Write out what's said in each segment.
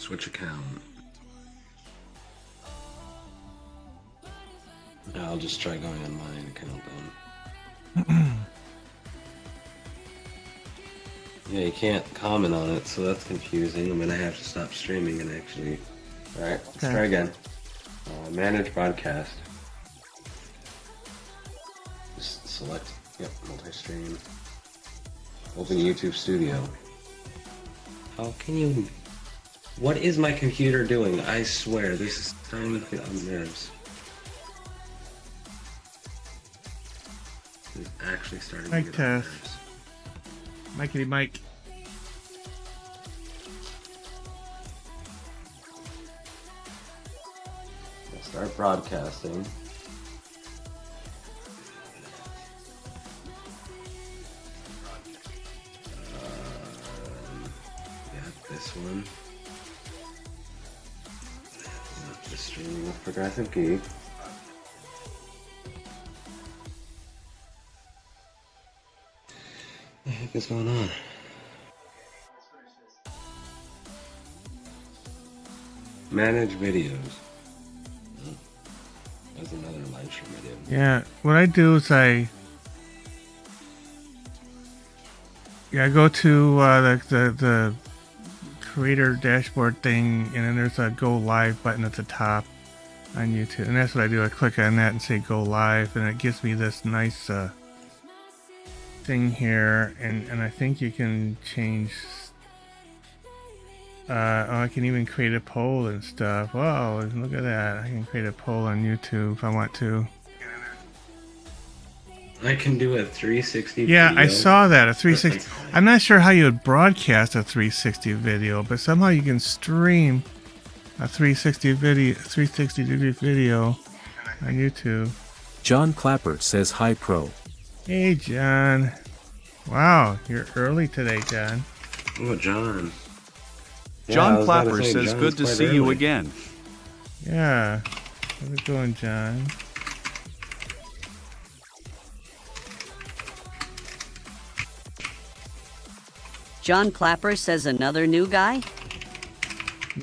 Switch account. I'll just try going on my account then. Yeah, you can't comment on it, so that's confusing. I'm gonna have to stop streaming and actually... Alright, let's try again. Manage broadcast. Just select, multi-stream. Open YouTube Studio. How can you... What is my computer doing? I swear, this is starting to get on nerves. This is actually starting to get on nerves. Mikey Mike. I'll start broadcasting. This one. The streaming with Progressive Geek. What the heck is going on? Manage videos. That's another live stream video. Yeah, what I do is I go to the creator dashboard thing, and then there's a go live button at the top on YouTube, and that's what I do. I click on that and say go live, and it gives me this nice thing here, and I think you can change I can even create a poll and stuff. Wow, look at that. I can create a poll on YouTube if I want to. I can do a 360 Yeah, video. I saw that, a 360. I'm not sure how you would broadcast a 360 video, but somehow you can stream a 360 degree video on YouTube. John Clapper says hi, pro. Hey, John. Wow, you're early today, John. Oh, John. John Clapper says good to see you again. Yeah. How's it going, John? John Clapper says another new guy?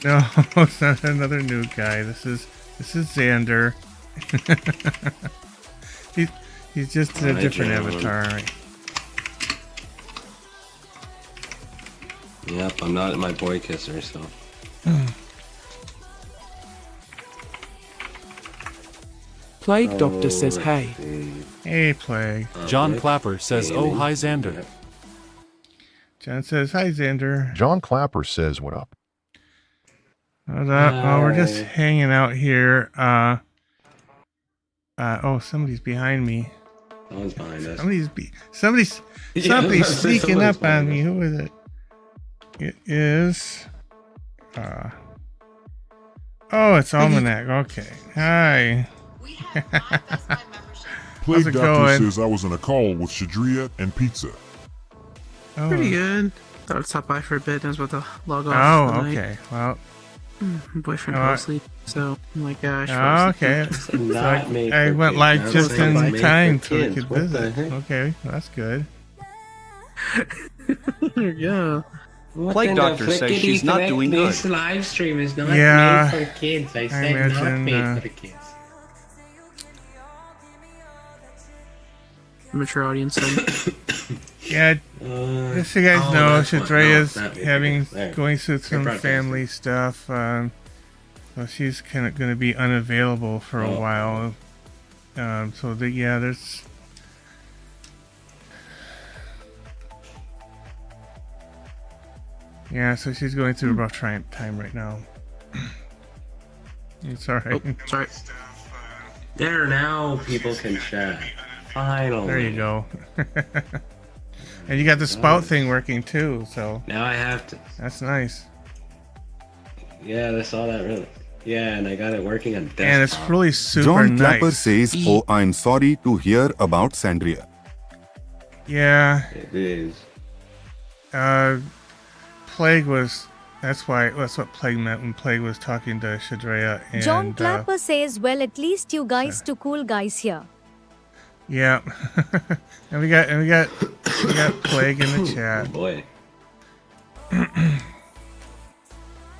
No, it's not another new guy. This is Xander. he's just in a different avatar. Right? Yep, I'm not my boy kisser, so. Plague Doctor says hey. Hey, Plague. John Clapper says, oh, hi, Xander. John says, hi, Xander. John Clapper says, what up? What's up? Oh, we're just hanging out here. Oh, somebody's behind me. Someone's behind us. Somebody's sneaking up on me. Who is it? It is... Oh, it's Almanac. Okay. Hi. Plague How's it Doctor going? says I was on a call with Shadria and Pizza. Oh. Pretty good. Thought I'd stop by for a bit. I was about to log off. Oh, okay. Well, my boyfriend fell asleep, so I'm like, gosh. oh, okay. So I went live just in time so we could visit. Okay, well, that's good. There you go. Plague Doctor says she's not doing good. This live stream is not Yeah, made for kids. I said imagine, not made for the kids. Mature audience. Yeah, just so you guys know, Shadrea's going through some broadcasting. family stuff. So she's kind of going to be unavailable for a while. So there's. Yeah, so she's going through a rough time right now. It's alright. Oh, sorry. There, now people can chat. Finally. There you go. And you got the spout thing working too, so. Now I have to. That's nice. Yeah, I saw that really. Yeah, and I got it working on desktop. And it's really super John nice. Clapper says, oh, I'm sorry to hear about Sandria. Yeah. It is. Plague was. That's what Plague meant when Plague was talking to Shadrea. And, John Clapper says, well, at least you guys two cool guys here. Yeah. and we got Plague in the chat. Oh boy.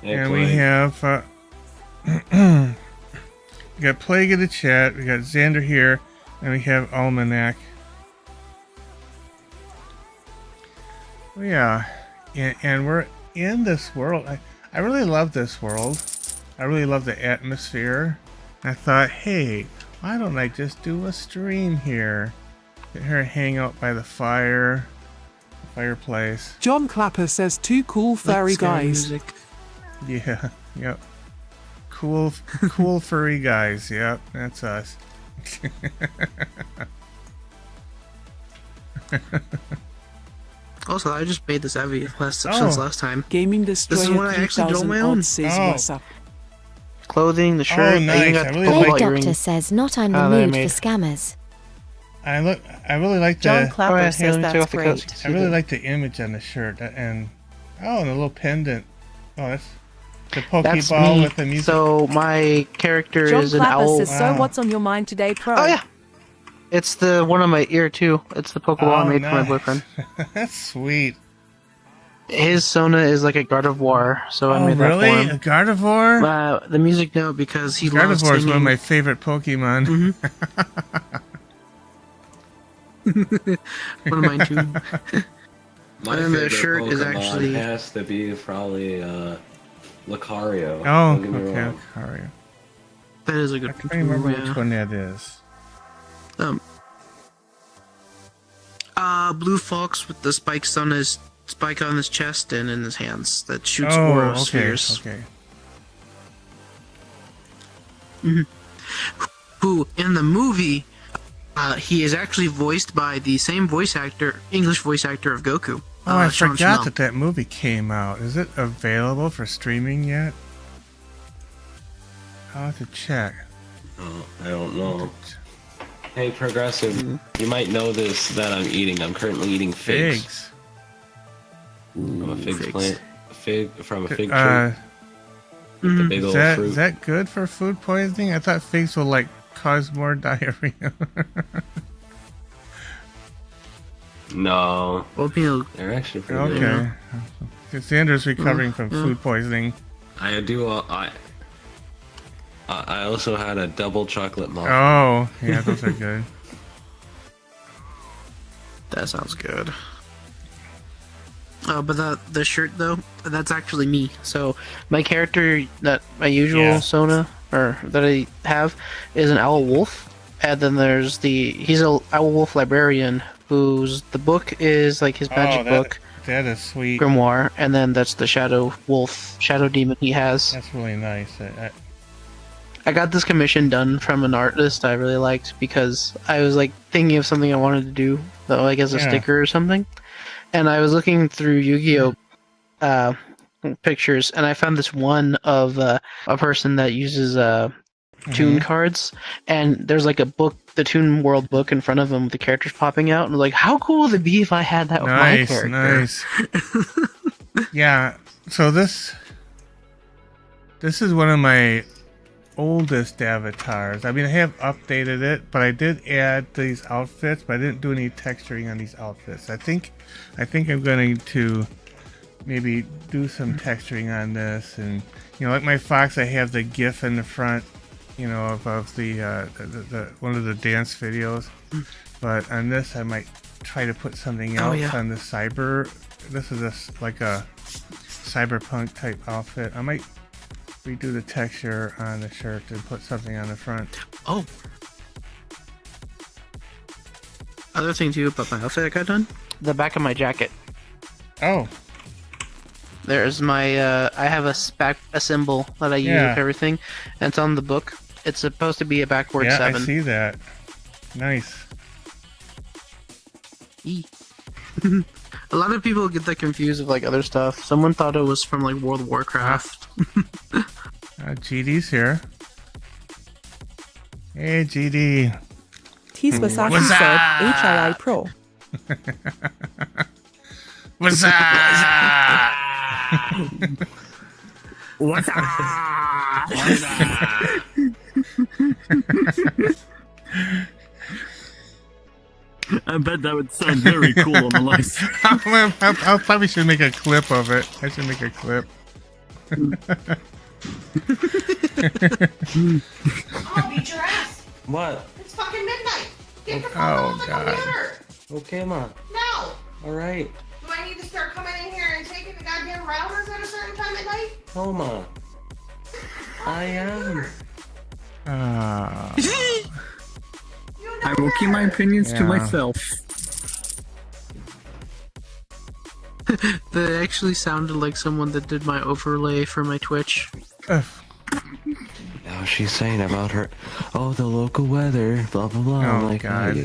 Hey, and we Plague. have we got Plague in the chat. We got Xander here, and we have Almanac. Yeah, and we're in this world. I really love this world. I really love the atmosphere. I thought, hey, why don't I just do a stream here? Get her hang out by the fireplace. John Clapper says 2 cool furry Like scary guys. music. Yeah, yep. Cool furry guys. Yep, that's us. Also, I just made this heavy since last time. Gaming This is Destroyer what I actually drew on my own. 3000 says Oh. what's up. Clothing, the shirt. Oh, nice. I even got I the really Plague like- Pokeball Doctor earring. says not I'm the that I mood made. for scammers. I really like John the Clapper Oh, yeah, says let me take that's off the great. coat. I really like the image on the shirt and a little pendant. Oh, that's the That's Pokeball me. with the music. So my character John is an Clapper owl. says, Wow. so what's on your mind today, Pro? Oh yeah, it's the one on my ear too. It's the Pokeball I made for my nice. boyfriend. That's sweet. His Sona is like a Gardevoir, so I Oh, made really? that A for Gardevoir? him. The music note because he loves Gardevoir is singing. one of my favorite Pokemon. One of mine too. My And the favorite shirt is Pokemon actually- has to be probably Lucario. Oh, Don't get me okay. wrong. Lucario. That is a I good can't remember yeah. which one that is. Blue fox with the spikes on his spike on his chest and in his hands that shoots Oh, aura okay. spheres. Okay. Who in the movie he is actually voiced by the same English voice actor of Goku. Oh, I Sean forgot Schemmel. that movie came out. Is it available for streaming yet? I'll have to check. Oh, I don't know. Hey, Progressive, you might know this that I'm eating. I'm currently eating figs. Figs. From a fig figs. plant. From a fig tree. Uh, The big old fruit. is that good for food poisoning? I thought figs will like cause more diarrhea. No, Oatmeal. they're actually pretty good. Okay. Xander's recovering from food poisoning. I do. I also had a double chocolate muffin. Oh, yeah, those are good. That sounds good. But the shirt though, that's actually me. So my character that my usual Yeah. Sona or that I have is an owl wolf, and then there's he's a owl wolf librarian whose the book is like his magic book That is sweet. grimoire, and then that's the shadow demon he has. That's really nice. I got this commission done from an artist I really liked because I was like thinking of something I wanted to do, though, like as a Yeah. sticker or something. And I was looking through Yu-Gi-Oh pictures, and I found this one of a person that uses Toon cards, and there's like a book, the Toon World book, in front of him with the characters popping out, and I was like, how cool would it be if I had that with my Nice, character? nice. Yeah. So this is one of my oldest avatars. I mean, I have updated it, but I did add these outfits, but I didn't do any texturing on these outfits. I think I'm going to maybe do some texturing on this, and like my fox, I have the GIF in the front, of the one of the dance videos. But on this, I might try to put something else on the cyber. This is like a cyberpunk type outfit. I might redo the texture on the shirt and put something on the front. Oh. Other thing too about my outfit I got done? The back of my jacket. Oh. There's my I have a symbol that I use with everything, and it's on the book. It's supposed to be a backward 7. I see that. Nice. A lot of people get that confused with like other stuff. Someone thought it was from like World of Warcraft. GD's here. Hey, GD. T Swasaki said HII Pro. What's up? What's up? I bet that would sound very cool on the live stream. I probably should make a clip of it. I should make a clip. I'll beat your ass. What? It's fucking midnight. Get the fuck Oh, off the God. computer. Okay, Ma. No. Alright. Do I need to start coming in here and taking the goddamn routers at a certain time at night? Oh, Ma. I am. I will keep my opinions to Yeah. myself. That actually sounded like someone that did my overlay for my Twitch. Now she's saying about her, oh, the local weather, blah, blah, blah. I'm like, God.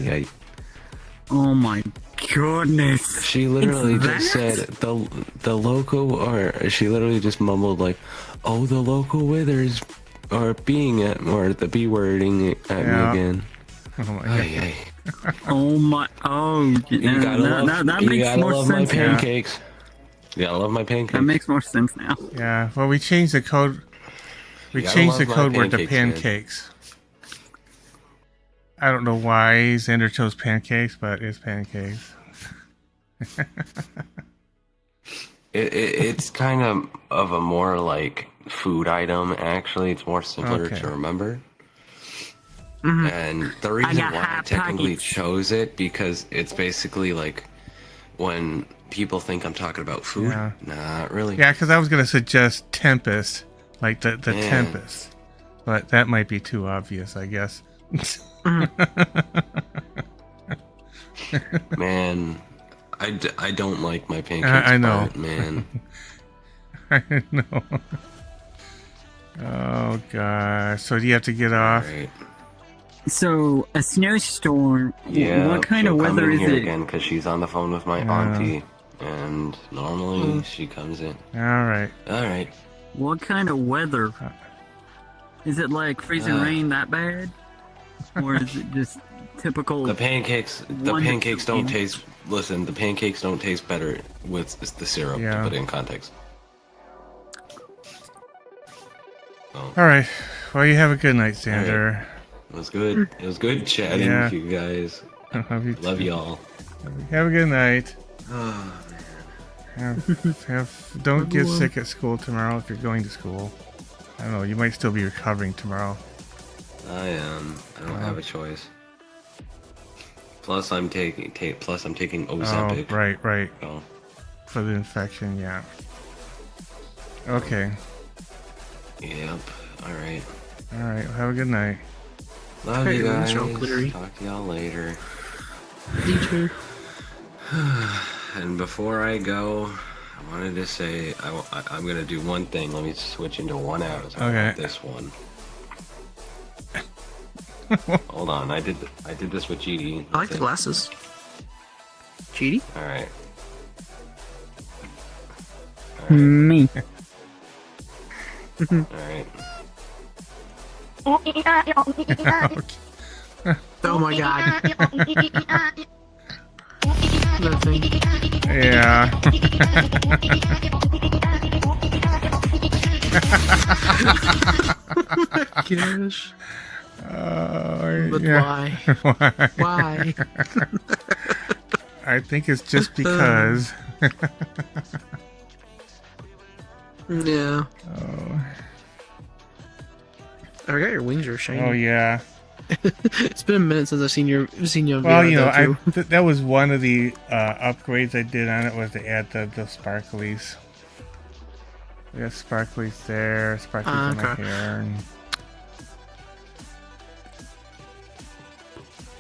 Oh my goodness. She literally It's just that? said, the local, or she literally just mumbled like, oh, the local weather's, or being at, or the B wording at me again. Oh my Ay, God. Oh my. Oh, You gotta love, that you makes gotta more love my sense now. pancakes. You gotta love my pancakes. That makes more sense now. Yeah, well, we changed the code. We You gotta changed the love my code word to pancakes, man. pancakes. I don't know why Xander chose pancakes, but it's pancakes. It's kind of a more like food item. Actually, it's more simpler Okay. to remember. Mm-hmm. And the reason got why I hot technically pockets. chose it because it's basically like when people think I'm talking about food. Yeah. Not really. Yeah, because I was going to suggest Tempest, like the Yeah. Tempest. But that might be too obvious, I guess. Man, I don't like my pancakes. I know. Part, man. I know. Oh, gosh. So do you have to get off? Right. So, a snowstorm. Yeah. What kind of she'll come weather in is here it? again because she's on the phone with my auntie, and normally she comes in. All right. All right. What kind of weather? Is it like freezing rain that bad? Or is it just typical? The pancakes one- don't taste. Listen, the pancakes don't taste better with the syrup. Yeah. To put it in context. Oh, All right. Well, you have a good night, Xander. it was good. It was good chatting Yeah. with you guys. Love y'all. Have a good night. Oh, Don't get sick at school tomorrow if you're going to school. I don't know. You might still be recovering tomorrow. I am. I don't have a choice. Plus, I'm taking Ozempic. Oh, right. So, For the infection, yeah. Okay. yep. All right. All right. Have a good night. Love Hey, you guys. Joe Glittery. Talk to y'all later. Teacher. And before I go, I wanted to say I'm gonna do one thing. Let me switch into one avatar. Okay. This one. Hold on. I did this with GD. I like the glasses. Cheaty? All right. Me. All right. Oh my god. That thing. Yeah. Gosh. But yeah. why? Why? I think it's just because. Yeah. Oh. I forgot your wings are shiny. Oh yeah. It's been a minute since I've seen you on Well, VR, you know, though, too. that was one of the upgrades I did on it was to add the sparklies. We got sparklies there, sparklies in my Okay. hair. And...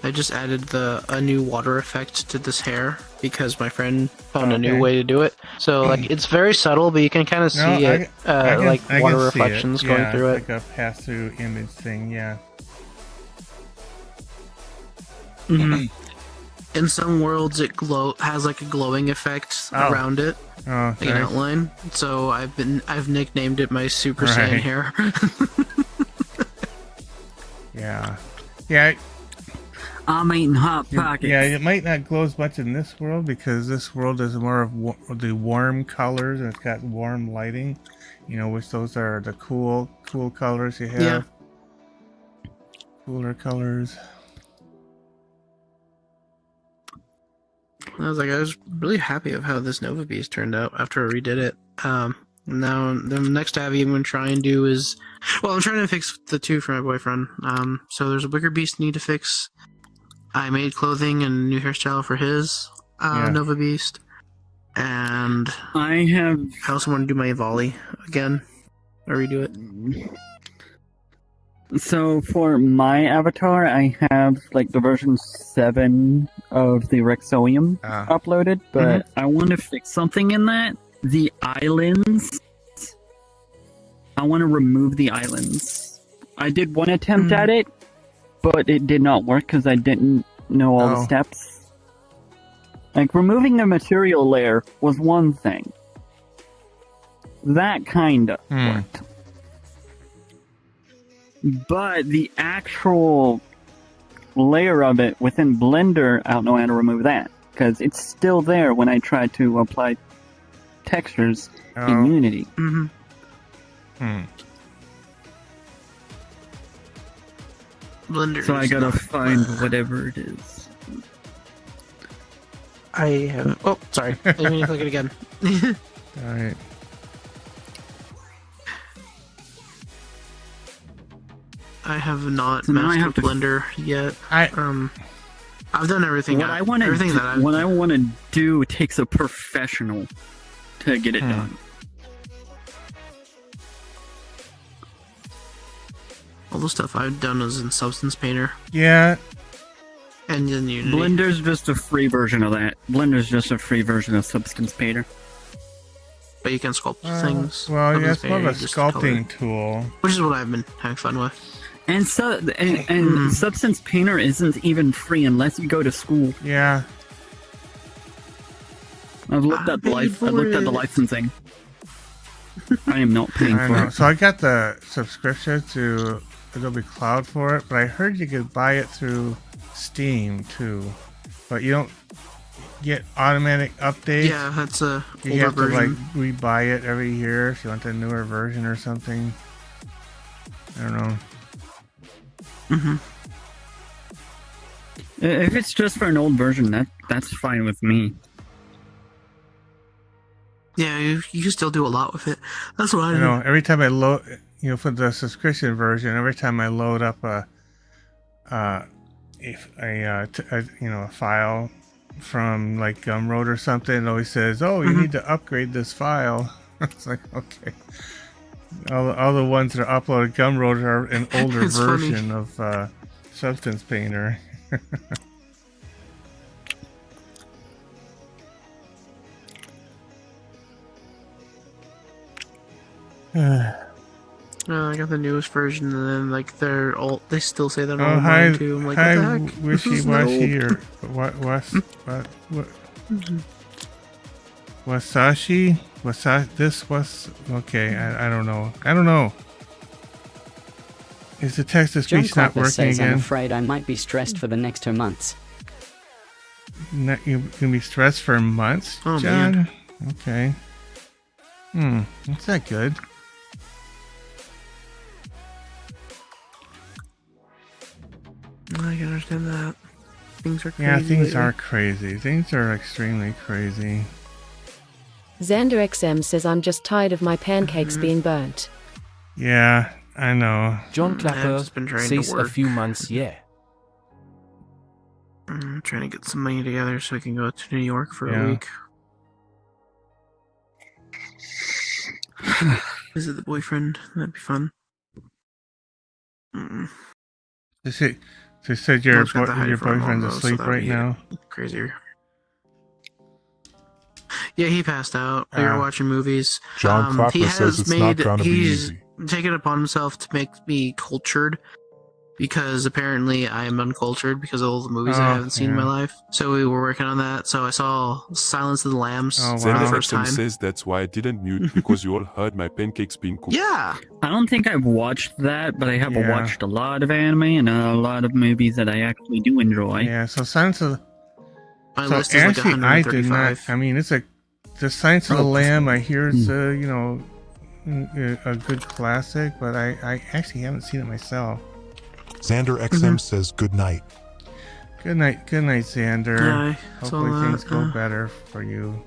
I just added a new water effect to this hair because my friend found a new Okay. way to do it. So like it's very subtle, but you can kind of see No, it, I can water see it. reflections going Yeah, through it. like a pass-through image thing. Yeah. Mhm. In some worlds, it has like a glowing effect Oh. around it, Oh, like an nice. outline. So I've nicknamed it my Super Right. Saiyan hair. Yeah. Yeah. I'm eating hot pockets. Yeah, it might not glow as much in this world because this world is more of the warm colors and it's got warm lighting, you know, which those are the cool colors you have. Yeah. Cooler colors. I was really happy of how this Nova Beast turned out after I redid it. Now, the next hobby I'm going to try and do is, well, I'm trying to fix the two for my boyfriend. So there's a wicker beast I need to fix. I made clothing and a new hairstyle for his Nova Beast, and I also want to do my volley again, or redo it. So for my avatar, I have like the version 7 of the Rexolium uploaded, but I want to fix something in that. The islands. I want to remove the islands. I did one attempt at it, but it did not work because I didn't know all the steps. Like, removing a material layer was one thing. That kinda worked. But the actual layer of it within Blender, I don't know how to remove that. Because it's still there when I try to apply textures in Unity. Blender. So I gotta find whatever it is. I have. Oh, sorry. I didn't mean to click it again. Alright. I have not So now I messed have with Blender yet. I've done everything. What I want to do takes a professional to get it done. All the stuff I've done is in Substance Painter. Yeah. And in Unity. Blender's just a free version of that. Blender's just a free version of Substance Painter. But you can sculpt things. Well, yeah, it's more of a sculpting tool. Which is what I've been having fun with. And Substance Painter isn't even free unless you go to school. Yeah. I've looked at the licensing. I am not paying for it. So I got the subscription to Adobe Cloud for it, but I heard you could buy it through Steam too. But you don't get automatic updates. Yeah, that's a you have to like rebuy it every year if you want the newer version or something. I don't know. If it's just for an old version, that's fine with me. Yeah, you can still do a lot with it. That's what I know. Every time I load, for the subscription version, every time I load up a file from like Gumroad or something, it always says, "Oh, you need to upgrade this file." It's like, okay. All the ones that are uploaded Gumroad are an older version of Substance Painter. I got the newest version, and then like they still say that online too. I'm like, what the heck? Wishy-washy or what? Wasashi? This was okay. I don't know. Is the text to speech not working says, again? I'm afraid I might be stressed for the next 2 months. You're gonna be stressed for months, John? Man. Okay. That's not good. I can understand that. Things are crazy. Yeah, things are crazy. Things are extremely crazy. Xander XM says, I'm just tired of my pancakes being burnt. Yeah, I know. John Clapper says a few months, yeah. I'm trying to get some money together so I can go to New York for a week. Visit the boyfriend. That'd be fun. They said your boyfriend's asleep right now. Crazier. Yeah, he passed out. We were watching movies. John Clapper says it's not gonna be easy. He's taken it upon himself to make me cultured, because apparently I am uncultured because of all the movies I haven't seen in my life. So we were working on that. So I saw Silence of the Lambs for the first time. says that's why I didn't mute, because you all heard my pancakes being cooked. Yeah! I don't think I've watched that, but I have watched a lot of anime and a lot of movies that I actually do enjoy. Yeah, so Silence of My list is like 135. I did not. I mean, it's the Silence of the Lamb. I hear it's a good classic, but I actually haven't seen it myself. Xander XM says good night. Good night, Xander. Yeah, hopefully things go better for you.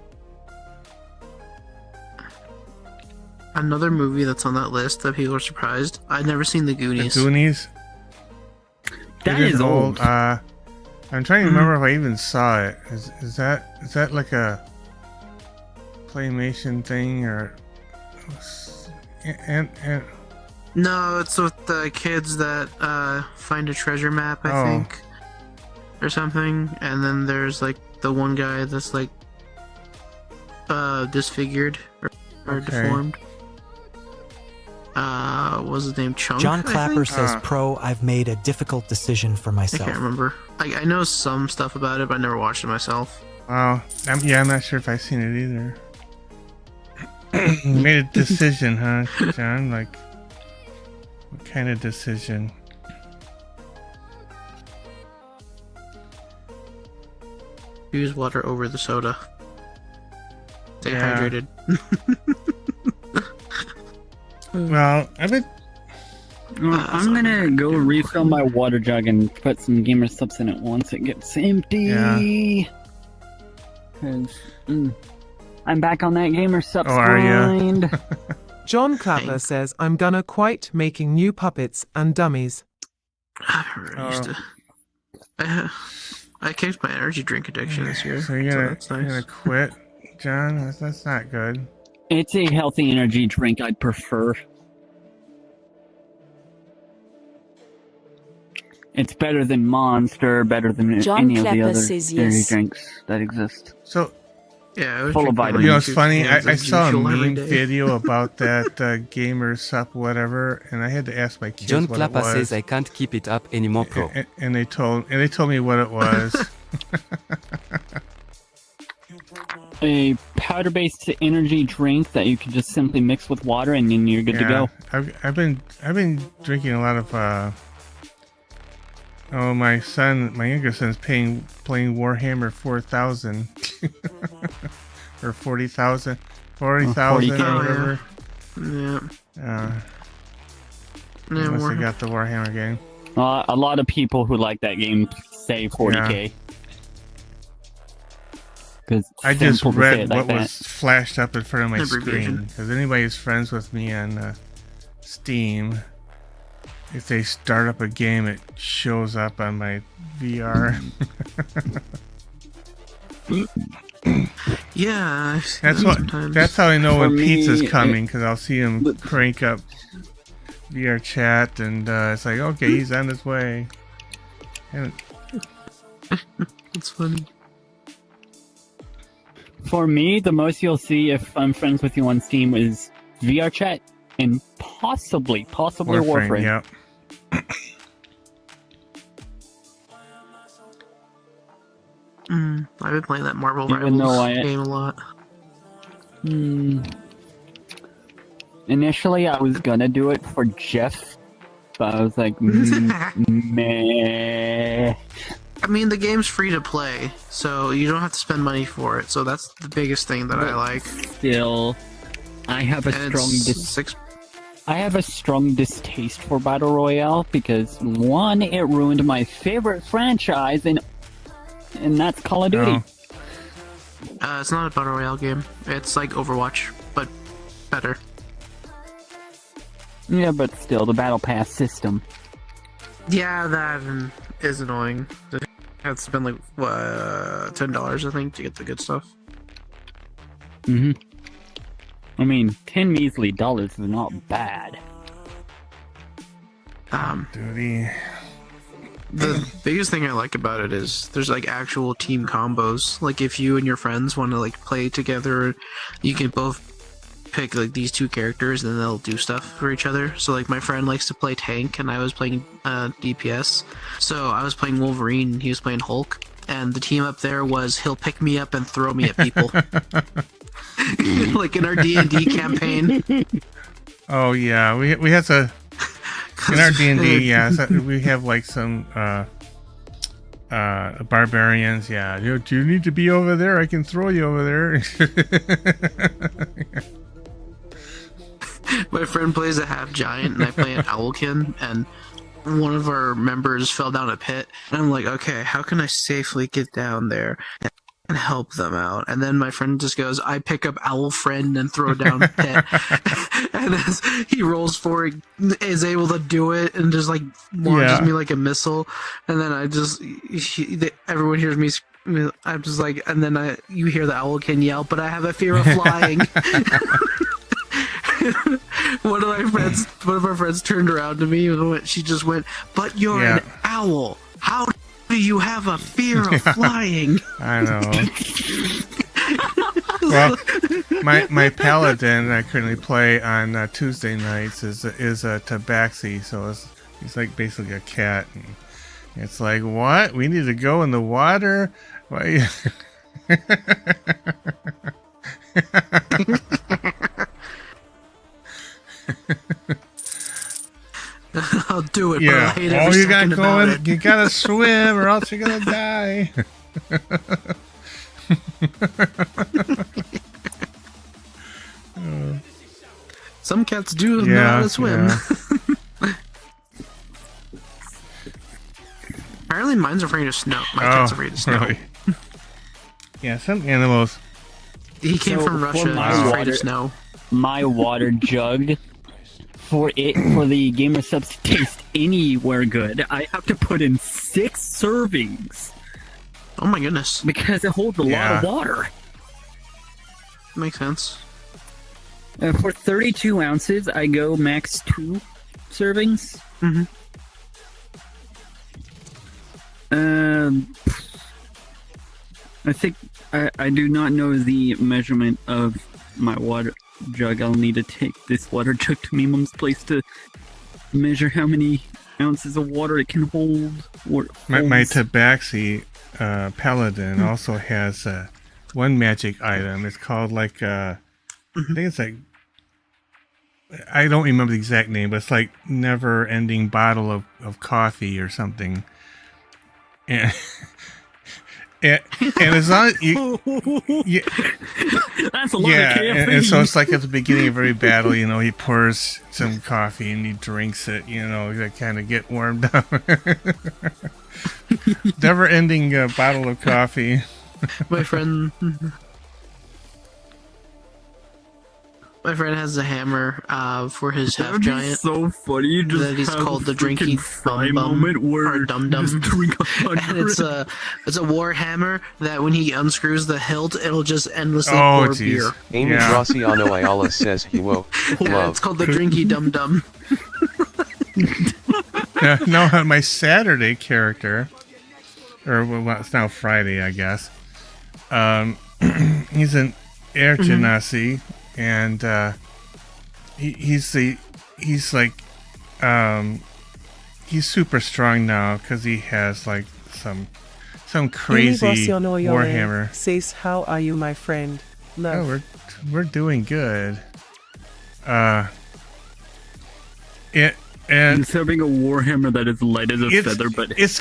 Another movie that's on that list that people are surprised. I've never seen The Goonies. The Goonies? That It is old. I'm trying to remember if I even saw it. Is that like a claymation thing or? And No, it's with the kids that find a treasure map, I think, or something. And then there's like the one guy that's like disfigured or deformed. What was his name? Chunk? John I Clapper think? says, Pro, I've made a difficult decision for I myself. can't remember. I know some stuff about it, but I never watched it myself. Wow. I'm not sure if I've seen it either. You made a decision, huh, John? Like, what kind of decision? Use water over the soda. Stay Yeah. hydrated. Well, I'm gonna go refill my water jug and put some gamer subs in it once it gets empty. Cause I'm back on that gamer subs grind. John Clapper says, I'm gonna quit making new puppets and dummies. I kicked my energy drink addiction this year. So you're that's gonna, nice. you're gonna quit, John? That's not good. It's a healthy energy drink I'd prefer. It's better than Monster, better than John any of the Clapper other says energy yes. drinks that exist. So, yeah, I was full of drinking, vitamins. you know, it's funny. cans I of saw a G Fuel every meme day. video about that gamer sup whatever, and I had to ask my kids John what Clapper it was. says I can't keep it up anymore, Pro. And they told me what it was. A powder-based energy drink that you can just simply mix with water and then you're good to go. I've been drinking a lot of my younger son's playing Warhammer 4000 or 40,000 or 40K. whatever. Yeah. Unless they got the Warhammer game. A lot of people who like that game say 40K. Because I just read what was flashed up in front of my screen. Because anybody who's friends with me on Steam, if they start up a game, it shows up on my VR. Yeah, That's how I know when For me, pizza's coming, because I'll see him crank up VR chat, and it's like, okay, he's on his way. And it's funny. For me, the most you'll see if I'm friends with you on Steam is VR chat and possibly Warframe. Yeah. I've been playing that Marvel Even though Rivals game a lot. Initially, I was gonna do it for Jeff, but I was like, meh. I mean, the game's free to play, so you don't have to spend money for it. So that's the biggest thing that I like. Still, I have a strong distaste for Battle Royale because one, it ruined my favorite franchise, and that's Call of Duty. It's not a Battle Royale game. It's like Overwatch, but better. Yeah, but still, the Battle Pass system. Yeah, that is annoying. You have to spend like $10, I think, to get the good stuff. I mean, 10 measly dollars is not bad. Duty. The biggest thing I like about it is there's like actual team combos. Like if you and your friends want to like play together, you can both pick like these two characters and they'll do stuff for each other. So like my friend likes to play tank and I was playing DPS. So I was playing Wolverine and he was playing Hulk. And the team up there was he'll pick me up and throw me at people. Like in our D&D campaign. Oh yeah, we have to in our D&D. Yeah, so we have like some barbarians. Yeah, do you need to be over there? I can throw you over there. My friend plays a half giant and I play an owlkin, and one of our members fell down a pit and I'm like, okay, how can I safely get down there? and help them out. And then my friend just goes, I pick up owl friend and throw down pet. And as he rolls forward, is able to do it and just like launches me like a missile. And then I just, everyone hears me. I'm just like, and then you hear the owlkin yell, but I have a fear of flying. One of our friends turned around to me and she just went, but you're an owl. How do you have a fear of flying? I know. Well, my paladin I currently play on Tuesday nights is a tabaxi, so he's like basically a cat. And it's like, what? We need to go in the water? Why? I'll do it, but I hate every you gotta second about it. You gotta swim, or else you're gonna die. Some cats do know how to swim. Apparently, mine's afraid of snow. My cat's afraid of snow. Really? Yeah, some animals. He came from Russia. And he's afraid of snow. My water jug. For the gamer subs to taste anywhere good, I have to put in 6 servings. Oh my goodness! Because it holds a lot of water. Makes sense. For 32 ounces, I go max 2 servings. I think I do not know the measurement of my water jug. I'll need to take this water jug to Mimum's place to measure how many ounces of water it can hold. My tabaxi paladin also has one magic item. It's called like I think it's like, I don't remember the exact name, but it's like never-ending bottle of coffee or something. And as long as you that's a lot of caffeine. And so it's like at the beginning of every battle, he pours some coffee and he drinks it, to kind of get warmed up. Never-ending bottle of coffee. My friend has a hammer for his half giant. So funny. You just that he's called the Drinky moment where Dum Dum. And it's a war hammer that when he unscrews the hilt, it'll just endlessly pour beer. Amy Graciano Ayala says he woke. Yeah, it's called the Drinky Dum Dum. No, my Saturday character, or well, it's now Friday, I guess. He's an Air Genasi. And he's super strong now because he has like some crazy warhammer. Says, how are you, my friend? Love. Oh, we're doing good. He's having a warhammer that is light as a feather, but it's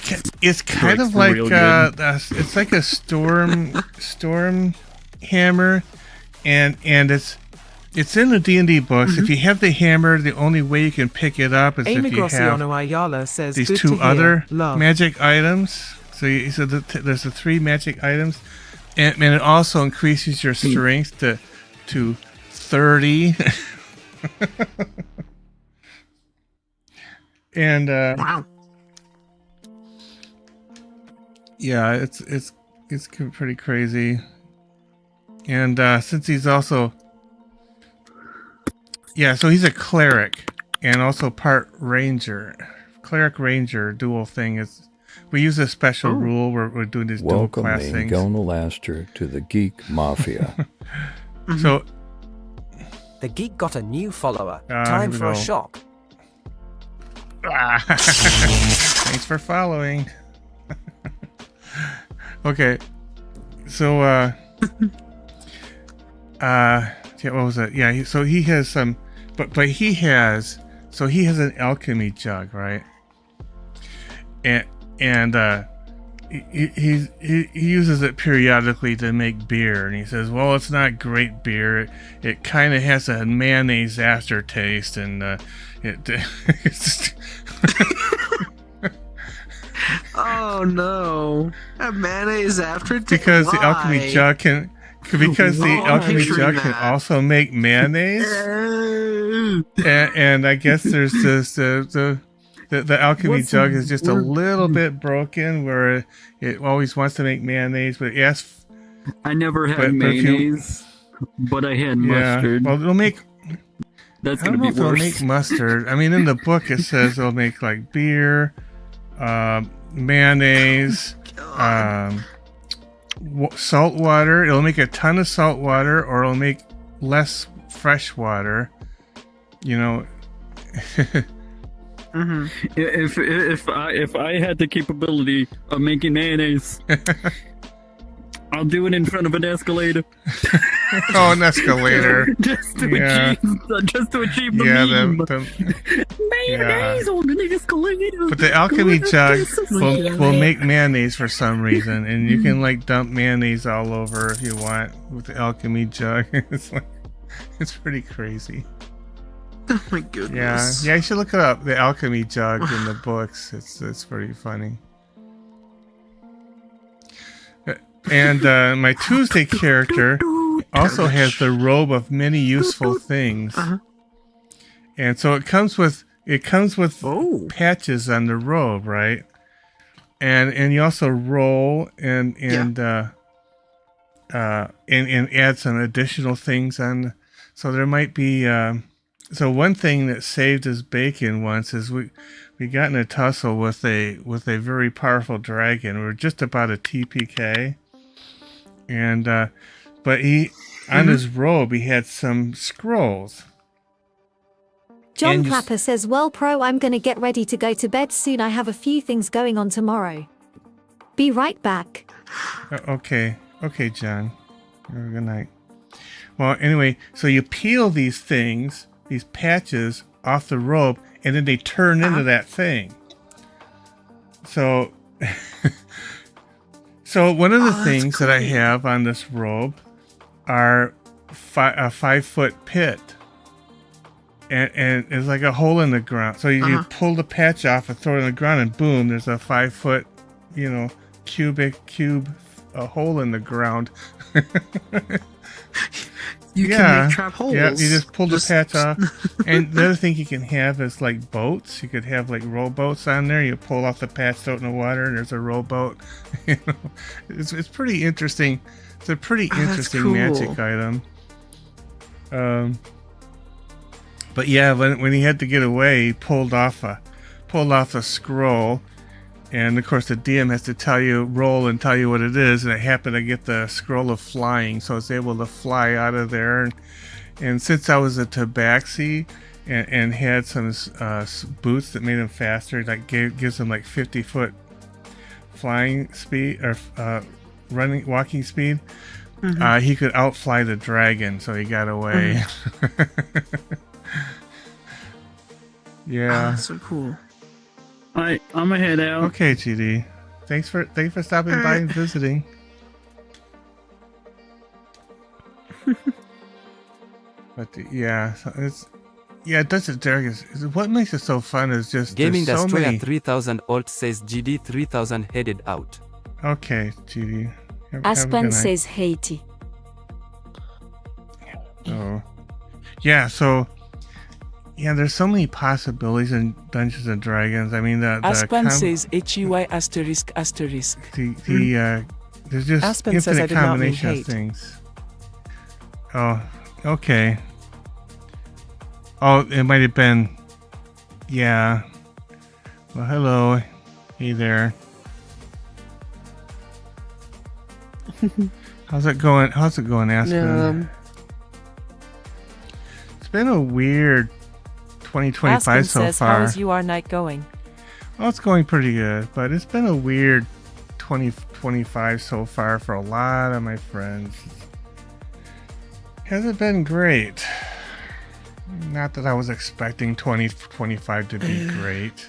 kind of like it's like a storm hammer, and it's in the D&D books. If you have the hammer, the only way you can pick it up is if you have Ayala says, these 2 other magic items. So there's the 3 magic items, and it also increases your strength to 30. And wow. Yeah, it's pretty crazy. And since he's also so he's a cleric and also part ranger. Cleric ranger dual thing is we use a special rule where we're doing this dual class things. Welcome, Laster, to the Geek Mafia. So the Geek got a new follower. Time for a shop. Thanks for following. Okay, so what was it? Yeah, so he has some, but he has an alchemy jug, right? And he uses it periodically to make beer, and he says, well, it's not great beer. It kind of has a mayonnaise aftertaste, and it's Oh no! Have mayonnaise after it? Because the alchemy jug can. Because the Why? alchemy jug can That. also make mayonnaise, and I guess there's this the alchemy jug is just a little bit broken where it always wants to make mayonnaise, but yes, I never had mayonnaise, but I had mustard. Well, it'll make. That's I don't gonna know be if it'll worse. make mustard. I mean, in the book it says it'll make like beer, mayonnaise, salt water. It'll make a ton of salt water, or it'll make less fresh water. You know. Mm-hmm. If I had the capability of making mayonnaise, I'll do it in front of an escalator. Oh, an escalator. just to achieve the meme. Mayonnaise on an escalator. But the alchemy jug will make mayonnaise for some reason, and you can like dump mayonnaise all over if you want with the alchemy jug. It's pretty crazy. Oh my goodness. Yeah, you should look it up. The alchemy jug in the books. It's pretty funny. And my Tuesday character also has the robe of many useful things, and so it comes with patches on the robe, right? And you also roll and add some additional things on. So there might be. So one thing that saved us bacon once is we got in a tussle with a very powerful dragon. We were just about a TPK. And but he on his robe he had some scrolls. John Clapper says, well, Pro, I'm gonna get ready to go to bed soon. I have a few things going on tomorrow. Be right back. Okay, John. Good night. Well, anyway, so you peel these things, these patches off the robe, and then they turn into that thing. So So one of the things that I have on this robe are a 5-foot pit, and it's like a hole in the ground. So you pull the patch off and throw it in the ground, and boom, there's a 5-foot, cube, a hole in the ground. You can make trap holes. Yeah, you just pull the patch off. And the other thing you can have is like boats. You could have like rowboats on there. You pull off the patch, throw it in the water, and there's a rowboat. It's pretty interesting. It's a pretty interesting magic item. But yeah, when he had to get away, he pulled off a scroll. And of course, the DM has to roll and tell you what it is. And it happened to get the scroll of flying, so I was able to fly out of there. And since I was a tabaxi and had some boots that made him faster, that gives him like 50-foot flying speed or walking speed, he could outfly the dragon, so he got away. Yeah. Oh, that's so cool. Alright, I'm gonna head out. Okay, GD. Thanks for stopping by and visiting. But Dungeons & Dragons. What makes it so fun is just Gaming there's so Destroyer many. 3000 alt says GD 3000 headed out. Okay, GD. Have a Aspen good night. says Haiti. Oh, yeah. So. Yeah, there's so many possibilities in Dungeons and Dragons. I mean, Aspen says HUI asterisk asterisk. There's just Aspen says I infinite did not mean combination of hate. things. Oh, okay. Oh, it might have been. Yeah. Well, hello. Hey there. How's it going, Aspen? It's been a weird 2025 Aspen so says, far. how is your night going? Oh, it's going pretty good, but it's been a weird 2025 so far for a lot of my friends. Hasn't been great. Not that I was expecting 2025 to be great.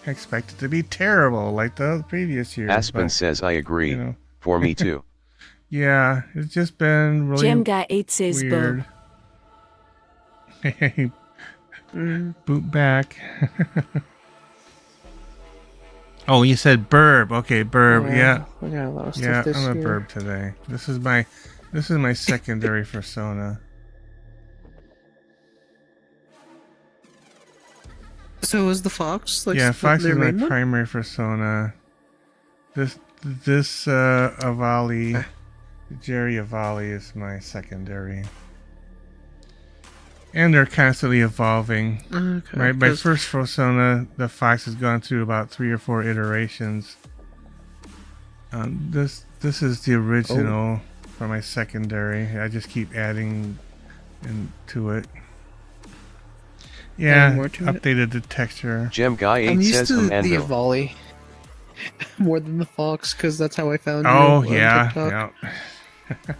I expect it to be terrible like the previous year. Aspen says I agree. For me too. Yeah, it's just been really Gem Guy 8 says weird. Hey, boot back. Oh, you said burb. Okay, burb. Yeah. We got a lot of Yeah, stuff this I'm a year. burb today. This is my secondary persona. So is the fox? Like, Yeah, Fox their is my main one? primary persona. This Avali, Jerry Avali is my secondary. And they're constantly evolving. Okay, My 'cause- first persona, the Fox has gone through about 3 or 4 iterations. This is the original for my secondary. I just keep adding to it. Yeah, more to it? updated the texture. Gem Guy 8 I'm used says to from the Anvil. Avali more than the fox because that's how I found Oh you on yeah, TikTok. yeah.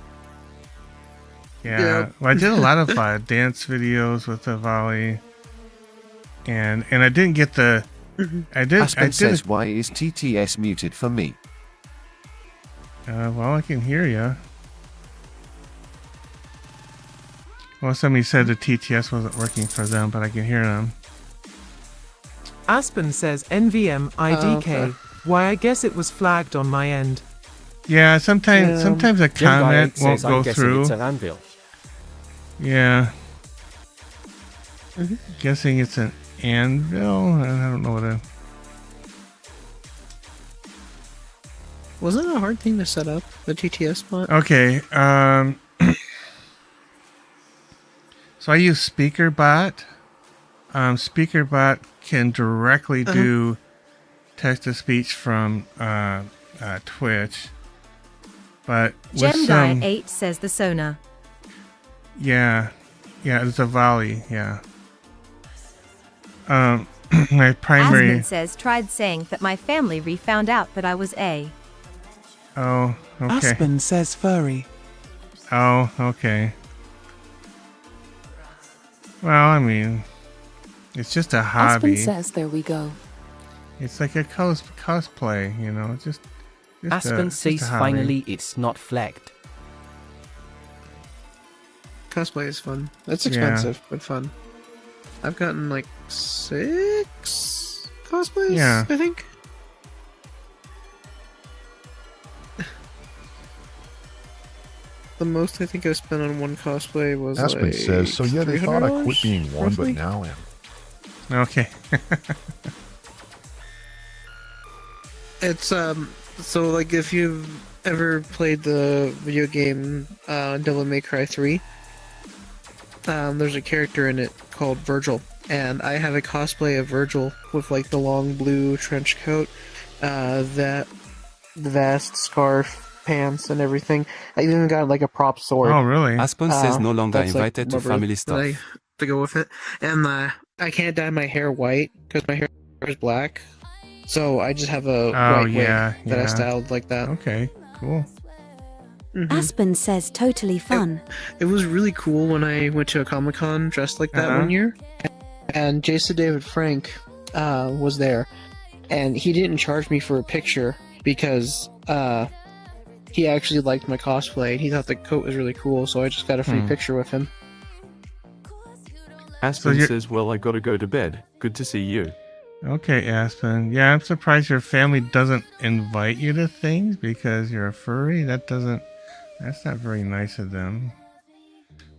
Yeah, Yeah. well, I did a lot of dance videos with Avali, and I didn't get the. Aspen says, why is TTS muted for me? Well, I can hear you. Well, somebody said the TTS wasn't working for them, but I can hear them. Aspen says NVM IDK. okay. Why, I guess it was flagged on my end. Yeah, sometimes a comment won't go I'm guessing through. it's an anvil. Yeah. Guessing it's an anvil. I don't know what a. Wasn't it a hard thing to set up, the TTS spot? Okay. So I use SpeakerBot. SpeakerBot can directly do text-to-speech from Twitch. But with some, Gem8 says the Sona. yeah, it's a volley. Yeah. My primary. Asmund says tried saying that my family re-found out that I was A. Oh, okay. Aspen says furry. Oh, okay. Well, I mean, it's just a hobby. Aspen says there we go. It's like a cosplay, you know. Just Aspen says a hobby. finally it's not flagged. Cosplay is fun. It's expensive, but fun. I've gotten like 6 cosplays, Yeah. I think. The most I think I spent on one cosplay was Aspen like says, so yeah, they thought I quit $300, being one, roughly. but now am. Okay. It's so like if you've ever played the video game Devil May Cry 3, there's a character in it called Virgil, and I have a cosplay of Virgil with like the long blue trench coat, that the vest, scarf, pants, and everything. I even got like a prop sword. Oh, really? Aspen says no longer that's, like, invited to rubber family that stuff. to go with it, and I can't dye my hair white because my hair is black, so I just have a white wig that I styled like that. Okay, cool. Aspen says totally fun. It was really cool when I went to a Comic-Con dressed like that one year, and Jason David Frank was there, and he didn't charge me for a picture because he actually liked my cosplay. He thought the coat was really cool, so I just got a free picture with him. Aspen says, well, I gotta go to bed. Good to see you. Okay, Aspen. Yeah, I'm surprised your family doesn't invite you to things because you're a furry. That's not very nice of them.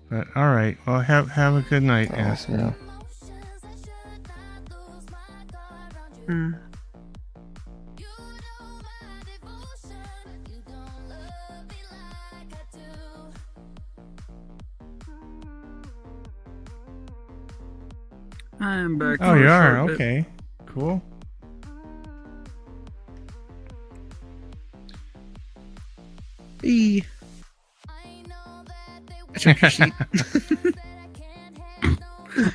But all right. Well, have a good night, Aspen. I'm back. Oh, you are? Okay. Cool. I took your seat.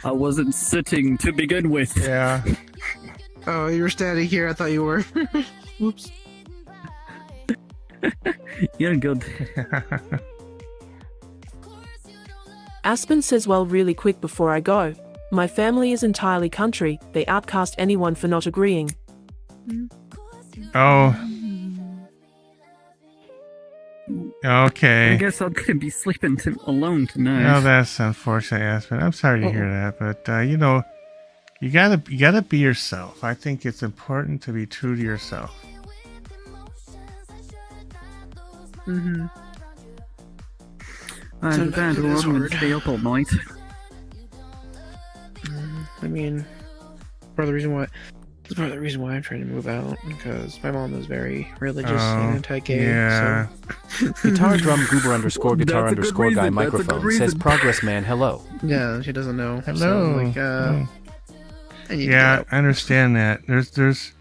I wasn't sitting to begin with. Yeah. Oh, you were standing here. I thought you were. Whoops. You're good. Aspen says, well, really quick before I go. My family is entirely country. They outcast anyone for not agreeing. Oh. Okay. I guess I'm gonna be sleeping alone tonight. Oh, that's unfortunate, Aspen. I'm sorry to hear that, but You gotta be yourself. I think it's important to be true to yourself. Mm-hmm. I'm glad we're all going to stay up all night. I mean, part of the reason why. That's part of the reason why I'm trying to move out, because my mom is very religious and anti-gay. Yeah. So. Guitar drum goober underscore guitar That's a good underscore guy reason, that's a good microphone reason. says progress man hello. Yeah, she doesn't know. Hello. So, like, I need to get Yeah, out. I understand that. There's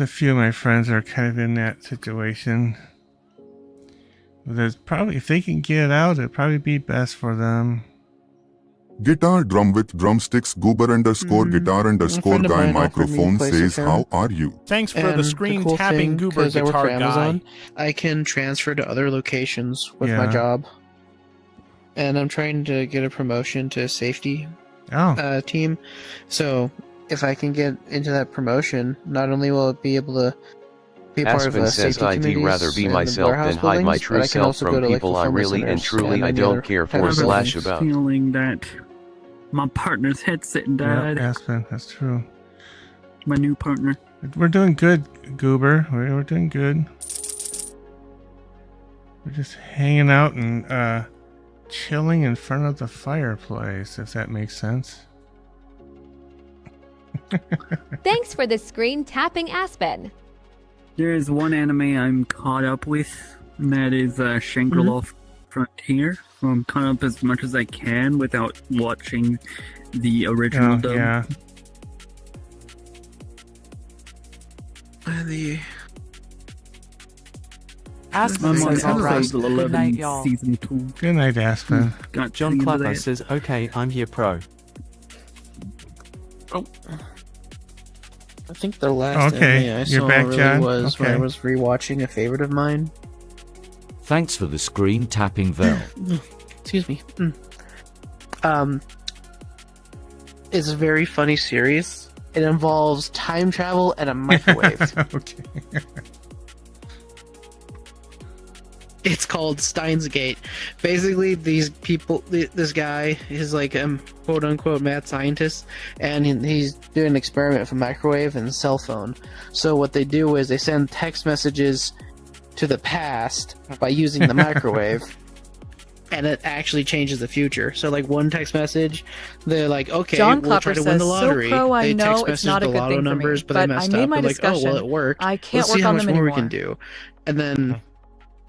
a few of my friends that are kind of in that situation. There's probably, if they can get out, it'd probably be best for them. Guitar drum with drumsticks goober underscore guitar underscore friend of guy mine offered me microphone place says with how him. are you? Thanks for And the screen cool tapping thing, goober 'cause I work guitar for Amazon, guy. I can transfer to other locations with my Yeah. job. And I'm trying to get a promotion to safety team. So if I can get into that promotion, not only will it be able to be a part of Aspen a says safety I'd committees rather be and the myself warehouse than hide my buildings, true but I can self also from go to, like, people I fulfillment really and centers truly and I any don't other care type for of slash buildings. about. Feeling that my partner's headset died. Yeah, Aspen, that's true. My new partner. We're doing good, Goober. We're doing good. We're just hanging out and chilling in front of the fireplace, if that makes sense. Thanks for the screen tapping, Aspen. There's one anime I'm caught up with, and that is Shangri-La Frontier. So I'm caught up as much as I can without watching the original dub. Yeah. And the Aspen I'm on says alright. episode Good 11, night, y'all. season 2. Good night, Aspen. Got John into Clapper that. says okay, I'm here pro. Oh. I think the last Okay, anime I you're saw back, really John? was when I Okay. was rewatching a favorite of mine. Thanks for the screen tapping, Vel. Excuse me. It's a very funny series. It involves time travel and a microwave. Okay. It's called Steins Gate. Basically, these people, this guy is like quote unquote mad scientist, and he's doing an experiment with a microwave and a cell phone. So what they do is they send text messages to the past by using the microwave, and it actually changes the future. So like one text message, they're like, okay, John we'll try Clapper to win the says, lottery. "So pro, I they know text it's message not a the good lotto thing for me, numbers, but but they I messed made up. my They're like, oh, well, discussion. it worked. I can't Let's see work how on much them more we anymore." can do. And then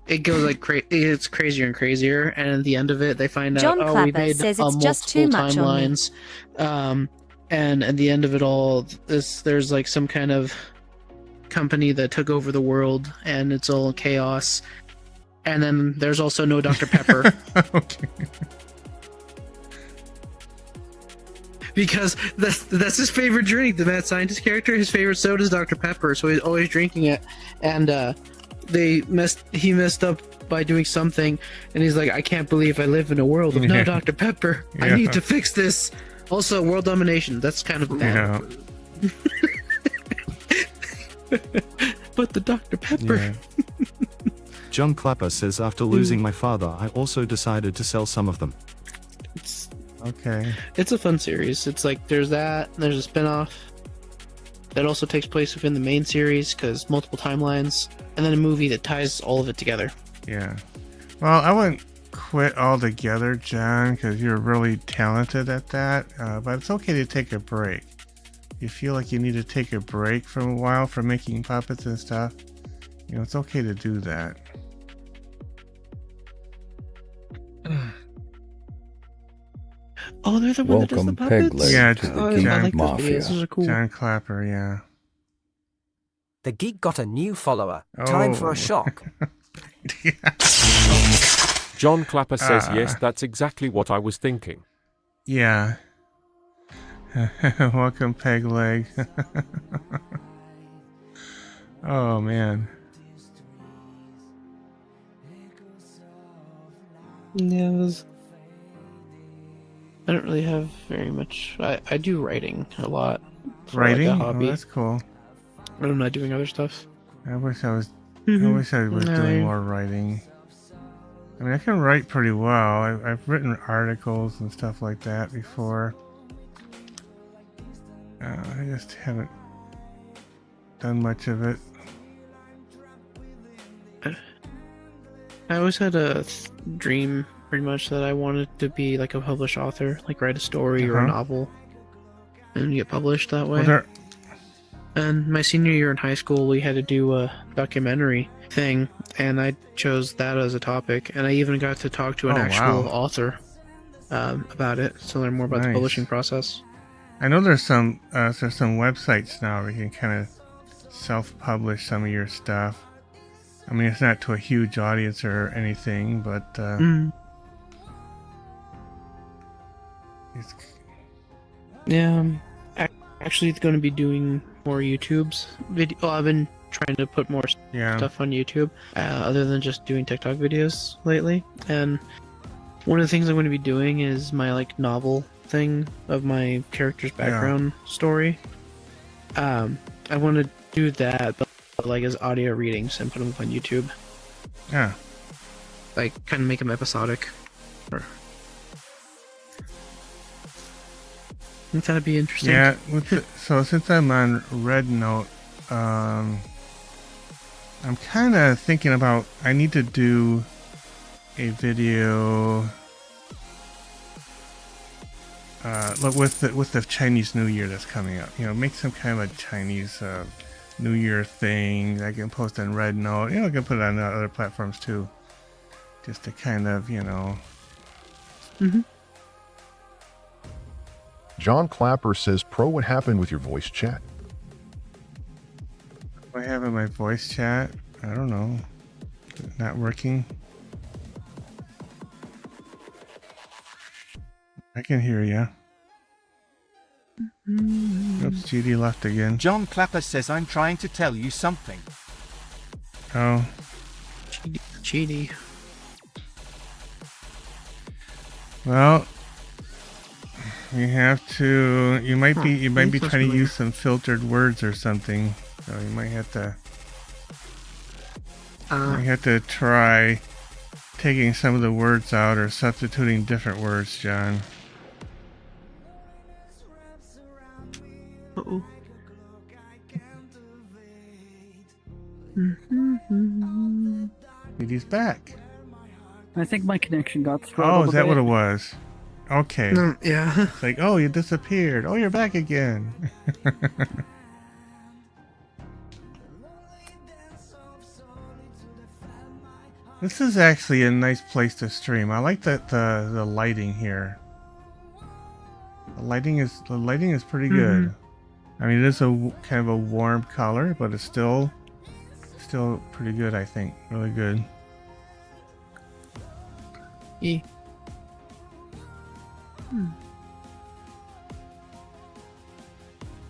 it goes like it's crazier and crazier, and at the end of it, they find out, John oh, we Clapper made says it's multiple just too much on me. timelines. And at the end of it all, there's like some kind of company that took over the world, and it's all chaos. And then there's also no Dr. Pepper. Okay. Because that's his favorite drink. The mad scientist character, his favorite soda is Dr. Pepper, so he's always drinking it. And he messed up by doing something, and he's like, I can't believe I live in a world of no Dr. Pepper. I Yeah. need to fix this. Also, world domination. That's kind of bad. Yeah. But the Dr. Pepper. Yeah. John Clapper says after losing my father, I also decided to sell some of them. Okay. It's a fun series. It's like there's that, and there's a spin-off that also takes place within the main series because multiple timelines, and then a movie that ties all of it together. Yeah. Well, I wouldn't quit altogether, John, because you're really talented at that. But it's okay to take a break. You feel like you need to take a break from a while from making puppets and stuff. You know, it's okay to do that. Oh, they're the one that does the Welcome, puppets? Pegleg, Yeah, to the I Geek like those Mafia. videos. Those are cool. John Clapper, yeah. The Geek got a new follower. Time for Oh. a shock. John Clapper says Ah. yes, that's exactly what I was thinking. Yeah. Welcome, Peg Leg. Oh, man. Yeah, I don't really have very much. I do writing a lot. For Writing? Like a Oh, hobby. that's cool. I'm not doing other stuff. I wish I was Mhm. I wish I was No, doing more writing. I mean, I can write pretty well. I've written articles and stuff like that before. I just haven't done much of it. I always had a dream, pretty much, that I wanted to be like a published author, like write a story or a novel, and get published that way. And my senior year in high school, we had to do a documentary thing, and I chose that as a topic, and I even got to talk to an actual author about it to learn more about the publishing process. I know there's some websites now where you can kind of self-publish some of your stuff. I mean, it's not to a huge audience or anything, but it's... Yeah, actually going to be doing more YouTube's video. Well, I've been trying to put more stuff on YouTube, other than just doing TikTok videos lately. And one of the things I'm going to be doing is my like novel thing of my character's background story. I want to do that, but like as audio readings and put them up on YouTube. Yeah. Like kind of make them episodic. I think that'd be interesting. Yeah. So since I'm on Red Note, I'm kind of thinking about I need to do a video with the Chinese New Year that's coming up. You know, make some kind of a Chinese New Year thing. I can post on Red Note. You know, I can put it on other platforms too, just to kind of, you know. John Clapper says, Pro, what happened with your voice chat? What happened with my voice chat? I don't know. Not working. I can hear you. Oops, Judy left again. John Clapper says, I'm trying to tell you something. Oh. GD. Well, you might be trying to use some filtered words or something. So you might have to try taking some of the words out or substituting different words, John. Uh-oh. He's back. I think my connection got thrown. Oh, is that what it was? Okay. Yeah. It's like, oh, you disappeared. Oh, you're back again. This is actually a nice place to stream. I like that the lighting here. The lighting is pretty good. I mean, it is a kind of a warm color, but it's still pretty good, I think. Really good.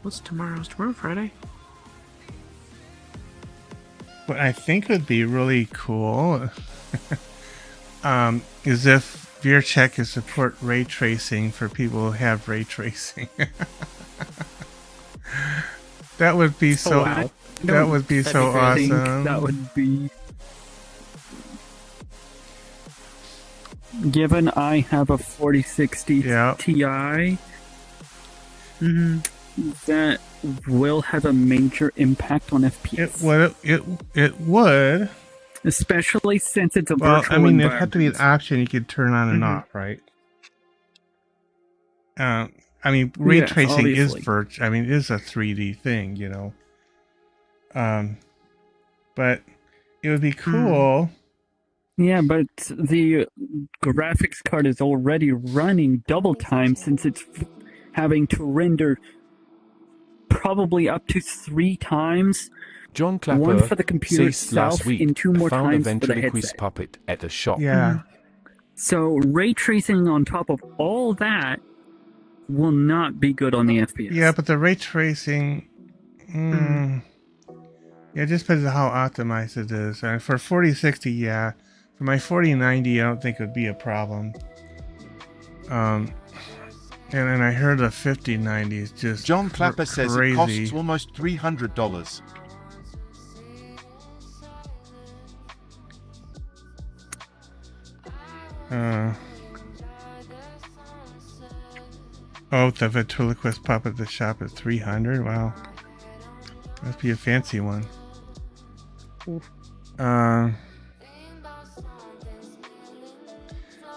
What's tomorrow? Is tomorrow Friday? What I think would be really cool is if VRCheck could support ray tracing for people who have ray tracing. That would be so. Wow. That would be so awesome. That would be. Given I have a 4060 Ti, that will have a major impact on FPS. It would. Especially since it's a virtual I mean, environment. it'd have to be an option you could turn on and off, right? I mean, ray tracing is virtual. I mean, it is a 3D thing, you know. But it would be cool. Yeah, but the graphics card is already running double time since it's having to render probably up to 3 times. John Clapper one for the computer says itself last week, and 2 more found times a for the ventriloquist headset. puppet at a shop. Yeah. So ray tracing on top of all that will not be good on the FPS. Yeah, but the ray tracing, yeah, it just depends on how optimized it is. And for 4060, yeah. For my 4090, I don't think it would be a problem. And then I heard the 5090 is just John Clapper says it crazy. costs almost $300. Oh, the ventriloquist puppet at the shop is 300. Wow, must be a fancy one.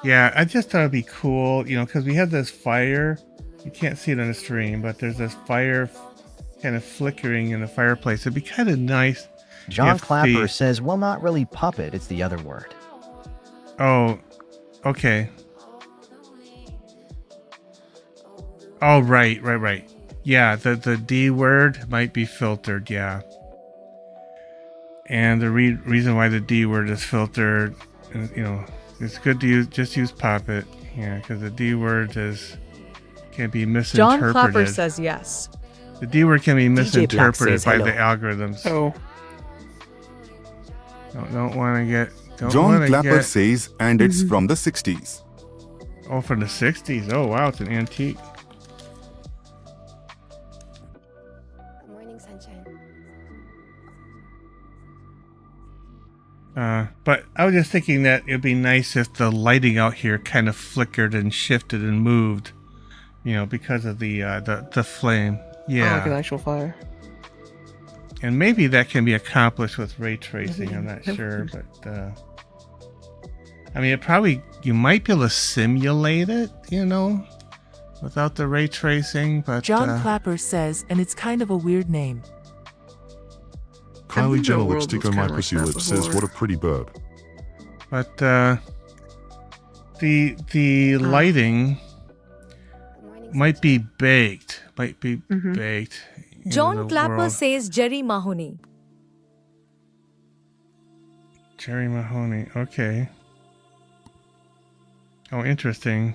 Yeah, I just thought it'd be cool, you know, because we have this fire. You can't see it on the stream, but there's this fire kind of flickering in the fireplace. It'd be kind of nice. John if Clapper says, well, not really puppet, it's the other word. Oh, okay. Oh, right. Yeah, the D word might be filtered, yeah. And the reason why the D word is filtered, you know, it's good to use puppet, yeah, because the D word can be misinterpreted. John Clapper says yes. The D word can be misinterpreted by hello. the algorithms. Oh. Don't want to get. John Clapper says, and it's from the 60s. Oh, from the 60s. Oh, wow, it's an antique. Good morning, sunshine. But I was just thinking that it'd be nice if the lighting out here kind of flickered and shifted and moved, you know, because of the flame. Yeah, like an actual fire. And maybe that can be accomplished with ray tracing. I'm not sure, but I mean, you might be able to simulate it, you know, without the ray tracing. But John Clapper says, and it's kind of a weird name. Kylie Jenner lipstick on my pussy lips says, what a pretty bird. But the lighting might be baked. John Clapper says Jerry Mahoney. Jerry Mahoney, okay. Oh, interesting.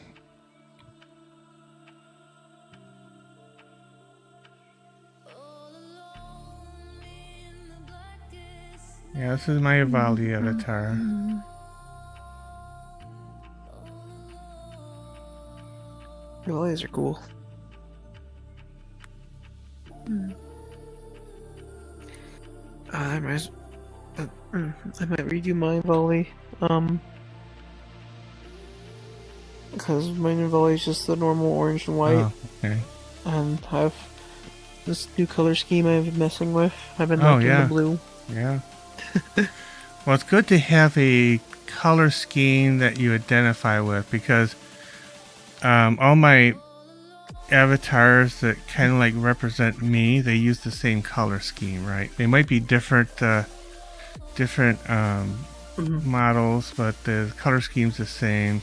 Yeah, this is my Evaldi avatar. Oh, these are cool. I might redo my volley. Because my new volley is just the normal orange and white. Oh, okay. And I have this new color scheme I've been messing with. I've been liking the blue. Yeah. Well, it's good to have a color scheme that you identify with, because all my avatars that kind of like represent me, they use the same color scheme, right? They might be different models, but the color scheme's the same,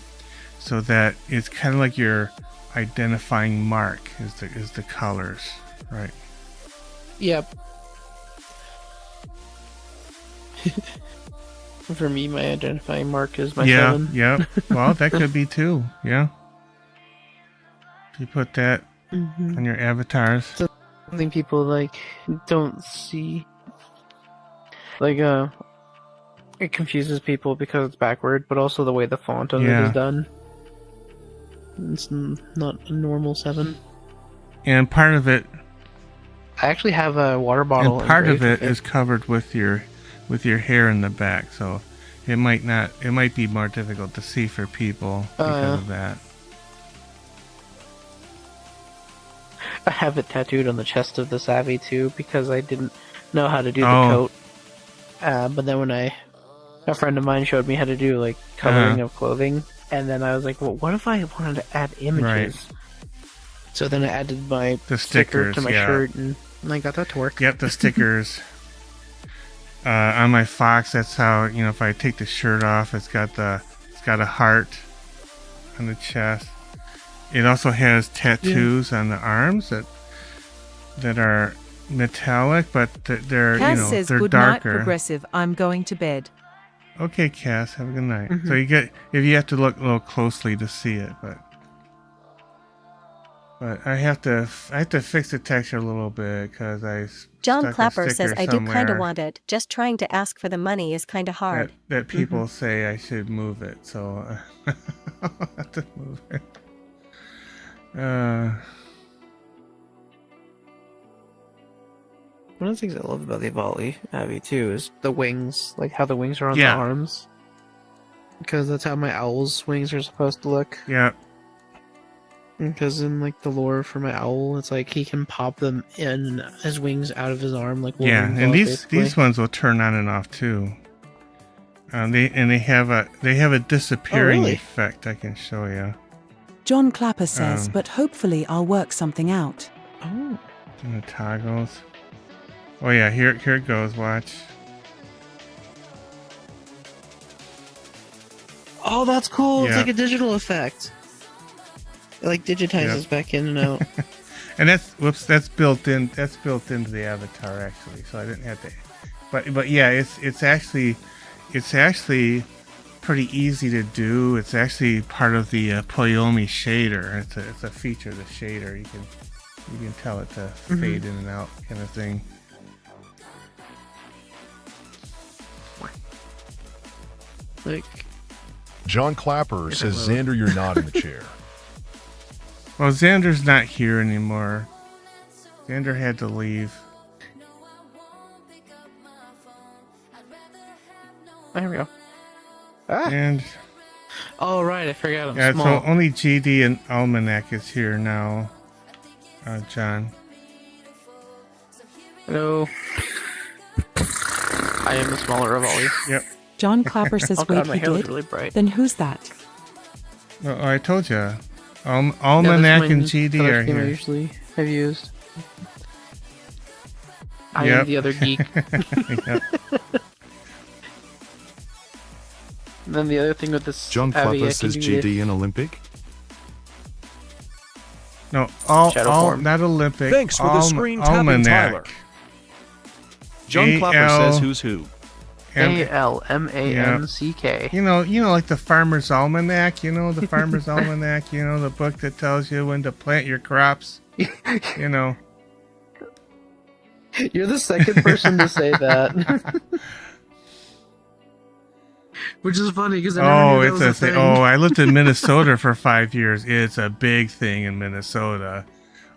so that it's kind of like your identifying mark is the colors, right? Yep. For me, my identifying mark is my 7. Yeah. Well, that could be too. Yeah. You put that on your avatars. Something people don't see. It confuses people because it's backward, but also the way the font on it is done. It's not a normal 7. And part of it. I actually have a water bottle. And part of it is covered with your hair in the back, so it might be more difficult to see for people because of that. I have it tattooed on the chest of the Savvy too, because I didn't know how to do the coat. But then when a friend of mine showed me how to do coloring of clothing, and then I was like, well, what if I wanted to add images? Right. So then I added the sticker to my shirt, and I got that to work. Yep, the stickers. On my fox, that's how, if I take the shirt off, it's got a heart on the chest. It also has tattoos on the arms that are metallic, but they're Cass says, they're good darker. Night, Progressive. I'm going to bed. Okay, Cass, have a good night. So if you have to look a little closely to see it, but I have to fix the texture a little bit because John Clapper says, I do kind of want it. Just trying to ask for the money is kind of hard. That people say I should move it, so I'll have to move it. One of the things I love about the Volley Abby too is the wings, how the wings are on the arms. Because that's how my owl's wings are supposed to look. Yeah. Because in like the lore for my owl, it's like he can pop them in his wings out of his arm, like Yeah, Wolverine and claws, these ones will turn on and off too. They have a disappearing effect. I can show you. John Clapper says, but hopefully I'll work something out. Oh. And the toggles. Oh yeah, here it goes. Watch. Oh, that's cool. Yeah. It's like a digital effect. It like digitizes back in and out. And that's built in. That's built into the avatar actually. So I didn't have to. But yeah, it's actually pretty easy to do. It's actually part of the Poyomi shader. It's a feature of the shader. You can tell it to fade in and out kind of thing. Like John Clapper says, Xander, you're not in the chair. Well, Xander's not here anymore. Xander had to leave. There we go. Ah. And oh right, I forgot I'm yeah, small. so only GD and Almanac is here now. John. Hello. I am the smaller of all you. Yep. John Clapper says, Oh God, wait, my he hair was did? really bright. Then who's that? Oh, I told you. Almanac and GD are I here. usually have used. I Yep. am the other geek. Yep. And then the other thing with this John Abby, Clapper I says can do GD in Olympic. No, Shadow form. not Olympic. Thanks for the screen tapping, Almanac. Tyler. John Clapper says who's who. ALMANCK. You know, like the Farmer's Almanac. You know, the Farmer's Almanac. You know, the book that tells you when to plant your crops. You know. You're the second person to say that. Which is funny because I never knew that was a thing. Oh, I lived in Minnesota for 5 years. It's a big thing in Minnesota.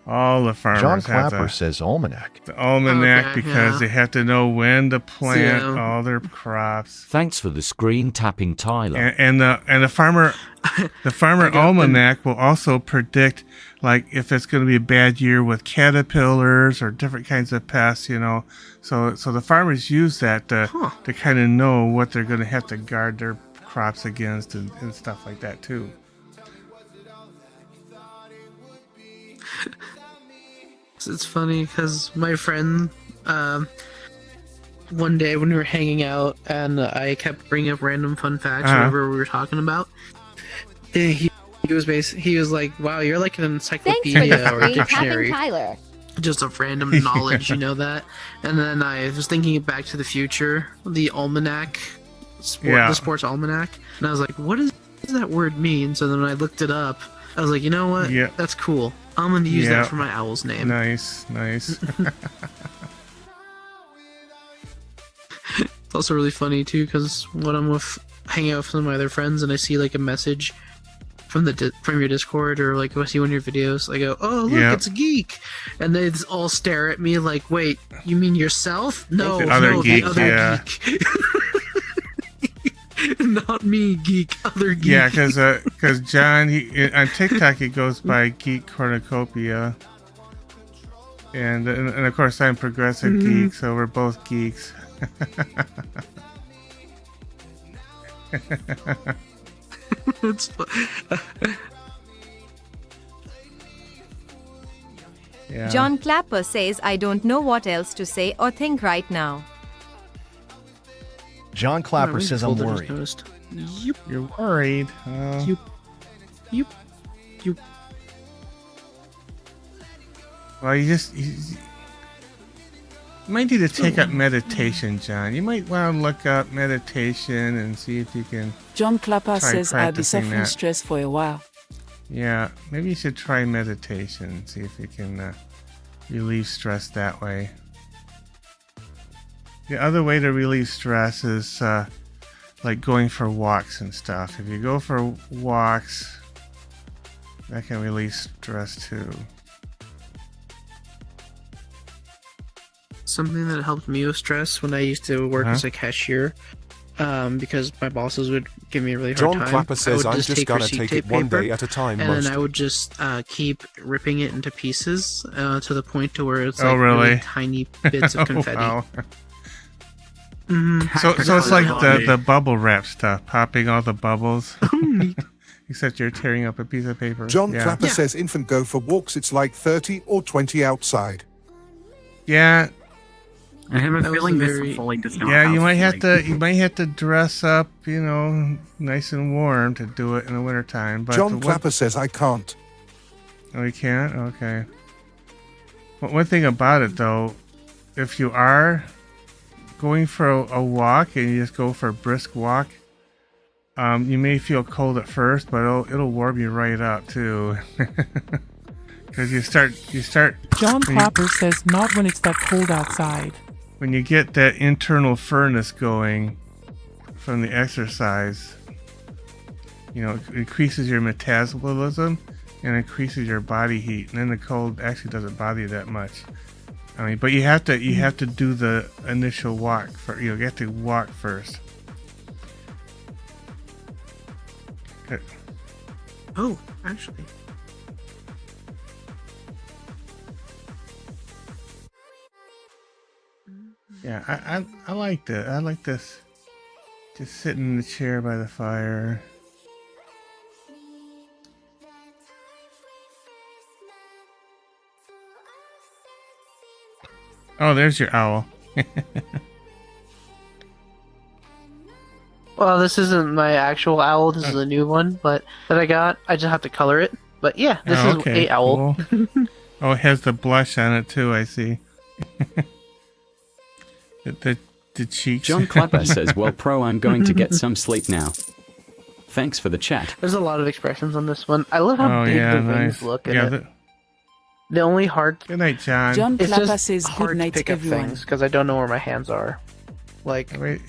All the farmers John have Clapper says almanac. the almanac Okay, because yeah. they have to know when to plant Yeah. all their crops. Thanks for the screen tapping, Tyler. And the farmer almanac will also predict like if it's going to be a bad year with caterpillars or different kinds of pests, you know. So the farmers use that to kind of know what they're going to have to guard their crops against and stuff like that too. It's funny because my friend, one day when we were hanging out and I kept bringing up random fun facts, whatever we were talking about, he was like, "Wow, you're like an encyclopedia or a dictionary, Tyler. just of random knowledge, you know that." And then I was thinking Back to the Future, the almanac, the sports almanac, and I was like, "What does that word mean?" So then I looked it up. I was like, you know what? Yeah. That's cool. I'm going to use that for my owl's name. Nice. It's also really funny too because when I'm hanging out with some of my other friends and I see like a message from your Discord or like I see one of your videos, I go, "Oh look, it's a geek," and they all stare at me like, "Wait, you mean yourself? No, The other geek, the other geek." Not me, geek. Other geek. Yeah, because John on TikTok he goes by Geek Cornucopia, and of course I'm Progressive Geek, so we're both geeks. It's fun. Yeah. John Clapper says, I don't know what else to say or think right now. John Clapper says, I'm worried. Yep. You're worried. Yep. Well, you might need to take up meditation, John. You might want to look up meditation and see if you can. John Clapper try says, I'll be practicing suffering that. stress for a while. Yeah, maybe you should try meditation and see if you can relieve stress that way. The other way to relieve stress is like going for walks and stuff. If you go for walks, that can relieve stress too. Something that helped me with stress when I used to work as a cashier. because my bosses would give me a really hard John time. Clapper I says, would "I'm just take gonna receipt take tape it one paper, day at a time, and then most." I would just keep ripping it into pieces to the point to where it's Oh, like really? tiny bits of confetti. Wow. Mhm. So it's like the bubble wrap stuff, popping all the bubbles. Except you're tearing up a piece of paper. John Yeah. Clapper says infant go for walks, it's like 30 or 20 outside. Yeah. I have a That was feeling a this very- fully does not Yeah, have, you might have like- to. You might have to dress up, you know, nice and warm to do it in the wintertime. But John Clapper says I can't. Oh, you can't. Okay. But one thing about it, though, if you are going for a walk and you just go for a brisk walk, you may feel cold at first, but it'll warm you right up too. Because you start. John when you- Clapper says not when it's that cold outside. When you get that internal furnace going from the exercise, you know, it increases your metabolism and increases your body heat, and then the cold actually doesn't bother you that much. I mean, but you have to do the initial walk for you have to walk first. Okay. Oh, actually. Yeah, I like that. I like this. Just sitting in the chair by the fire. Oh, there's your owl. Well, this isn't my actual owl. This is a new one, but that I got. I just have to color it. But yeah, this is okay, a owl. cool. Oh, it has the blush on it too. I see. the cheeks. John Clapper says, "Well, Pro, I'm going to get some sleep now. Thanks for the chat." There's a lot of expressions on this one. I love how big the wings look in it. The only hard. Good night, John. John It's Clapper just says hard good to night pick to up everyone. things because I don't know where my hands are. Like, Wait.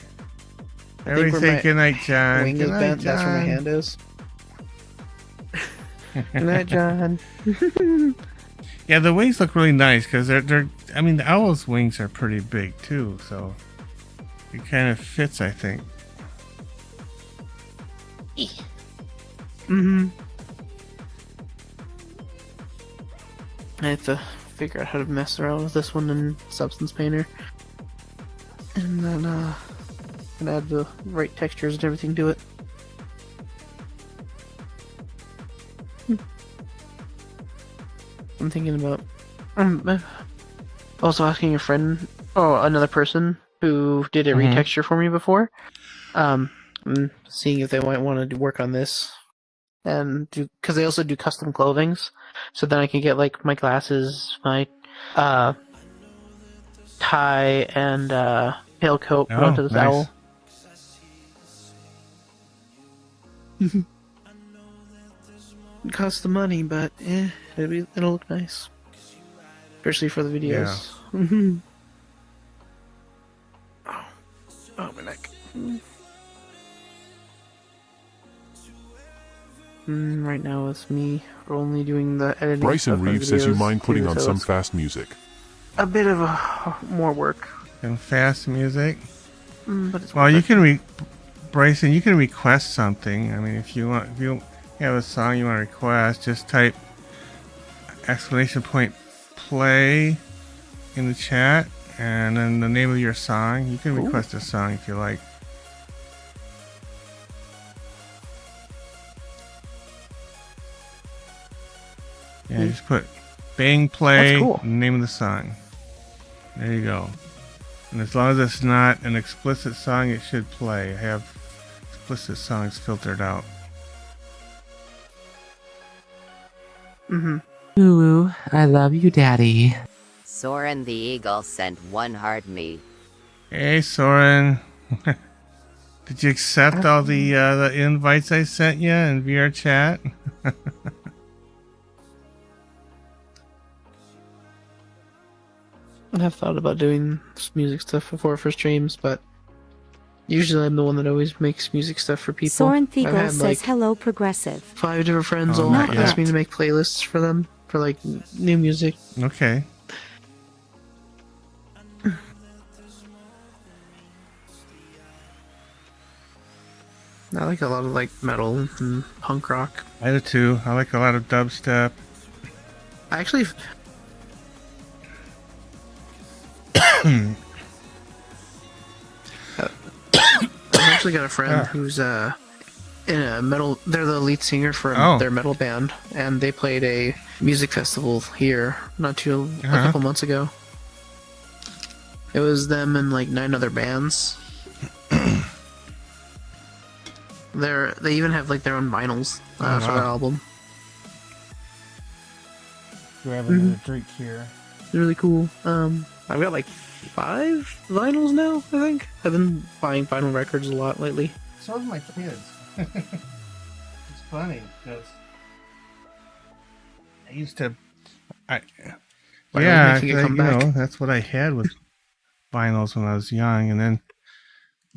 I think Everybody where say my good night, John. wing Good is night, bent. That's where my John. hand is. Good night, John. Yeah, the wings look really nice because they're. I mean, the owl's wings are pretty big too, so it kind of fits, I think. Mm-hmm. I have to figure out how to mess around with this one in Substance Painter, and then can add the right textures and everything to it. I'm thinking about also asking a friend, another person who did a Mhm. retexture for me before, and seeing if they might want to work on this, and do because they also do custom clothings, so then I can get like my glasses, my tie, and tailcoat put onto this nice. owl. It costs the money, but it'll look nice, especially for the videos. Yeah. Oh, my neck. Right now it's me only doing the editing. Bryson stuff on Reeves says you videos mind putting too, on so some it's fast music. a bit of more work. And fast music. But it's Well, you can Bryson, you can request something. I mean, if you have a song you want to request, just type !play in the chat, and then the name of your song. You can request a song if you like. Yeah, just put bang play, That's cool. name of the song. There you go. And as long as it's not an explicit song, it should play. I have explicit songs filtered out. Ooh, I love you, Daddy. Soren the Eagle sent one heart me. Hey, Soren. Did you accept all the invites I sent you in VR chat? I have thought about doing music stuff before for streams, but usually I'm the one that always makes music stuff for people. Soren I've Thiegel had, says like, hello, progressive. 5 different friends Oh, all not ask me yet. to make playlists for them for like new music. Okay. I like a lot of like metal and punk rock. I do too. I like a lot of dubstep. I actually I've actually got a friend who's in a metal. They're the lead singer for their metal band, and they played a music festival here a couple months ago. It was them and like 9 other bands. They even have like their own vinyls for their album. Grabbing a drink here. It's really cool. I've got like 5 vinyls now, I think. I've been buying vinyl records a lot lately. So have my kids. It's funny because I used to. That's what I had with vinyls when I was young, and then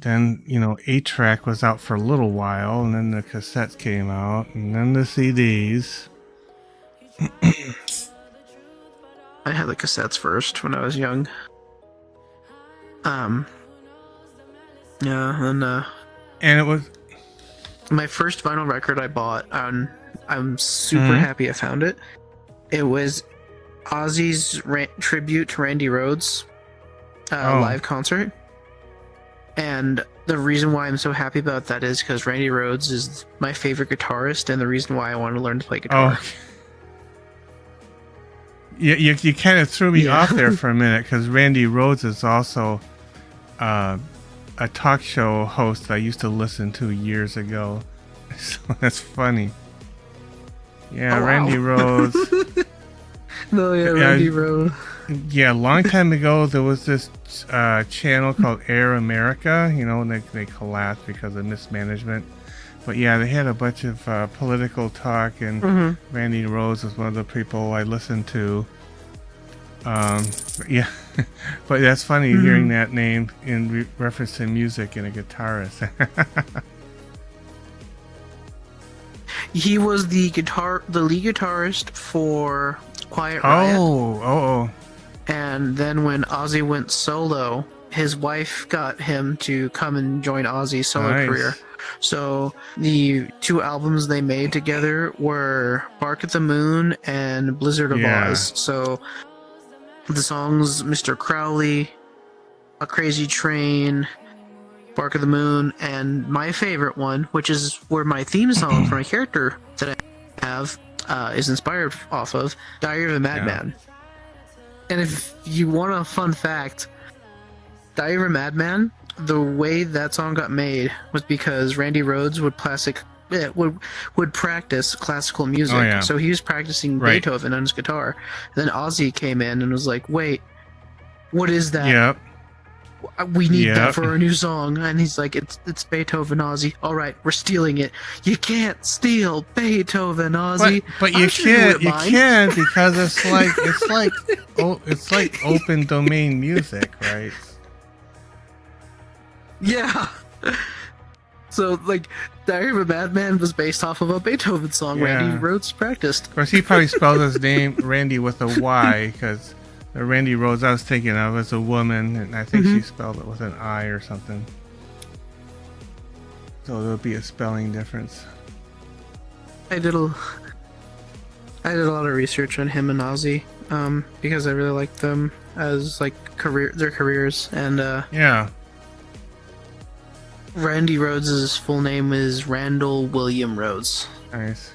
8-track was out for a little while, and then the cassettes came out, and then the CDs. I had the cassettes first when I was young. And it was my first vinyl record I bought, and I'm super happy I found it. It was Ozzy's tribute to Randy Rhoads live concert. And the reason why I'm so happy about that is because Randy Rhoads is my favorite guitarist, and the reason why I want to learn to play guitar. You kind of threw me off there for a minute, because Randy Rhoads is also a talk show host I used to listen to years ago. So that's funny. Yeah, Randy Rhoads. Randy Rhoads. Yeah, a long time ago there was this channel called Air America, and they collapsed because of mismanagement. But yeah, they had a bunch of political talk, and Randy Rhoads was one of the people I listened to. But but that's funny hearing that name in reference to music and a guitarist. He was the lead guitarist for Quiet Riot. Oh. And then when Ozzy went solo, his wife got him to come and join Ozzy's solo career. So the 2 albums they made together were Bark at the Moon and Blizzard of Oz. So the songs Mr. Crowley, A Crazy Train, Bark of the Moon, and my favorite one, which is where my theme song for my character that I have is inspired off of, Diary of a Madman. And if you want a fun fact, Diary of a Madman, the way that song got made was because Randy Rhoads would practice classical music. So he was practicing Beethoven on his guitar. And then Ozzy came in and was like, wait, what is that? Yep. We need that for our new song. And he's like, it's Beethoven, Ozzy. All right, we're stealing it. You can't steal Beethoven, Ozzy. But you can because it's like open domain music, right? Yeah. So like, Diary of a Madman was based off of a Beethoven song Randy Rhoads practiced. Of course, he probably spelled his name Randy with a Y, because the Randy Rhoads I was thinking of as a woman, and I think she spelled it with an I or something. So there'll be a spelling difference. I did a lot of research on him and Ozzy, because I really liked them as like their careers, and Randy Rhoads' full name is Randall William Rhoads. Nice.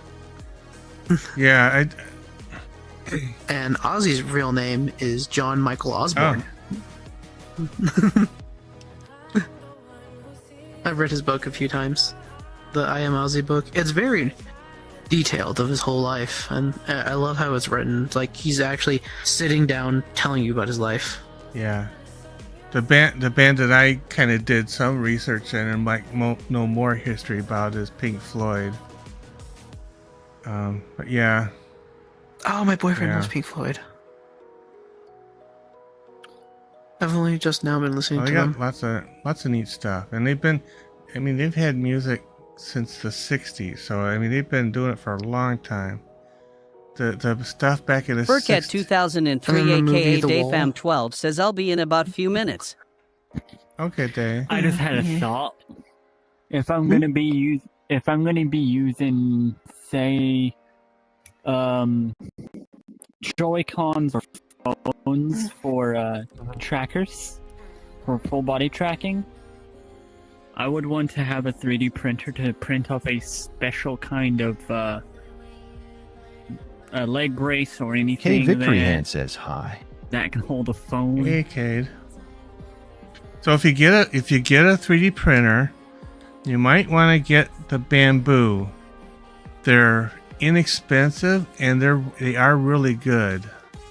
Yeah, and Ozzy's real name is John Michael Osborne. I've read his book a few times, the I Am Ozzy book. It's very detailed of his whole life, and I love how it's written. It's like he's actually sitting down telling you about his life. Yeah. The band that I kind of did some research in and might know more history about is Pink Floyd. But yeah. Oh, my boyfriend knows Pink Floyd. I've only just now been listening to them. Lots of neat stuff, and they've had music since the '60s, so they've been doing it for a long time. The stuff back in the Burkett 2003 aka DayFam12 says I'll be in about a few minutes. Okay, Day. I just had a thought. If I'm gonna be using, say, Joy-Cons or phones for trackers, for full body tracking, I would want to have a 3D printer to print off a special kind of a leg brace or anything Victory Hand says hi. that can hold a phone. Hey, Cade. So if you get a 3D printer, you might want to get the Bamboo. They're inexpensive and they are really good.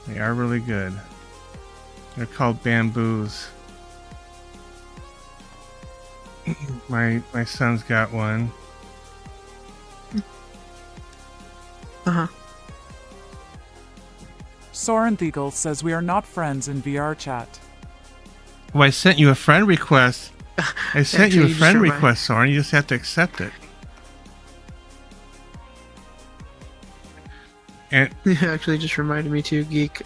They are really good. They're called Bamboos. My son's got one. Soren Eagle says we are not friends in VR chat. Well, I sent you a friend request. I sent you a friend request, Soren. You just have to accept it. And it actually just reminded me too, Geek.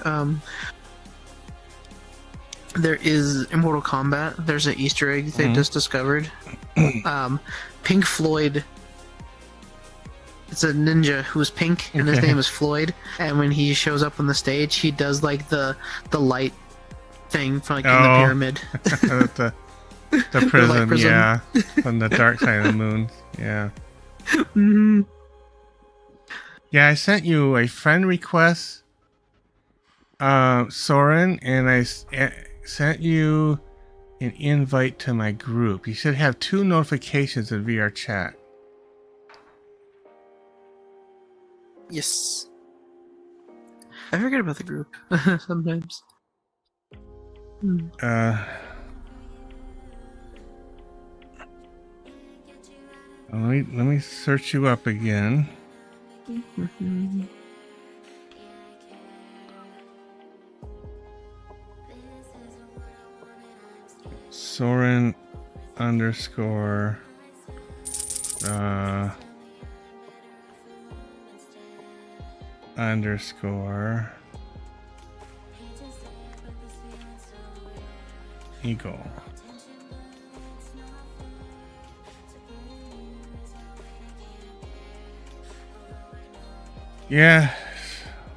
There is in Mortal Kombat. There's an Easter egg they just discovered. Pink Floyd. It's a ninja who's pink, and his name is Floyd. And when he shows up on the stage, he does like the light thing from like in the pyramid. the prism, yeah, on the dark side of the moon, yeah. Yeah, I sent you a friend request, Soren, and I sent you an invite to my group. You should have 2 notifications in VR chat. Yes. I forget about the group sometimes. Let me search you up again. Soren underscore underscore Eagle. Yeah,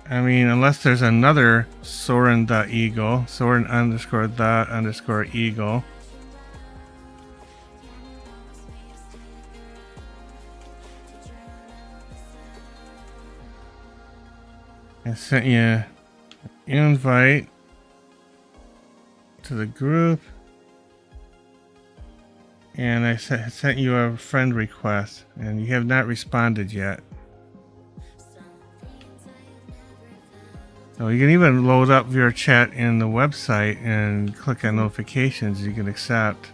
I mean, unless there's another Soren.eagle, Soren underscore the underscore eagle. I sent you an invite to the group, and I sent you a friend request, and you have not responded yet. So you can even load up your chat in the website and click on notifications. You can accept.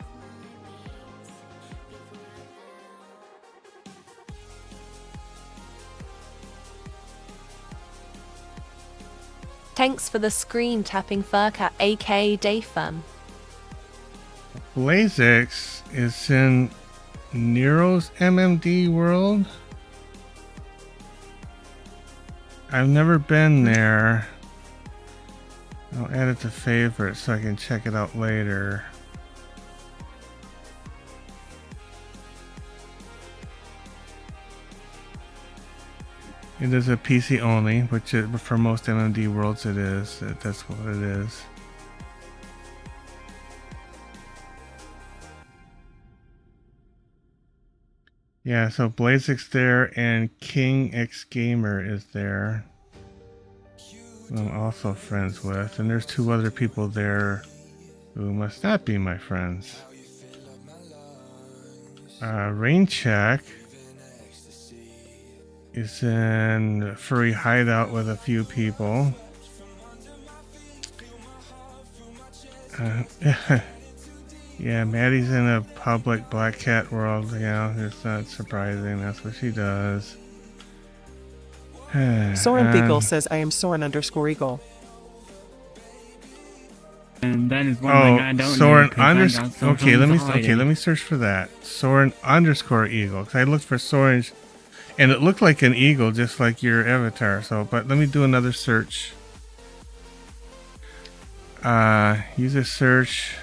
Thanks for the screen tapping Furcat, aka Dayfam. Blazix is in Nero's MMD world. I've never been there. I'll add it to favorites so I can check it out later. It is a PC only, which for most MMD worlds it is. That's what it is. Yeah, so Blazix there and King X Gamer is there, who I'm also friends with, and there's 2 other people there who must not be my friends. Raincheck is in Furry Hideout with a few people. Yeah, Maddie's in a public Black Cat world. Yeah, it's not surprising. That's what she does. Soren Beagle says, I am Soren underscore Eagle. And that is one thing I don't Soren know. Okay, let me search for that. Soren underscore Eagle. Because I looked for Soren, and it looked like an eagle, just like your avatar. So, but let me do another search. Use a search.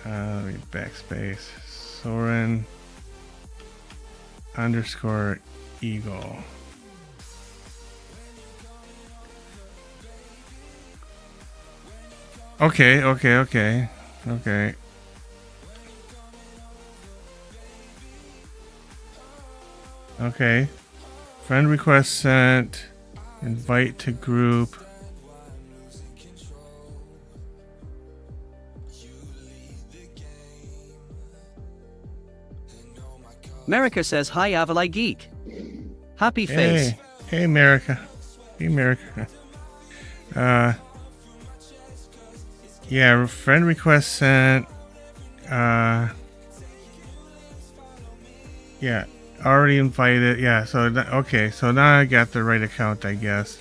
Let me backspace. Soren _ Eagle. Okay. Okay. Friend request sent. Invite to group. America says, hi, Avalai Geek. Happy face. Hey, America. Hey, America. Yeah, friend request sent. Yeah, already invited. Yeah, so, okay, so now I got the right account, I guess.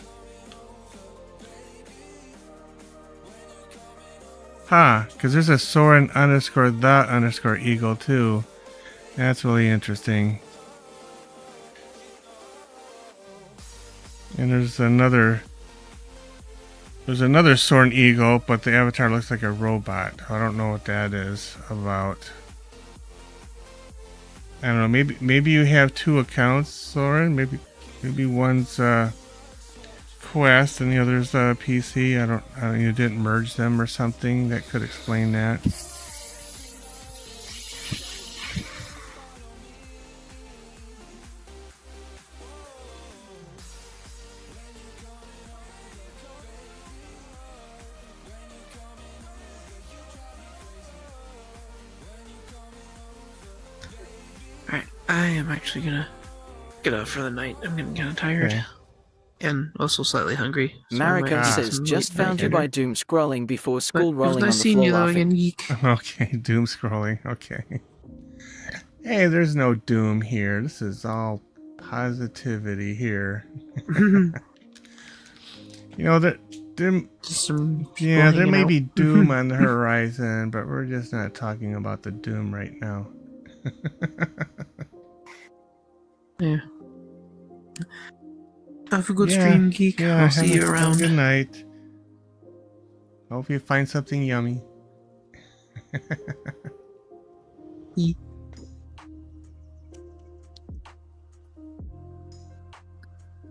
Because there's a Soren _ Eagle, too. That's really interesting. And there's another Soren Eagle, but the avatar looks like a robot. I don't know what that is about. I don't know. Maybe you have two accounts, Soren. Maybe one's Quest and the other's PC. I don't. You didn't merge them or something. That could explain that. Alright, I am actually gonna get up for the night. I'm getting kind of tired. Okay. And also slightly hungry. So Marika says, just found you by doom scrolling before school rolling on the floor laughing. Geek. Okay, doom scrolling. Okay. Hey, there's no doom here. This is all positivity here. You know that there may be doom on the horizon, but we're just not talking about the doom right now. Yeah. Have a good stream, Geek. I'll see you around. Good night. Hope you find something yummy.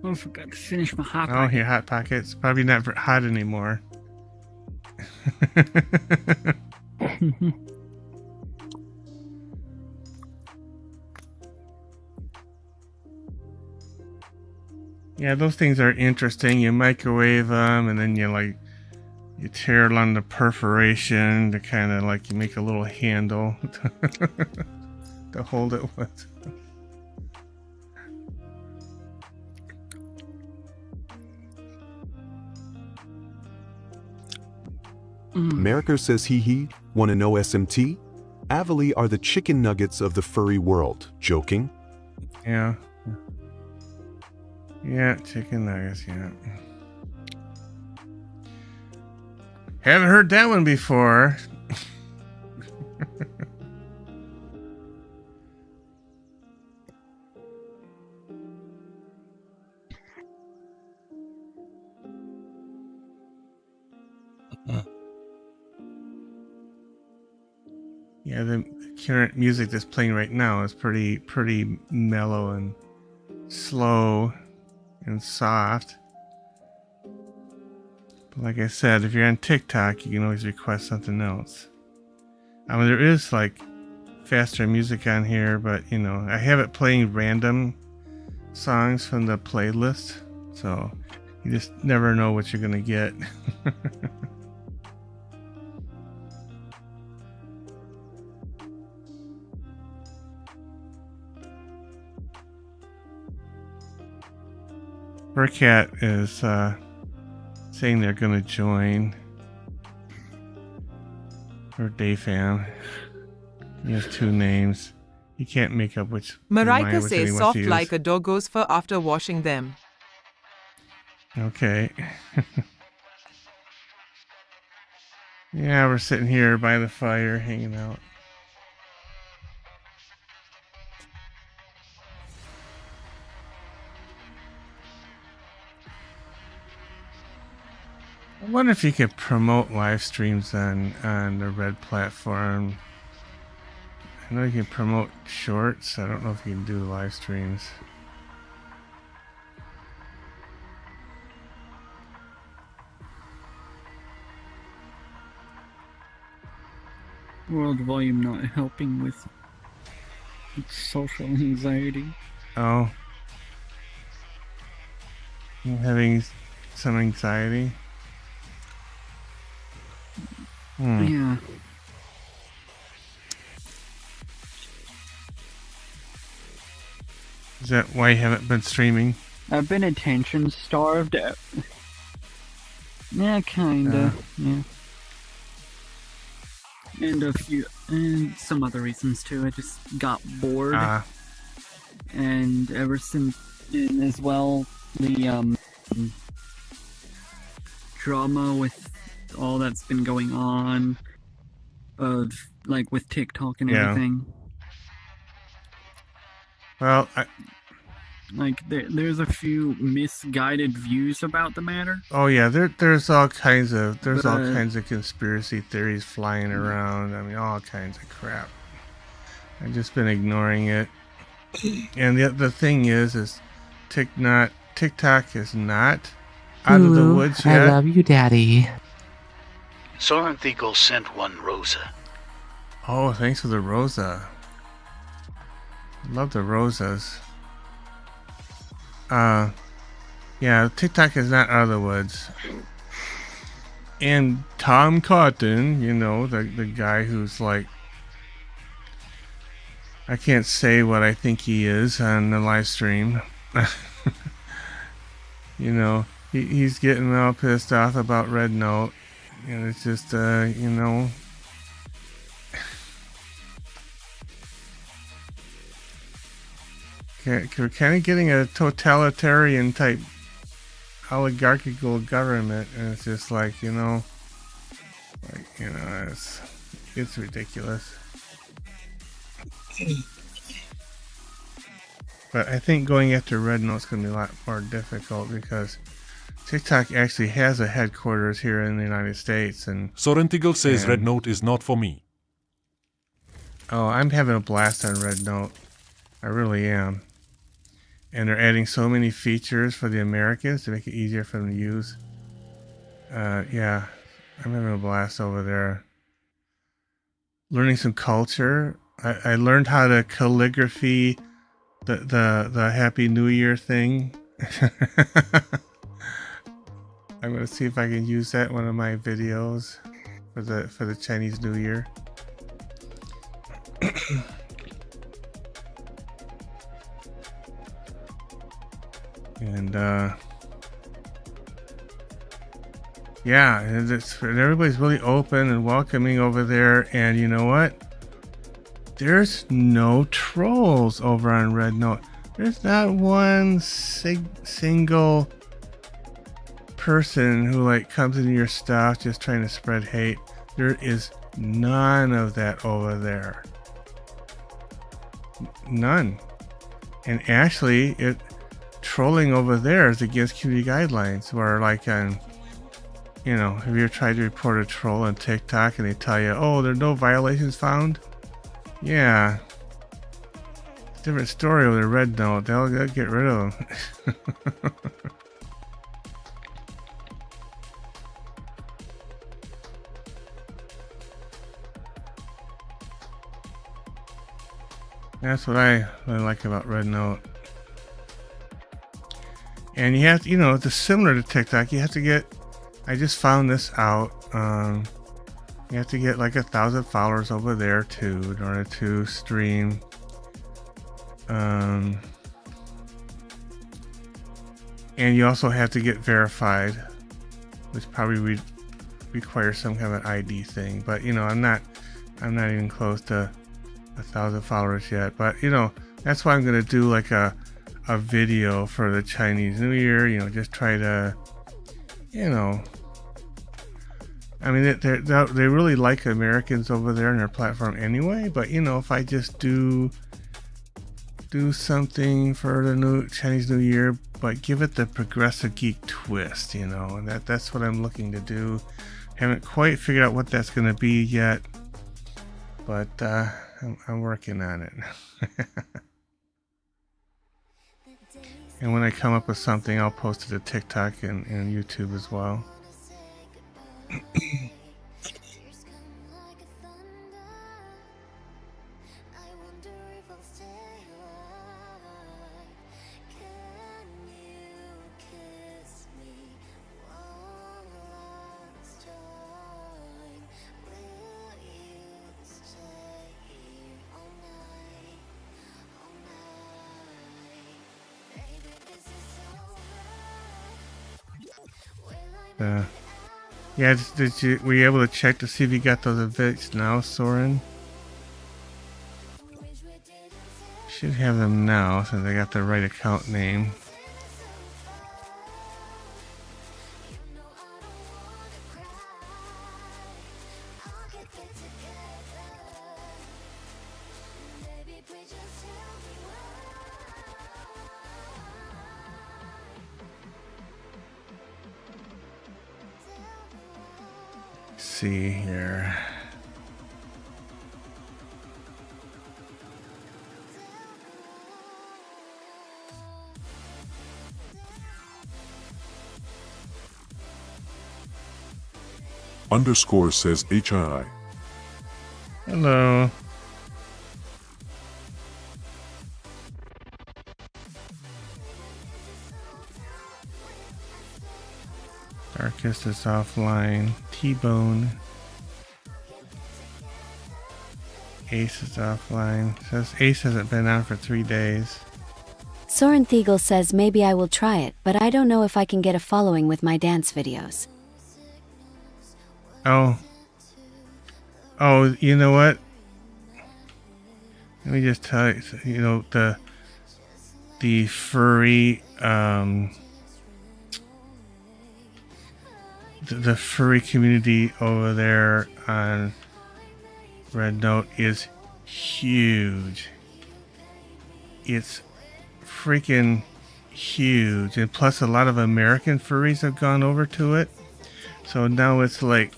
Oh, I forgot to finish my hot pocket. Oh, your hot pocket's probably not hot anymore. Yeah, those things are interesting. You microwave them, and then you tear along the perforation to kind of you make a little handle to hold it with. America says hee, wanna know SMT? Avali are the chicken nuggets of the furry world. Joking? Yeah. Yeah, chicken nuggets, yeah. Haven't heard that one before. Yeah, the current music that's playing right now is pretty mellow and slow and soft. But like I said, if you're on TikTok, you can always request something else. I mean, there is faster music on here, but I have it playing random songs from the playlist, so you just never know what you're gonna get. Burkat is saying they're gonna join. Or Dayfam. He has two names. He can't make up which. Marika says soft like a doggo's fur after washing them. Okay. Yeah, we're sitting here by the fire, hanging out. I wonder if you could promote live streams on the Red platform. I know you can promote shorts. I don't know if you can do live streams. World volume not helping with social anxiety. Oh. I'm having some anxiety. Yeah. Is that why you haven't been streaming? I've been attention starved. Yeah, kinda. Yeah. And some other reasons too. I just got bored. And ever since, and as well, the drama with all that's been going on, of like with TikTok and everything. Well, there's a few misguided views about the matter. Oh yeah, there's all kinds of conspiracy theories flying around. I mean, all kinds of crap. I've just been ignoring it. And the thing is TikTok is not out of the woods yet. I love you, Daddy. Soren Thiegel sent one Rosa. Oh, thanks for the Rosa. Love the Rosas. Yeah, TikTok is not out of the woods. And Tom Cotton, you know, the guy who's like, I can't say what I think he is on the live stream. You know, he's getting all pissed off about Red Note. And it's just, you know. We're kind of getting a totalitarian type oligarchical government, and it's just like, you know, it's ridiculous. But I think going after Red Note's going to be a lot more difficult because TikTok actually has a headquarters here in the United States, and Soren Thiegel says Red Note is not for me. Oh, I'm having a blast on Red Note. I really am. And they're adding so many features for the Americans to make it easier for them to use. Yeah, I'm having a blast over there. Learning some culture. I learned how to calligraphy the Happy New Year thing. I'm gonna see if I can use that in one of my videos for the Chinese New Year. And yeah, and everybody's really open and welcoming over there. And you know what? There's no trolls over on Red Note. There's not one single person who like comes into your stuff just trying to spread hate. There is none of that over there. None. And actually, trolling over there is against community guidelines, where like you know, have you ever tried to report a troll on TikTok and they tell you, oh, there are no violations found? Yeah. Different story with a Red Note. They'll get rid of them. That's what I really like about Red Note. And you have to, you know, it's similar to TikTok. You have to get, I just found this out. You have to get like 1,000 followers over there too in order to stream. And you also have to get verified, which probably requires some kind of an ID thing. But you know, I'm not even close to 1,000 followers yet. But you know, that's why I'm gonna do like a video for the Chinese New Year. You know, just try to, you know, I mean, they really like Americans over there on their platform anyway. But you know, if I just do something for the Chinese New Year, but give it the progressive geek twist, you know, and that's what I'm looking to do. Haven't quite figured out what that's going to be yet, but I I'm working on it. And when I come up with something, I'll post it to TikTok and YouTube as well. Yeah, were you able to check to see if you got those evicts now, Soren? Should have them now since I got the right account name. See here. Underscore says HI. Hello. Darkest is offline. T-Bone. Ace is offline. Says Ace hasn't been on for 3 days. Soren Thiegel says maybe I will try it, but I don't know if I can get a following with my dance videos. Oh. Oh, you know what? Let me just tell you, you know, the furry, the furry community over there on Red Note is huge. It's freaking huge, and plus a lot of American furries have gone over to it, so now it's like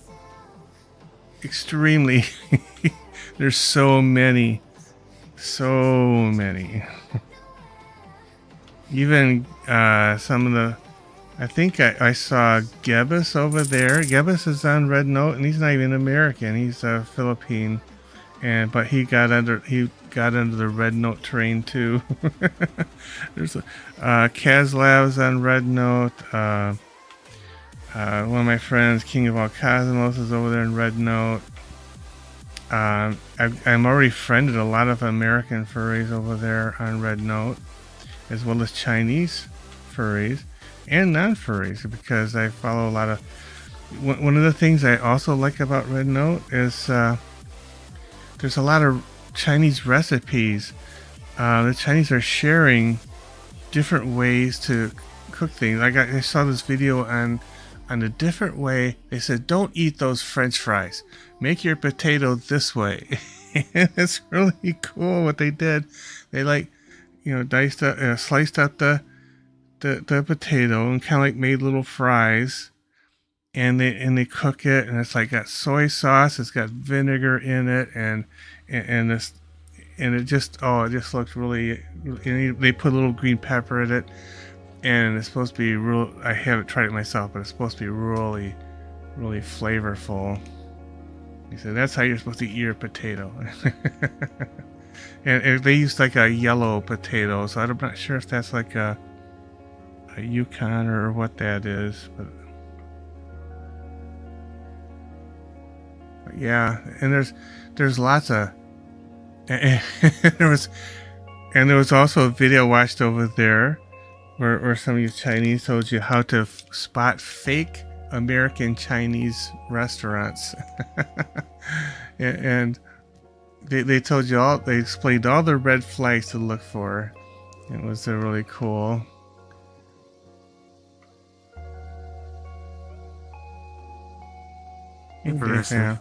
extremely there's so many even some of the, I think I saw Gebus over there. Gebus is on Red Note, and he's not even American. He's a Philippine, but he got under the Red Note train too. There's Kazlav's on Red Note. One of my friends, King of All Cosmos, is over there in Red Note. I'm already friended a lot of American furries over there on Red Note, as well as Chinese furries and non-furries, because I follow a lot of. One of the things I also like about Red Note is there's a lot of Chinese recipes. The Chinese are sharing different ways to cook things. I saw this video on a different way. They said, don't eat those French fries. Make your potato this way. And it's really cool what they did. They sliced up the potato and kind of like made little fries, and they cook it, and it's like got soy sauce. It's got vinegar in it, and it just looks really. And they put a little green pepper in it. And it's supposed to be real. I haven't tried it myself, but it's supposed to be really, really flavorful. He said that's how you're supposed to eat your potato. and they used like a yellow potato, so I'm not sure if that's like a Yukon or what that is. But yeah, and there's lots of. There was also a video I watched over there. Where some of you Chinese told you how to spot fake American Chinese restaurants. And they told you all, they explained all the red flags to look for. It was really cool. Yeah.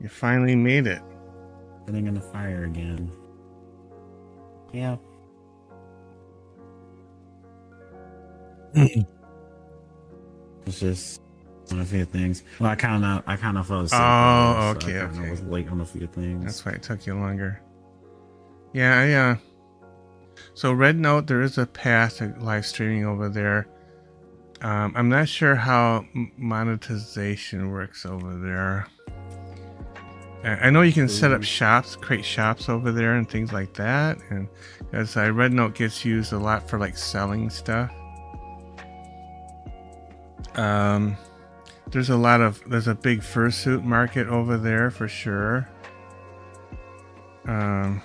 You finally made it. Sitting in the fire again. Yeah. It's just On a few things. Well, I kind of fell asleep. Oh, so okay, I kinda was late on a few things. That's why it took you longer. Yeah, so Red Note, there is a path to live streaming over there. I'm not sure how monetization works over there. I know you can set up shops, create shops over there and things like that. And because Red Note gets used a lot for like selling stuff. There's a big fursuit market over there for sure. A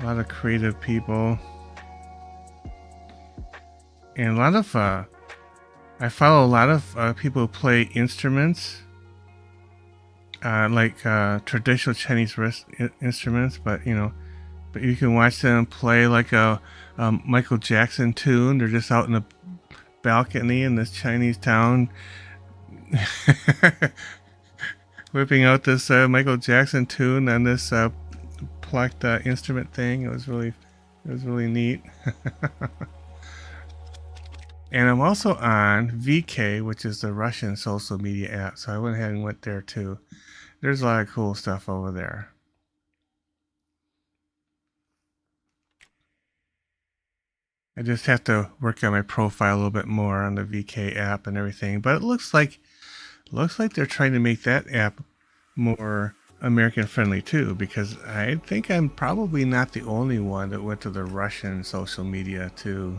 lot of creative people. And a lot of, I follow a lot of people who play instruments. Like traditional Chinese instruments, but you can watch them play like a Michael Jackson tune. They're just out in a balcony in this Chinese town, whipping out this Michael Jackson tune on this plucked instrument thing. It was really neat. And I'm also on VK, which is the Russian social media app. So I went ahead and went there too. There's a lot of cool stuff over there. I just have to work on my profile a little bit more on the VK app and everything. But it looks like they're trying to make that app more American friendly too, because I think I'm probably not the only one that went to the Russian social media too.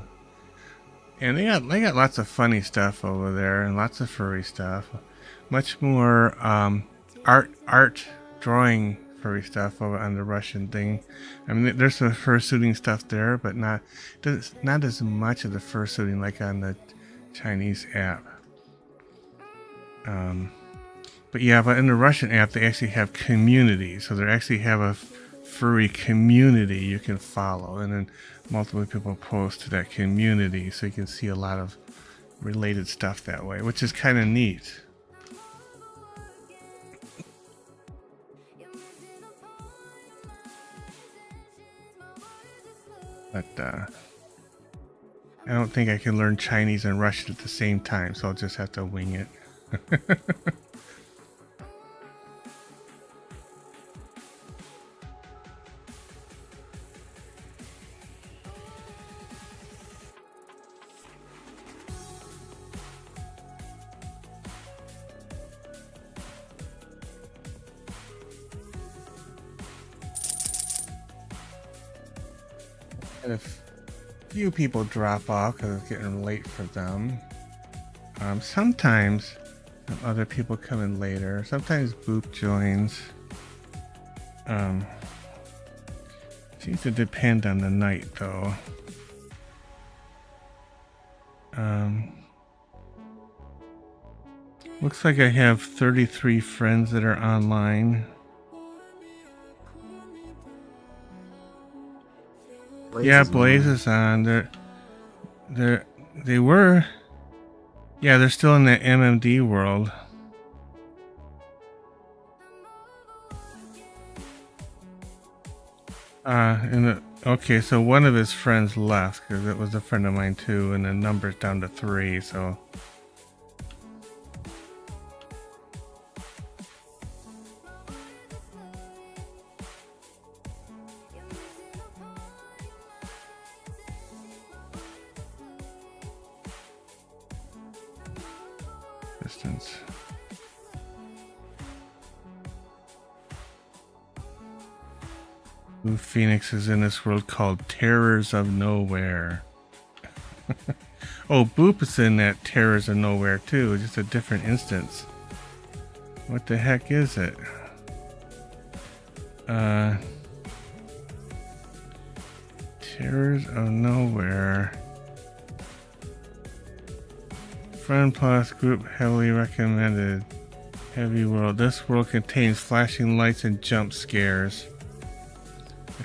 And they got lots of funny stuff over there and lots of furry stuff. Much more art drawing furry stuff over on the Russian thing. I mean, there's some fursuiting stuff there, but not as much of the fursuiting like on the Chinese app. But in the Russian app, they actually have communities. So they actually have a furry community you can follow, and then multiple people post to that community, so you can see a lot of related stuff that way, which is kind of neat. But I don't think I can learn Chinese and Russian at the same time, so I'll just have to wing it. Had a few people drop off because it's getting late for them. Sometimes other people come in later. Sometimes Boop joins. Seems to depend on the night though. Looks like I have 33 friends that are online. Blaze is on. They were. Yeah, they're still in the MMD world. Okay, so one of his friends left because it was a friend of mine too, and the number's down to 3. So. Distance. Blue Phoenix is in this world called Terrors of Nowhere. Oh, Boop is in that Terrors of Nowhere too, just a different instance. What the heck is it? Terrors of Nowhere. Friend plus group heavily recommended. Heavy world. This world contains flashing lights and jump scares. A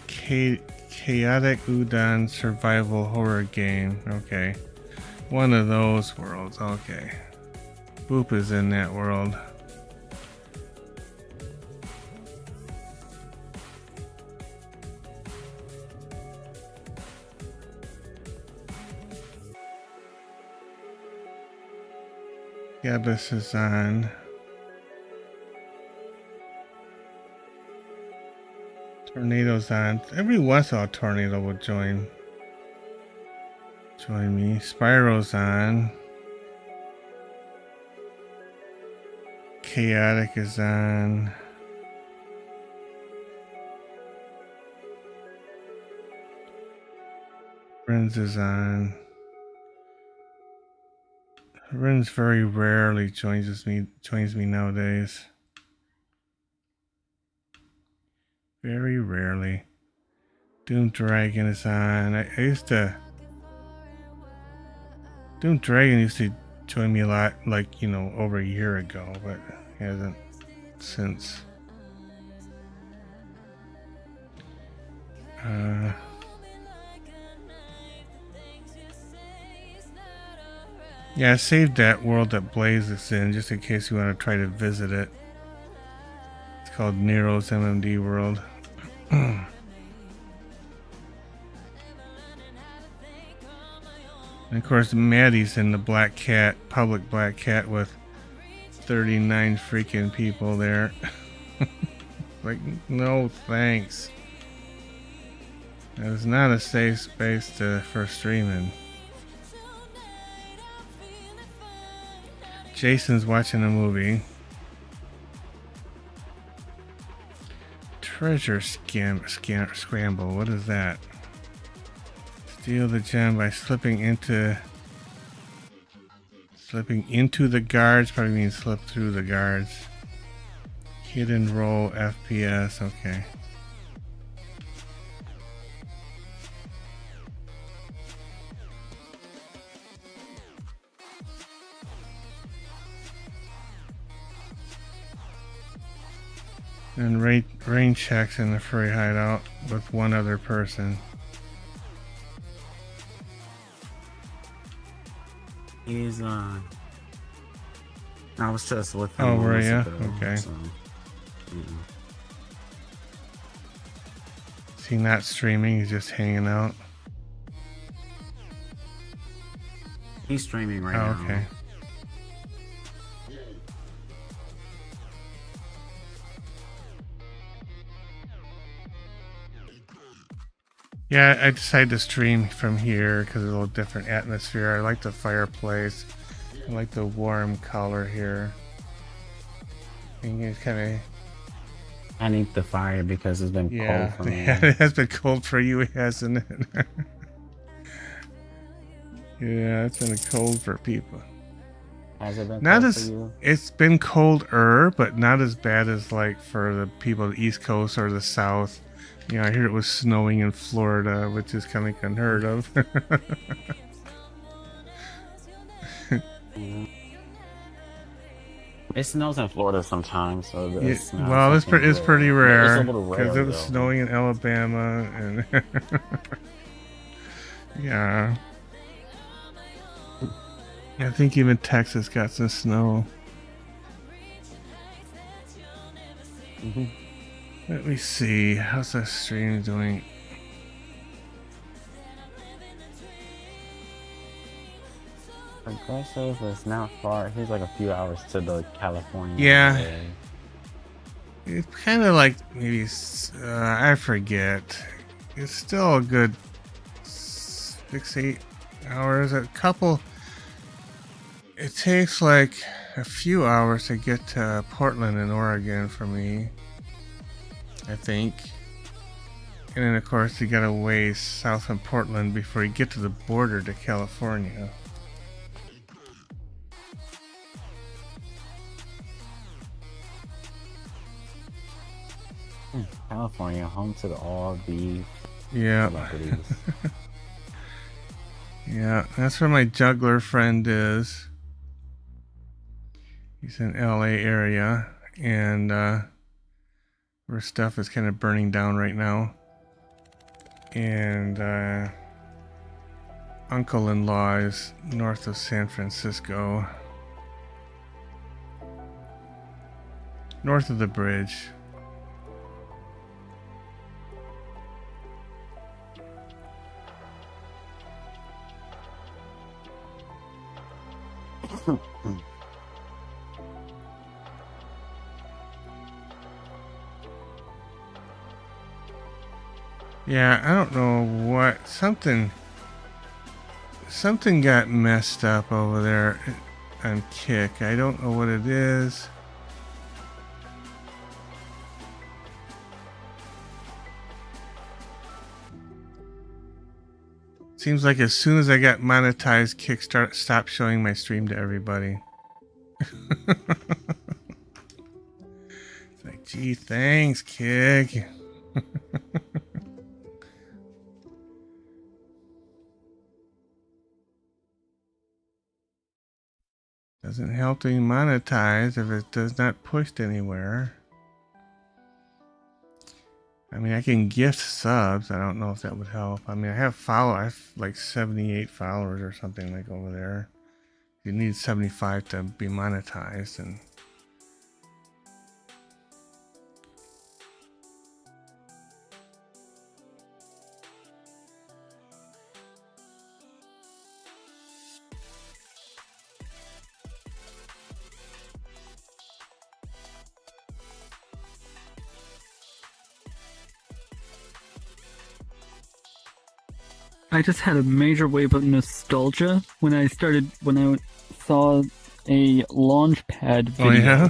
chaotic udon survival horror game. Okay. One of those worlds. Okay. Boop is in that world. Gabus is on. Tornado's on. Every once in a while, Tornado will join me. Spyro's on. Chaotic is on. Renz is on. Renz very rarely joins me nowadays. Very rarely. Doom Dragon is on. I used to. Doom Dragon used to join me a lot, like, over a year ago, but he hasn't since. Yeah, I saved that world that Blaze is in just in case you want to try to visit it. It's called Nero's MMD World. And of course, Maddie's in the Black Cat, public Black Cat with 39 freaking people there. Like, no thanks. That is not a safe space for streaming. Jason's watching a movie. Treasure scramble. What is that? Steal the gem by slipping into the guards. Probably means slip through the guards. Hidden roll FPS. Okay. And rain checks in the furry hideout with one other person. He's I was just with him. Oh, were you? Okay. So, Is he not streaming? He's just hanging out. He's streaming right now. Okay. Yeah, I decided to stream from here because it's a little different atmosphere. I like the fireplace. I like the warm color here. And it's kind of... I need the fire because it's been cold for me. Yeah, it has been cold for you, hasn't it? Yeah, it's been cold for people. Has it been not cold as for you? It's been colder, but not as bad as like for the people of the East Coast or the South. I hear it was snowing in Florida, which is kind of like unheard of. It snows in Florida sometimes, so well, it's pretty rare because it was though. snowing in Alabama and yeah. I think even Texas got some snow. Let me see. How's that stream doing? Aggressive is not far. He's like a few hours to the California. Yeah. area. It's kind of like maybe I forget. It's still a good 6-8 hours. A couple. It takes like a few hours to get to Portland in Oregon for me, I think. And then of course you gotta ways south of Portland before you get to the border to California. California, home to all the celebrities. Yeah, that's where my juggler friend is. He's in LA area, and where stuff is kind of burning down right now. And uncle-in-law is north of San Francisco. North of the bridge. Yeah, I don't know what something got messed up over there on Kick. I don't know what it is. Seems like as soon as I got monetized, Kick stopped showing my stream to everybody. It's like, gee, thanks, Kick. Doesn't help to be monetized if it does not push anywhere. I mean, I can gift subs. I don't know if that would help. I mean, I have like 78 followers or something like over there. You need 75 to be monetized, and I just had a major wave of nostalgia when I saw a Launchpad video. Oh yeah?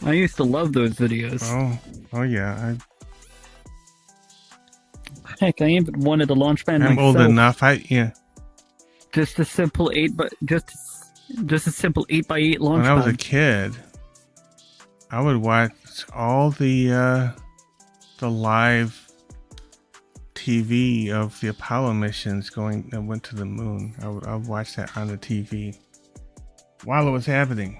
I used to love those videos. Oh yeah. Heck, I even wanted a Launchpad myself. I'm old enough. Yeah. Just a simple 8x8 Launchpad. When I was a kid, I would watch all the live TV of the Apollo missions that went to the moon. I would watch that on the TV while it was happening.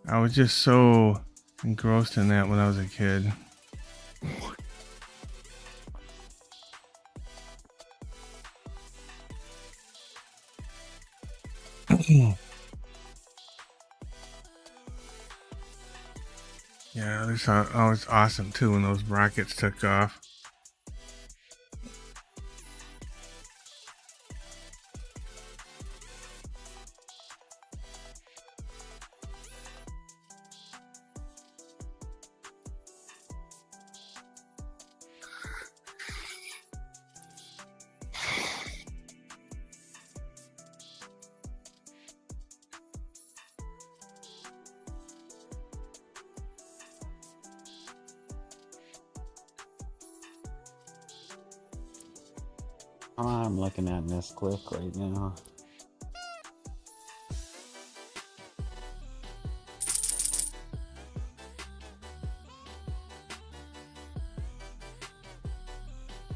I was just so engrossed in that when I was a kid. Yeah, this was awesome too when those rockets took off. I'm looking at this clip right now.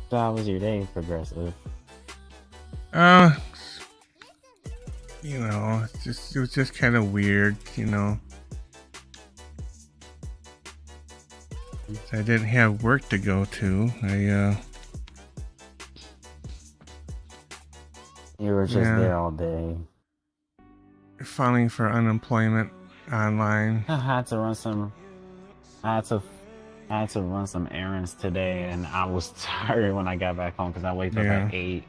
So how was your day, Progressive? You know, it was just kind of weird, you know. I didn't have work to go to. You were just there all day. Filing for unemployment online. I had to run some errands today, and I was tired when I got back home because I wake up at 8.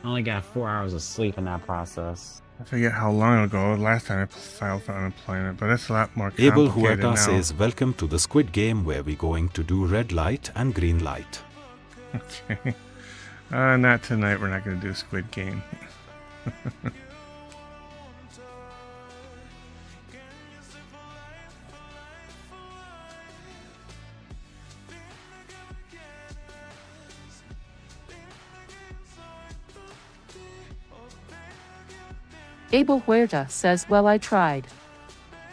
I only got 4 hours of sleep in that process. I forget how long ago last time I filed for unemployment, but it's a lot more complicated Abel Huerta now. says, welcome to the Squid Game where we're going to do red light and green light. Okay. Not tonight. We're not going to do Squid Game. Abel Huerta says, well, I tried.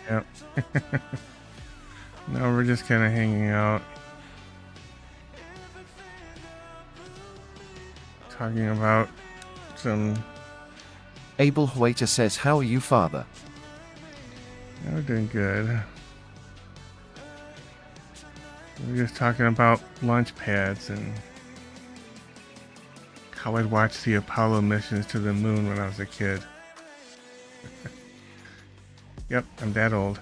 Yep. No, we're just kind of hanging out. Talking about some... Abel Huerta says, how are you, father? Yeah, we're doing good. We're just talking about launch pads and how I'd watch the Apollo missions to the moon when I was a kid. Yep, I'm that old.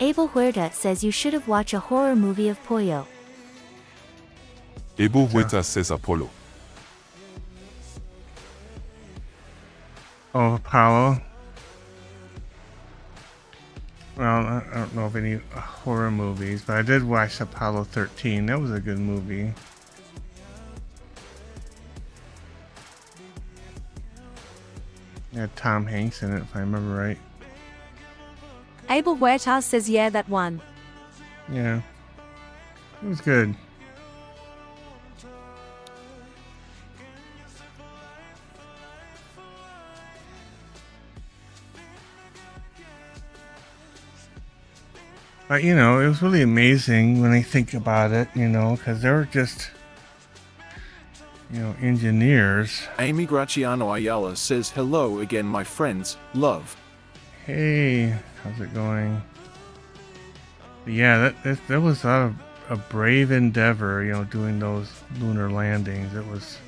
Abel Huerta says you should have watched a horror movie of Pollo. Abel Huerta says Apollo. Oh, Apollo. Well, I don't know of any horror movies, but I did watch Apollo 13. That was a good movie. It had Tom Hanks in it, if I remember right. Abel Huerta says yeah, that one. Yeah. It was good. But, you know, it was really amazing when I think about it, you know, because they were just, you know, engineers. Amy Graciano Ayala says, hello again, my friends. Love. Hey, how's it going? But yeah, that was a brave endeavor, you know, doing those lunar landings. It was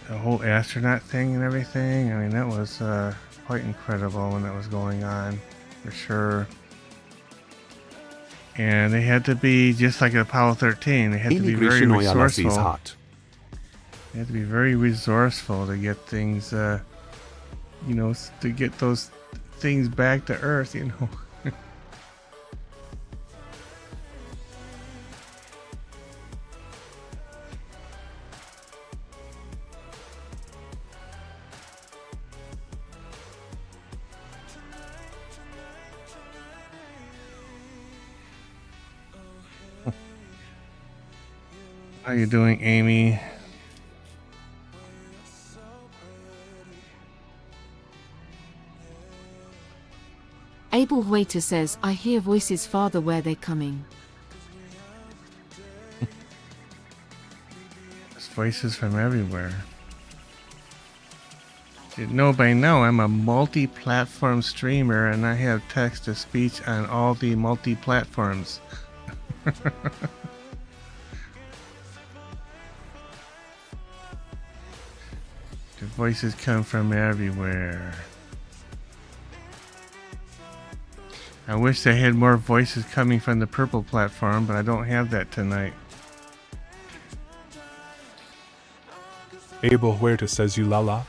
the whole astronaut thing and everything. I mean, that was quite incredible when that was going on, for sure. And they had to be, just like at Apollo 13, they had to be very resourceful. Hot. They had to be very resourceful to get things, you know, to get those things back to Earth, you know. How you doing, Amy? Abel Waiter says, I hear voices, Father, where they coming? There's voices from everywhere. You know by now I'm a multi-platform streamer and I have text-to-speech on all the multi-platforms. The voices come from everywhere. I wish I had more voices coming from the purple platform, but I don't have that tonight. Abel Huerta says you lala.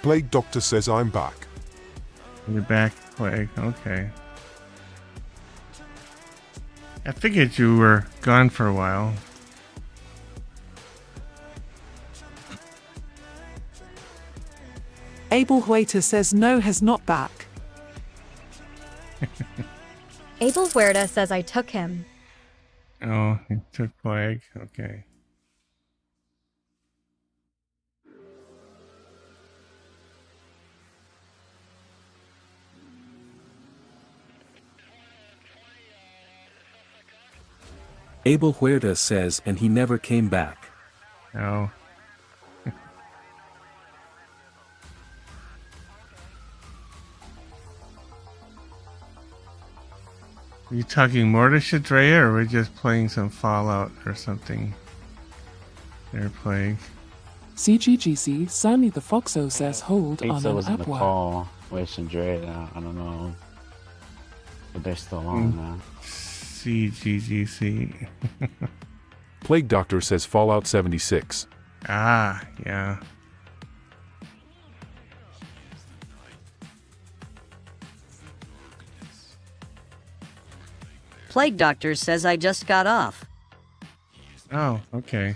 Plague Doctor says I'm back. You're back, Plague. Okay. I figured you were gone for a while. Abel Huerta says no, has not back. Abel Huerta says I took him. Oh, he took Plague. Okay. Abel Huerta says, and he never came back. Oh. Are you talking more to Shadrea, or are we just playing some Fallout or something? They're playing. CGGC, Sunny the Foxo says hold on Pizza an was in the Apwa. call with Shadrea. I don't know. But they're still on now. CGGC. Plague Doctor says Fallout 76. Ah, yeah. Plague Doctor says I just got off. Oh, okay.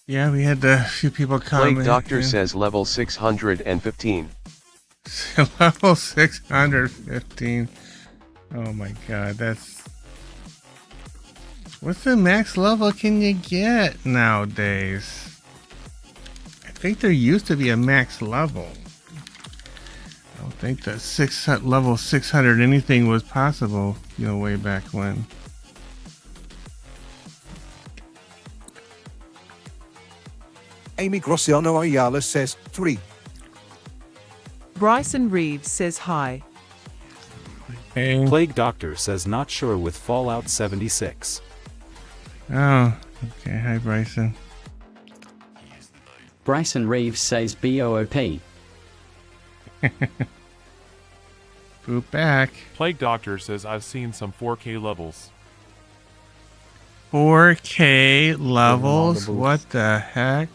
Yeah, we had a few people come. Plague Doctor says level 615. Level 615. Oh my god, that's... What's the max level can you get nowadays? I think there used to be a max level. I don't think that level 600 anything was possible, you know, way back when. Amy Graciano Ayala says 3. Bryson Reeves says hi. Hey. Plague Doctor says not sure with Fallout 76. Oh, okay. Hi, Bryson. Bryson Reeves says BOOP. Boop back. Plague Doctor says I've seen some 4K levels. 4K levels? What the heck?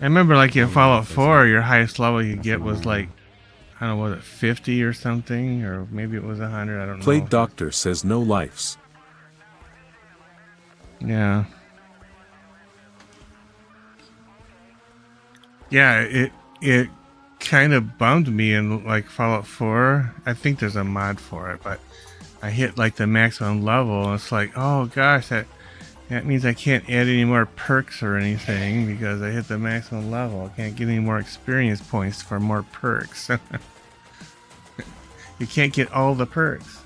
I remember, like, in Fallout 4, your highest level you get was, like, I don't know, was it 50 or something? Or maybe it was 100, I don't know. Plague Doctor says no lives. Yeah. Yeah, it kind of bummed me in, like, Fallout 4. I think there's a mod for it, but I hit, like, the maximum level, and it's like, oh, gosh, that means I can't add any more perks or anything because I hit the maximum level. I can't get any more experience points for more perks. You can't get all the perks.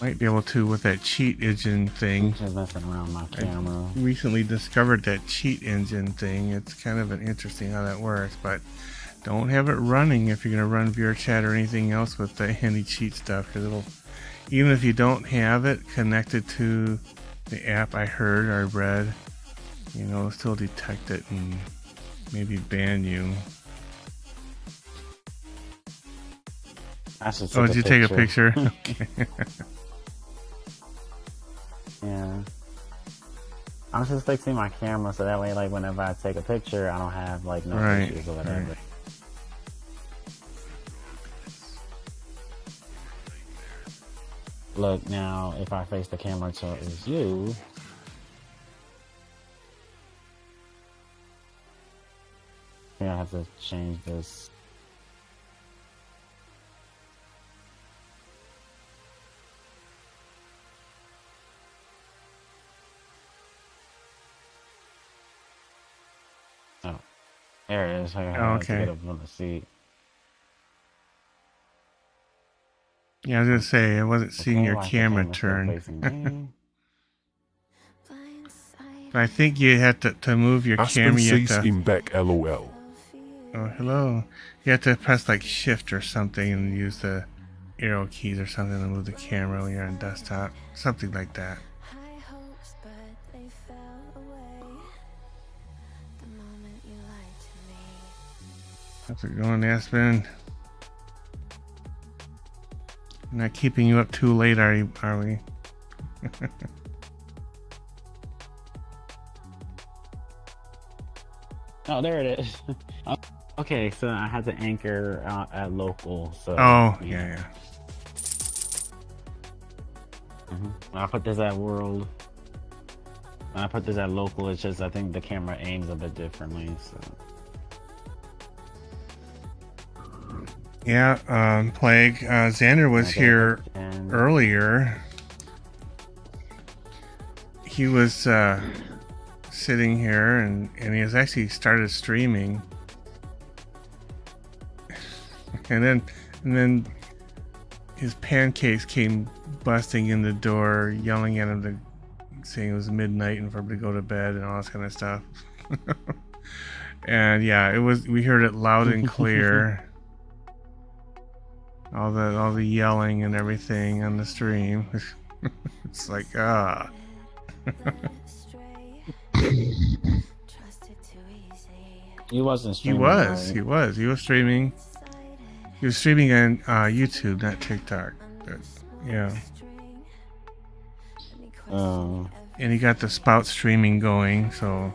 Might be able to with that cheat engine thing. Just messing around my camera. I recently discovered that cheat engine thing. It's kind of an interesting how that works, but don't have it running if you're going to run VRChat or anything else with the any cheat stuff, because it'll, even if you don't have it connected to the app, I heard or read, you know, it'll still detect it and maybe ban you. Oh, did you take a picture? Okay. Yeah. I'm just fixing my camera so that way, like, whenever I take a picture, I don't have, like, no issues or whatever. Right. Look, now, if I face the camera towards you, I think I have to change this. Oh, there it is. I have to get up on the seat. Yeah, I was gonna say I wasn't seeing your camera turn. But I think you had to move your camera. You have to... him back, LOL. Oh, hello. You have to press like shift or something and use the arrow keys or something to move the camera when you're on desktop. Something like that. How's it going, Aspen? Not keeping you up too late, are we? Oh, there it is. Okay, so I had to anchor out at local. So. Oh, yeah. When I put this at world. When I put this at local, it's just I think the camera aims a bit differently. So. Yeah, Plague. Xander was here earlier. He was sitting here and he has actually started streaming. And then his pancakes came busting in the door, yelling at him saying it was midnight and for him to go to bed and all this kind of stuff. And yeah, we heard it loud and clear. All the yelling and everything on the stream. It's like, He wasn't streaming. He was streaming. He was streaming on YouTube, not TikTok. But, yeah. And he got the spout streaming going, so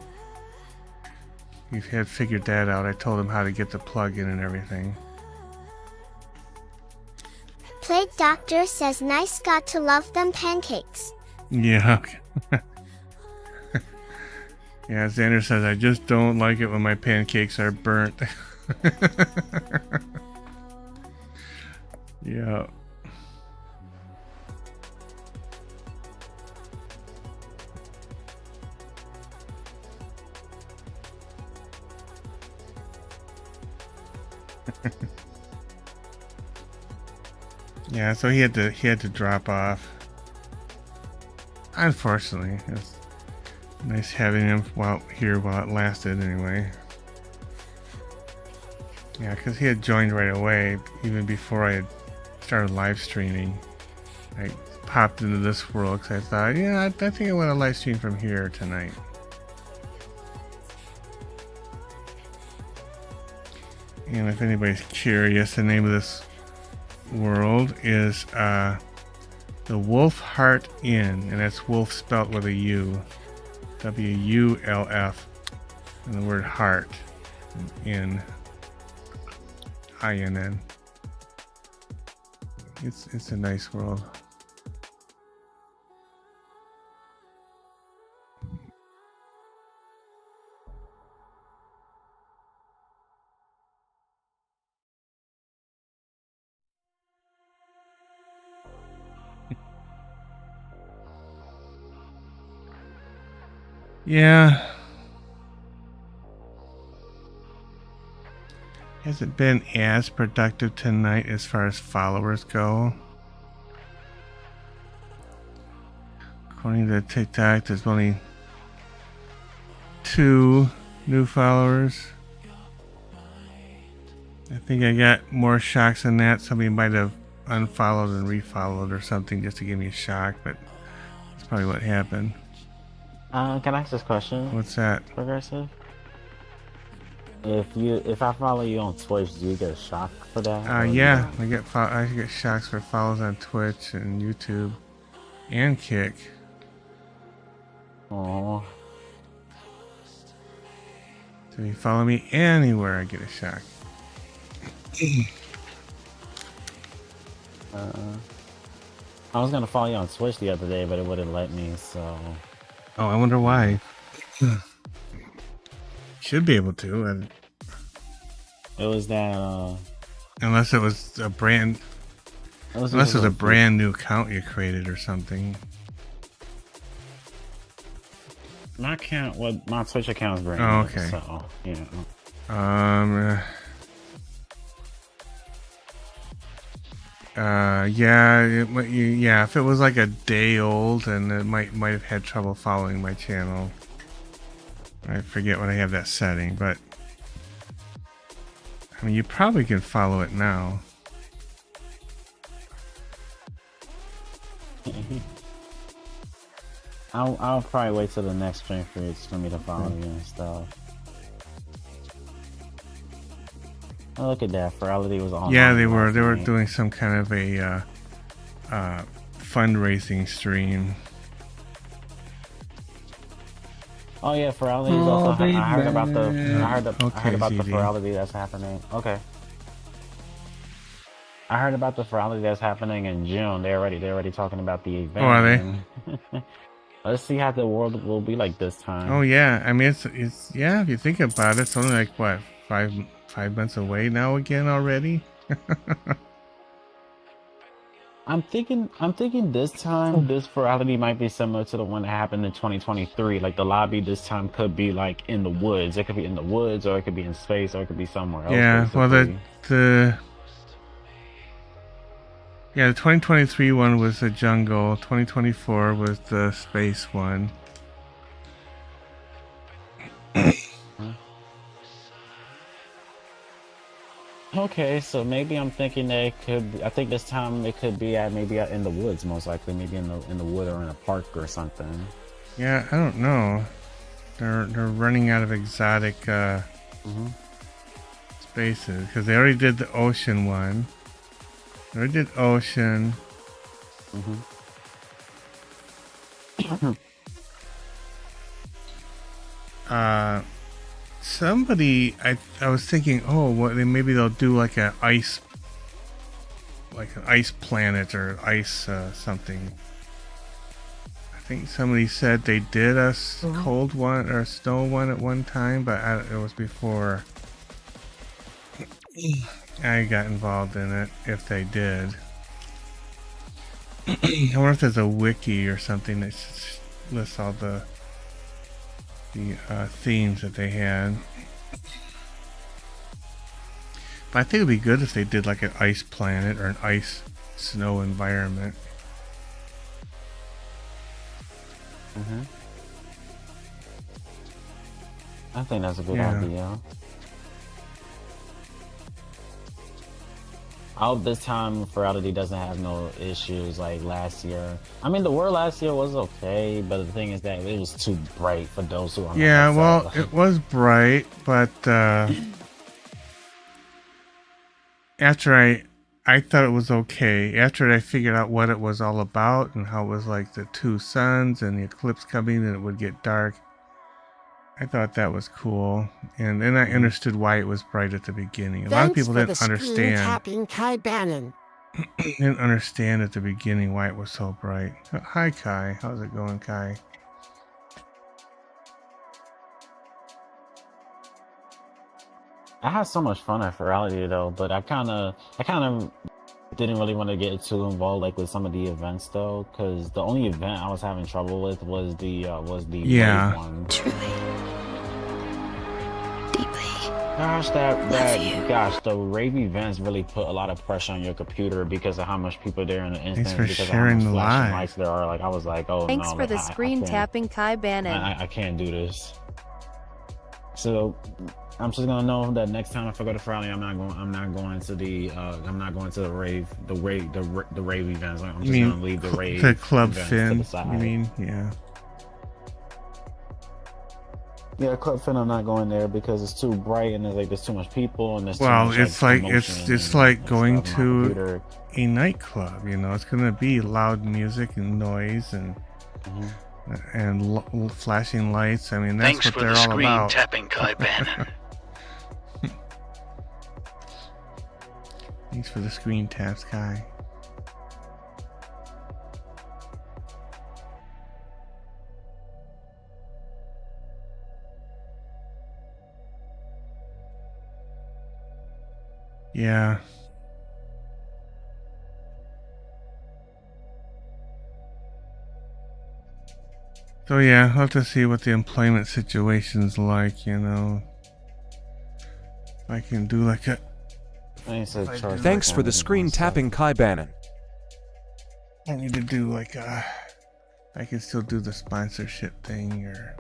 he had figured that out. I told him how to get the plug-in and everything. Plague Doctor says nice, got to love them pancakes. Yeah. Yeah, Xander says I just don't like it when my pancakes are burnt. Yeah. Yeah, so he had to drop off. Unfortunately, Nice having him here while it lasted anyway. Yeah, because he had joined right away, even before I had started live streaming. I popped into this world because I thought, yeah, I think I want to live stream from here tonight. And if anybody's curious, the name of this world is the Wolf Heart Inn, and that's wolf spelt with a U. W-U-L-F, and the word heart, in I-N-N. It's a nice world. Yeah. Hasn't been as productive tonight as far as followers go. According to TikTok, there's only 2 new followers. I think I got more shocks than that. Somebody might have unfollowed and refollowed or something just to give me a shock, but that's probably what happened. Can I ask this question? What's that? Progressive? If I follow you on Twitch, do you get a shock for that? Yeah, I get shocks for follows on Twitch and YouTube and Kick. Oh. So if you follow me anywhere, I get a shock. I was gonna follow you on Twitch the other day, but it wouldn't let me, so... Oh, I wonder why. Should be able to. And it was that, unless it was a brand... Unless it was a brand new account you created or something. My Twitch account is brand new. Oh, okay. So, yeah. Yeah, if it was like a day old, and it might have had trouble following my channel. I forget when I have that setting, but I mean, you probably can follow it now. I'll probably wait till the next stream for me to follow you and stuff. Oh, look at that! Ferality was on. Yeah, they were doing some kind of a fundraising stream. Oh yeah, Ferality is also. I heard about the Ferality that's happening. Okay. I heard about the Ferality that's happening in June. They're already talking about the event. Oh, are they? Let's see how the world will be like this time. Oh yeah, I mean it's yeah. If you think about it, it's only like what 5 months away now again already. I'm thinking this time this Ferality might be similar to the one that happened in 2023. Like the lobby this time could be like in the woods. It could be in the woods, or it could be in space, or it could be somewhere else. Yeah, basically. well the 2023 one was the jungle. 2024 was the space one. Okay, so maybe I'm thinking that it could be, I think this time it could be maybe out in the woods, most likely, maybe in the wood or in a park or something. Yeah, I don't know. They're running out of exotic spaces because they already did the ocean one. They already did ocean. Somebody, I was thinking, oh, well, maybe they'll do like an ice planet or ice something. I think somebody said they did a cold one or a snow one at one time, but it was before I got involved in it, if they did. I wonder if there's a wiki or something that lists all the themes that they had. But I think it'd be good if they did like an ice planet or an ice snow environment. I think that's a good Yeah. idea. I hope this time Ferality doesn't have no issues like last year. I mean, the word last year was okay, but the thing is that it was too bright for those who are Yeah, not well, upset. it was bright, but after I thought it was okay. After I figured out what it was all about and how it was like the two suns and the eclipse coming and it would get dark, I thought that was cool. And then I understood why it was bright at the beginning. A lot of people didn't understand. Tapping Kai Bannon. Didn't understand at the beginning why it was so bright. Hi, Kai. How's it going, Kai? I had so much fun at Ferality though, but I kind of didn't really want to get too involved like with some of the events though, because the only event I was having trouble with was the Yeah. rave one. Gosh, gosh, the rave events really put a lot of pressure on your computer because of how much people there in the instance, for because sharing of how much flashing live. lights there are. Like I was like, oh Thanks no, for like, the I screen can't- tapping, Kai Bannon. I can't do this. So I'm just gonna know that next time if I go to Friday, I'm not going to the rave events. I'm just gonna leave the rave the Club events Fin? to the side. You mean, yeah. Yeah, Club Fin, I'm not going there because it's too bright and there's too much people and there's too Well, much, it's like commotion it's and, like going stuff on my to computer. a nightclub. You know, it's gonna be loud music and noise and flashing lights. I mean, that's Thanks what for they're the all screen about. tapping, Kai Bannon. Thanks for the screen taps, Kai. Yeah. So yeah, I'll have to see what the employment situation's like, you know. If I can do like a... Thanks for the screen tapping, Kai Bannon. I need to do like a... I can still do the sponsorship thing or...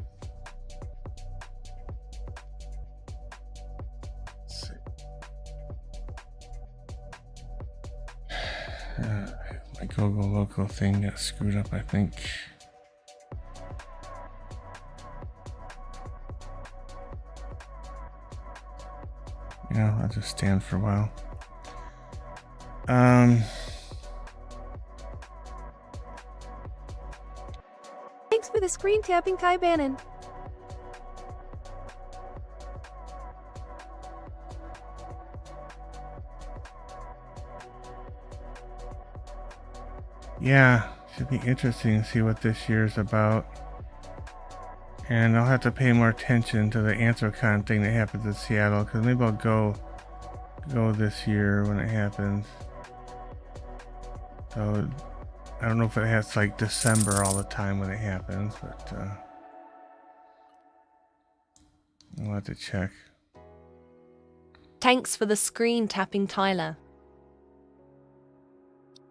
Let's see. My GoGo Loco thing got screwed up, I think. Yeah, I'll just stand for a while. Thanks for the screen tapping, Kai Bannon. Yeah, should be interesting to see what this year's about. And I'll have to pay more attention to the Anthrocon thing that happens in Seattle, because maybe I'll go this year when it happens. So I don't know if it has like December all the time when it happens, but I'll have to check. Thanks for the screen tapping, Tyler.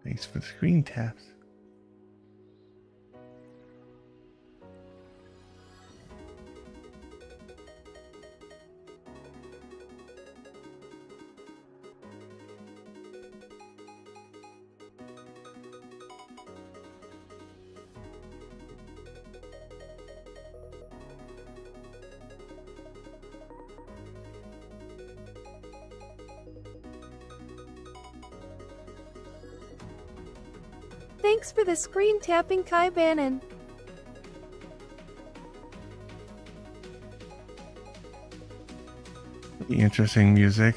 Thanks for the screen taps. Thanks for the screen tapping, Kai Bannon. Interesting music.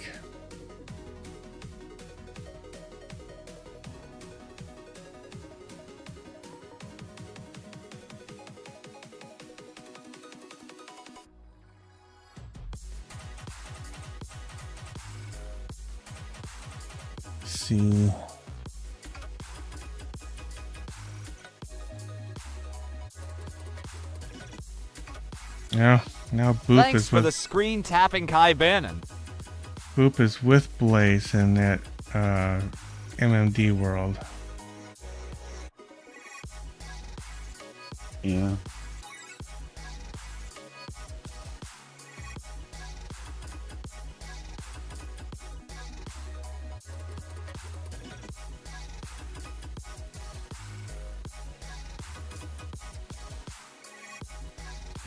See. Yeah, now Boop Thanks is for with the screen tapping, Kai Bannon. Boop is with Blaze in that MMD world. Yeah.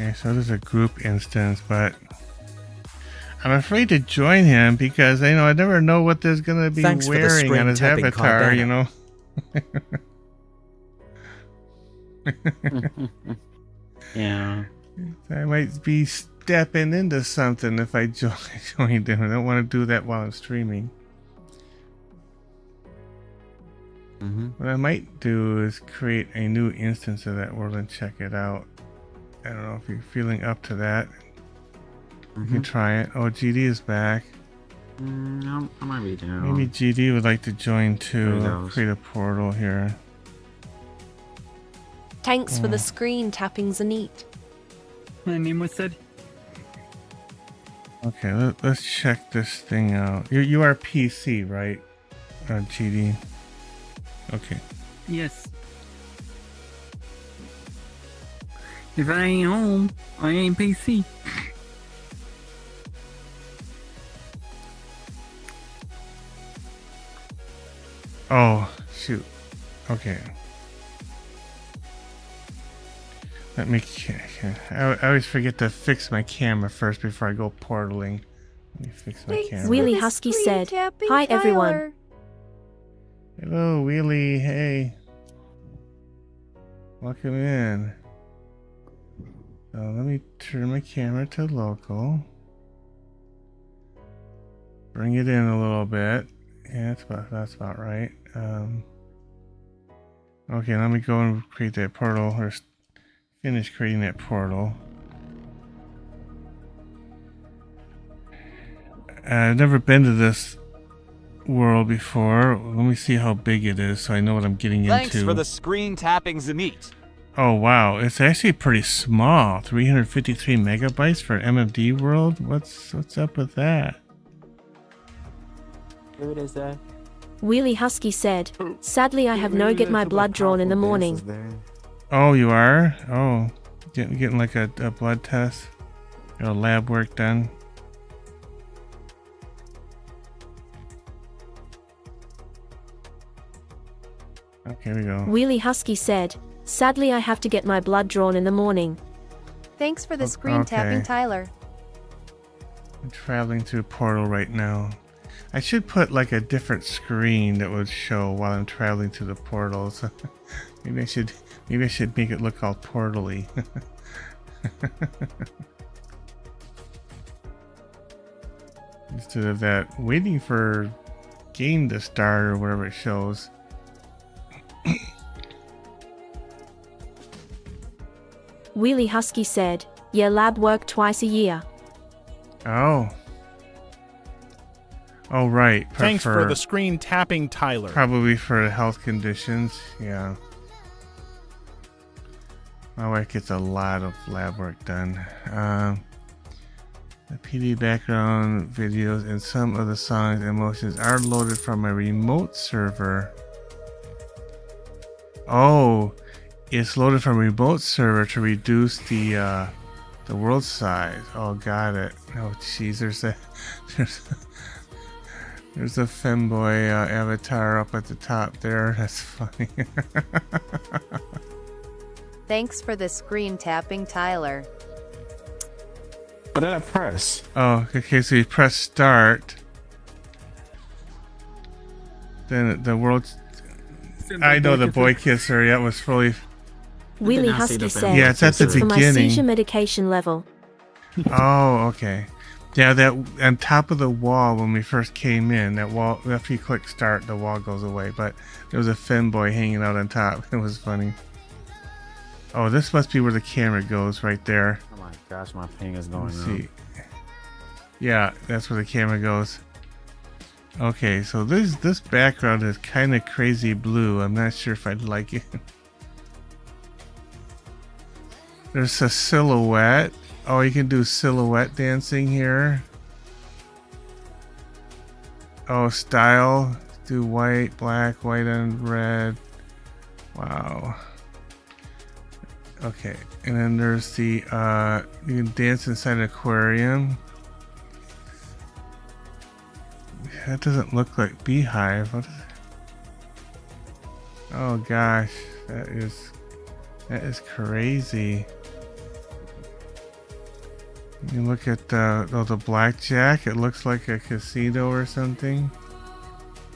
Okay, so there's a group instance, but I'm afraid to join him because I never know what there's gonna be wearing on his avatar, you know. Yeah. I might be stepping into something if I joined him. I don't want to do that while I'm streaming. What I might do is create a new instance of that world and check it out. I don't know if you're feeling up to that. You can try it. Oh, GD is back. I might be down. Maybe GD would like to join too. I'll create a portal here. Thanks for the screen tapping, Zanit. My name was said. Okay, let's check this thing out. You are PC, right? GD. Okay. Yes. If I ain't home, I ain't PC. Oh, shoot. Okay. Let me... I always forget to fix my camera first before I go portaling. Let me fix my camera. Wheelie Husky said, "Hi everyone." Hello, Wheelie. Hey. Welcome in. So let me turn my camera to local. Bring it in a little bit. Yeah, that's about right. Okay, let me go and create that portal, or finish creating that portal. I've never been to this world before. Let me see how big it is so I know what I'm getting into. Thanks for the screen tapping, Zanit. Oh wow, it's actually pretty small. 353 megabytes for MMD world? What's up with that? What is that? Wheelie Husky said, "Sadly, I have no get my blood drawn in the morning." Oh, you are? Oh, getting like a blood test, or a lab work done. Okay, here we go. Wheelie Husky said, "Sadly, I have to get my blood drawn in the morning." Thanks for the screen tapping, Tyler. I'm traveling through Portal right now. I should put like a different screen that would show while I'm traveling through the portals. maybe I should make it look all portal-y. Instead of that waiting for game to start or whatever it shows. Wheelie Husky said, "Yeah, lab work twice a year." Oh. Oh, right. Thanks for the screen tapping, Tyler. Probably for health conditions, yeah. My wife gets a lot of lab work done. The PD background videos and some of the songs and motions are loaded from a remote server. Oh, it's loaded from a remote server to reduce the world size. Oh, got it. Oh, jeez, there's a femboy avatar up at the top there. That's funny. Thanks for the screen tapping, Tyler. What did I press? Oh, okay, so you press start. Then the world... I know the boy kisser, yeah, it was fully... Wheelie Husky said, yeah, it's at the for my beginning. seizure medication level. Oh, okay. Yeah, that on top of the wall when we first came in, that wall, after you click start, the wall goes away, but there was a femboy hanging out on top. It was funny. Oh, this must be where the camera goes, right there. Oh my gosh, my ping is going Let's on. see. Yeah, that's where the camera goes. Okay, so this background is kind of crazy blue. I'm not sure if I'd like it. There's a silhouette. Oh, you can do silhouette dancing here. Oh, style. Do white, black, white and red. Wow. Okay, and then there's the you can dance inside an aquarium. That doesn't look like beehive. What is it? Oh gosh, that is crazy. You look at the blackjack. It looks like a casino or something.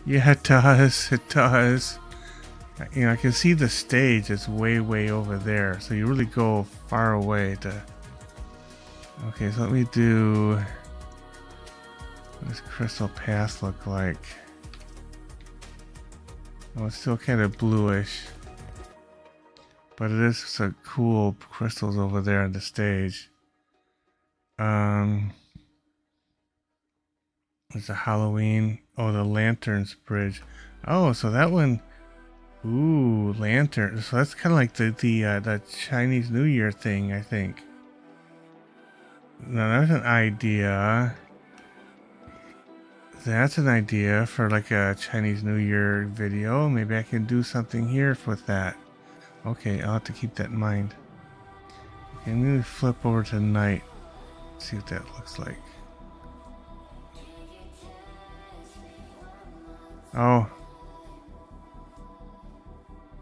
Yeah, it does. It does. You know, I can see the stage. It's way, way over there. So you really go far away to... Okay, so let me do... What does Crystal Path look like? Oh, it's still kind of bluish. But it is some cool crystals over there on the stage. There's a Halloween. Oh, the Lanterns Bridge. Oh, so that one... Ooh, lantern. So that's kind of like the Chinese New Year thing, I think. Now that's an idea. That's an idea for like a Chinese New Year video. Maybe I can do something here with that. Okay, I'll have to keep that in mind. Okay, I'm gonna flip over to night. See what that looks like. Oh.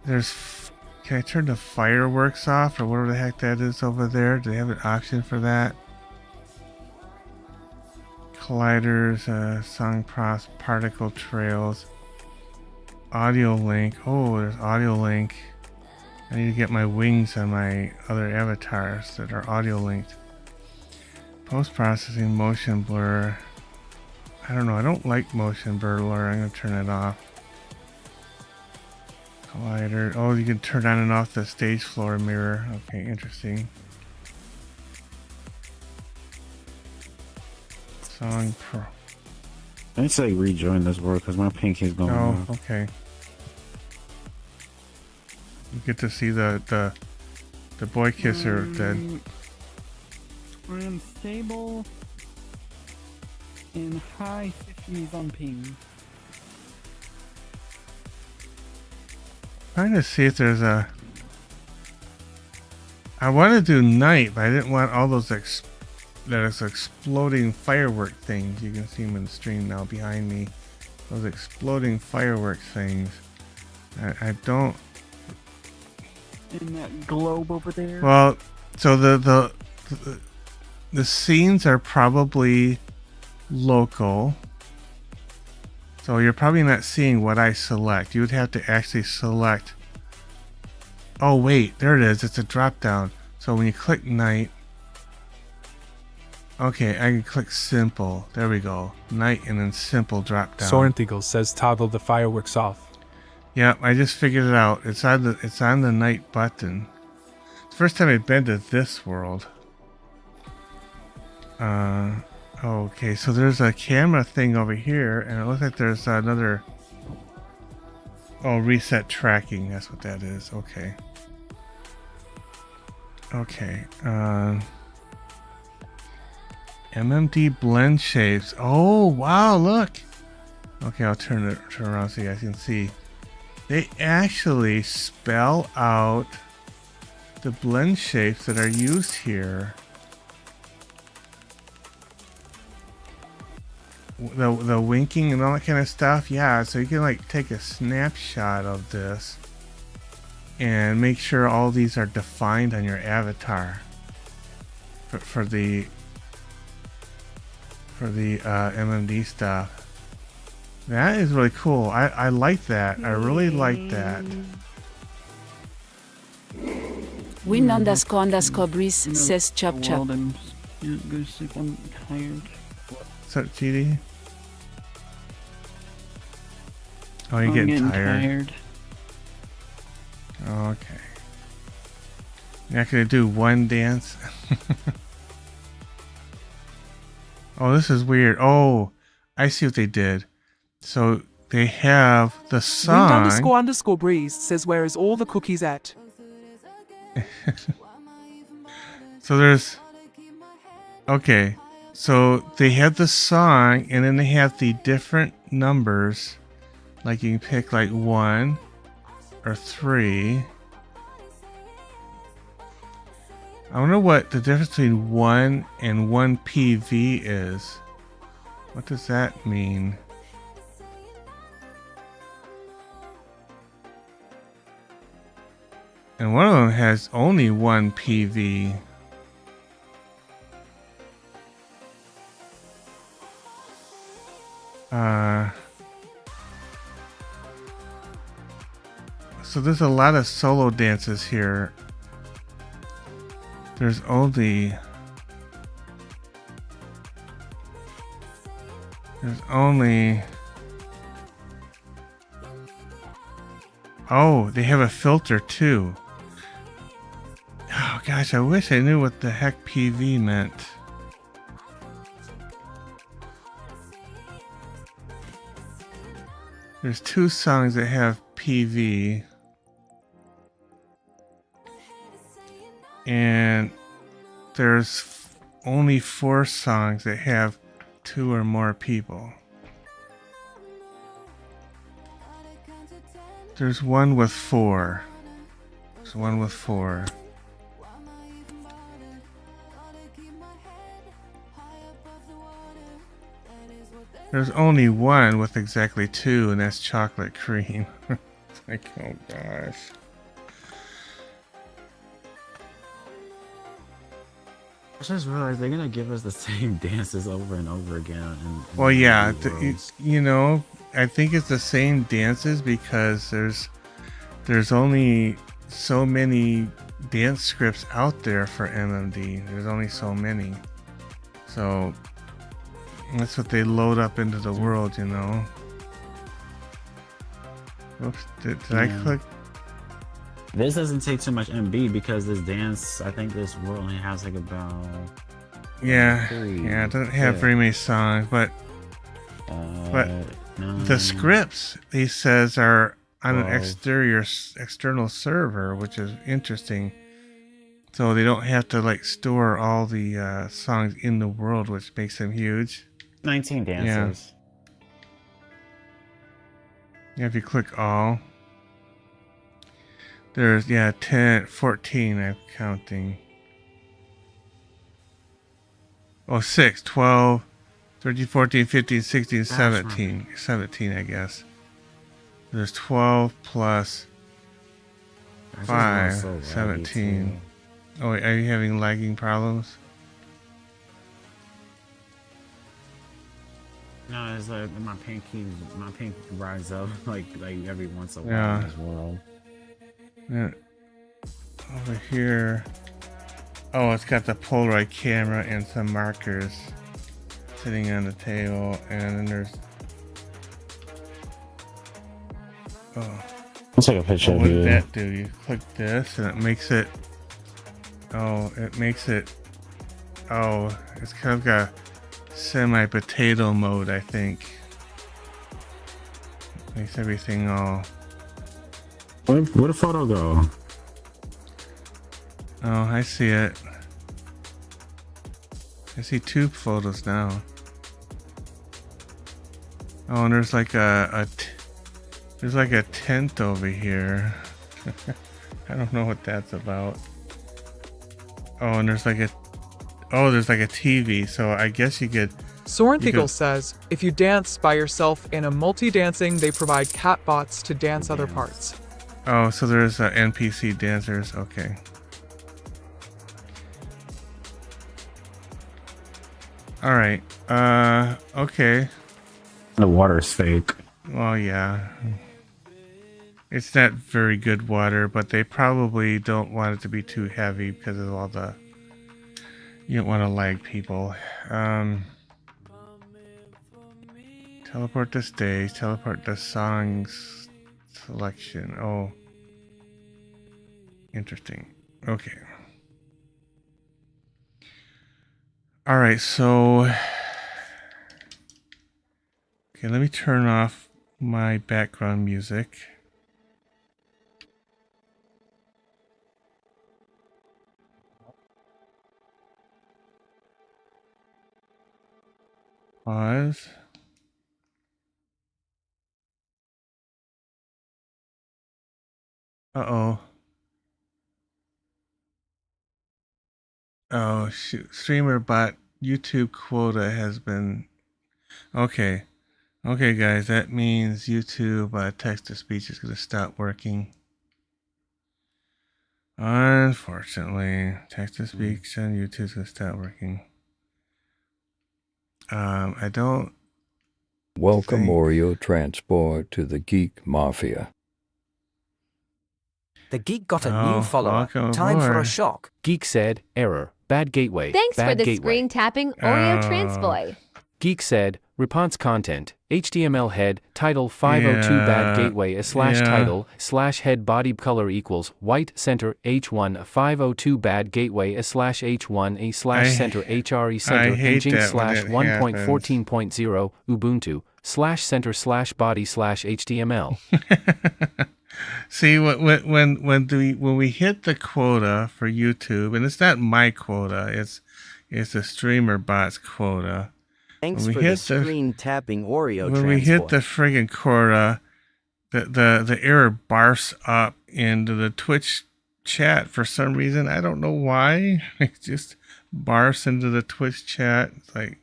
Can I turn the fireworks off or whatever the heck that is over there? Do they have an option for that? Colliders, song pros, particle trails, audio link. Oh, there's audio link. I need to get my wings on my other avatars that are audio linked. Post-processing motion blur. I don't know. I don't like motion blur. I'm going to turn it off. Collider. Oh, you can turn on and off the stage floor mirror. Okay, interesting. Song pro. I need to like rejoin this world because my pinky's going off. Okay. You get to see the boy kisser dead. We're unstable in high 50s on ping. Trying to see if there's a... I want to do night, but I didn't want all those exploding firework things. You can see them in the stream now behind me. Those exploding firework things. I don't... In that globe over there? Well, so the scenes are probably local. So you're probably not seeing what I select. You would have to actually select. Oh wait, there it is. It's a drop down. So when you click night. Okay, I can click simple. There we go. Night and then simple drop down. Sorenthigel says toggle the fireworks off. Yep, I just figured it out. It's on the night button. It's the first time I've been to this world. Okay, so there's a camera thing over here, and it looks like there's another... Oh, reset tracking, that's what that is. Okay. Okay, MMD blend shapes. Oh, wow, look! Okay, I'll turn around so you guys can see. They actually spell out the blend shapes that are used here. The winking and all that kind of stuff. Yeah, so you can like take a snapshot of this and make sure all these are defined on your avatar for the MMD stuff. That is really cool. I like that. I really like that. Win__breeze says chop chop. Go to sleep, I'm tired. What's up, GD? Oh, you're getting tired. Okay. You're not gonna do one dance? Oh, this is weird. Oh, I see what they did. So they have the song. Wind__breeze says, where is all the cookies at? So there's... Okay. So they have the song, and then they have the different numbers. Like you can pick like 1 or 3. I wonder what the difference between 1 and 1 PV is. What does that mean? And one of them has only 1 PV. So there's a lot of solo dances here. There's only oh, they have a filter too. Oh gosh, I wish I knew what the heck PV meant. There's 2 songs that have PV. And there's only 4 songs that have 2 or more people. There's one with 4. There's one with 4. There's only one with exactly 2, and that's chocolate cream. It's like, oh gosh. I just realized they're gonna give us the same dances over and over again. Well, yeah, you know, I think it's the same dances because there's only so many dance scripts out there for MMD. There's only so many, so that's what they load up into the world, you know. Oops, did I click? This doesn't take too much MB because this dance, I think this world only has like about yeah, it doesn't have very many songs, but the scripts he says are on an external server, which is interesting. So they don't have to like store all the songs in the world, which makes them huge. 19 dancers. Yeah, if you click all. There's, 14, I'm counting. Oh, 6, 12, 13, 14, 15, 16, 17. 17, I guess. There's 12 plus 5, 17. Oh, wait, are you having lagging problems? No, it's like my pink rise up like every once in a while as well. Yeah. Over here. Oh, it's got the Polaroid camera and some markers sitting on the table, and then there's. Oh. Let's take a picture of what you. Did that do? You click this, and it makes it. Oh, it makes it. Oh, it's kind of got semi-potato mode, I think. Makes everything all. Where'd the photo go? Oh, I see it. I see 2 photos now. Oh, and there's like there's like a tent over here. I don't know what that's about. Oh, and there's like a TV, so I guess you could. Sorenthegel says, if you dance by yourself in a multi-dancing, they provide cat bots to dance other parts. Oh, so there's NPC dancers. Okay. All right. Okay. The water's fake. Well, yeah. It's not very good water, but they probably don't want it to be too heavy because of all the. You don't want to lag people. Teleport to stage. Teleport to songs selection. Oh. Interesting. Okay. All right, so. Okay, let me turn off my background music. Pause. Uh-oh. Oh, shoot. Streamer bot YouTube quota has been... Okay. Okay, guys, that means YouTube text-to-speech is going to stop working. Unfortunately, text-to-speech on YouTube is going to stop working. I don't Welcome, Thanks. Oreo Transport, to the Geek Mafia. The Geek got a Oh, new follower. welcome Time for a aboard. shock. Geek said, error, bad gateway, Thanks for bad the gateway. screen tapping Oreo Transboy. Geek said, response content, HTML head, title 502 bad gateway slash title slash head body color equals white center H1 502 bad gateway slash H1 a slash center HRE center engine slash 1.14.0 Ubuntu slash center slash body slash HTML. See, when we hit the quota for YouTube, and it's not my quota, it's the streamer bot's quota. Thanks for the screen tapping Oreo When we hit the friggin' quota, the error barfs up into the Twitch chat for some reason. I don't know why. It just barfs into the Twitch chat. It's like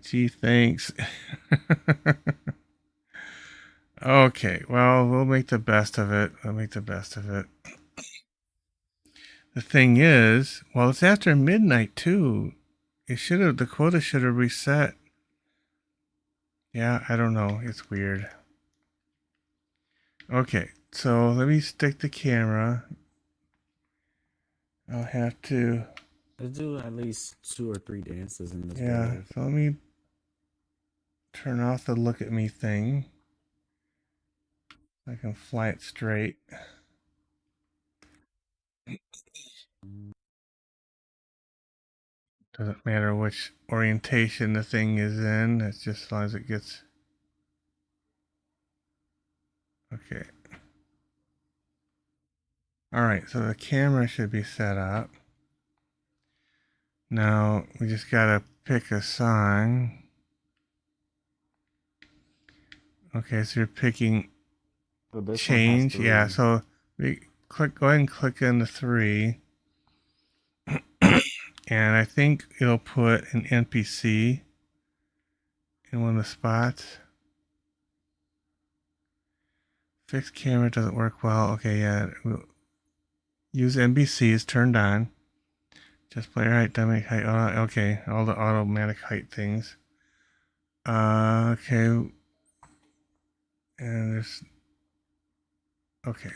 gee, thanks. Okay, well, we'll make the best of it. The thing is, well, it's after midnight too. The quota should have reset. Yeah, I don't know. It's weird. Okay, so let me stick the camera. I'll have to. Let's do at least 2 or 3 dances in this. Yeah, so let me turn off the look at me thing. I can fly it straight. Doesn't matter which orientation the thing is in. It's just as long as it gets. Okay. All right, so the camera should be set up. Now we just gotta pick a song. Okay, so you're picking change. Yeah, so we go ahead and click on the 3. And I think it'll put an NPC in one of the spots. Fixed camera doesn't work well. Okay, yeah. We'll use NPC is turned on. Just player height, dynamic height. Okay, all the automatic height things. Okay. And there's. Okay.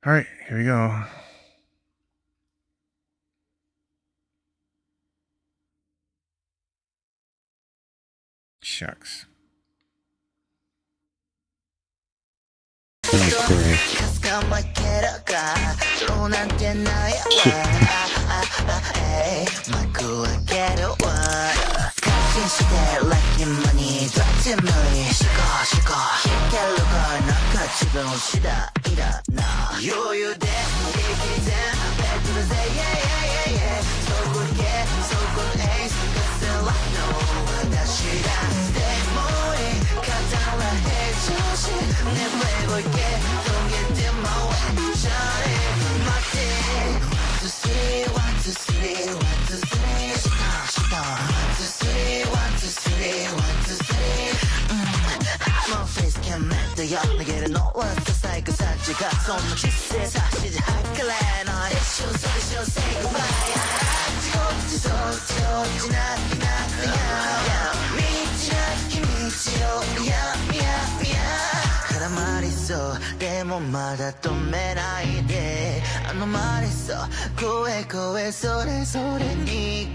All right, here we go. Shucks.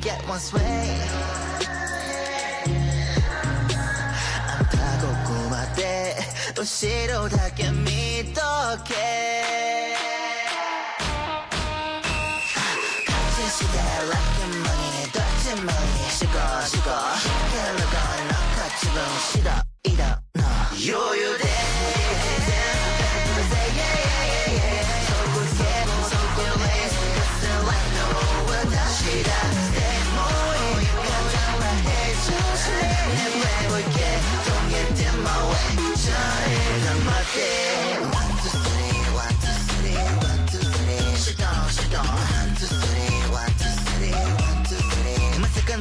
Get one sway. 後ろだけ見とけ隠してラッキーマニーどっちもいいシゴシゴ引けるがなんか自分次第だな余裕で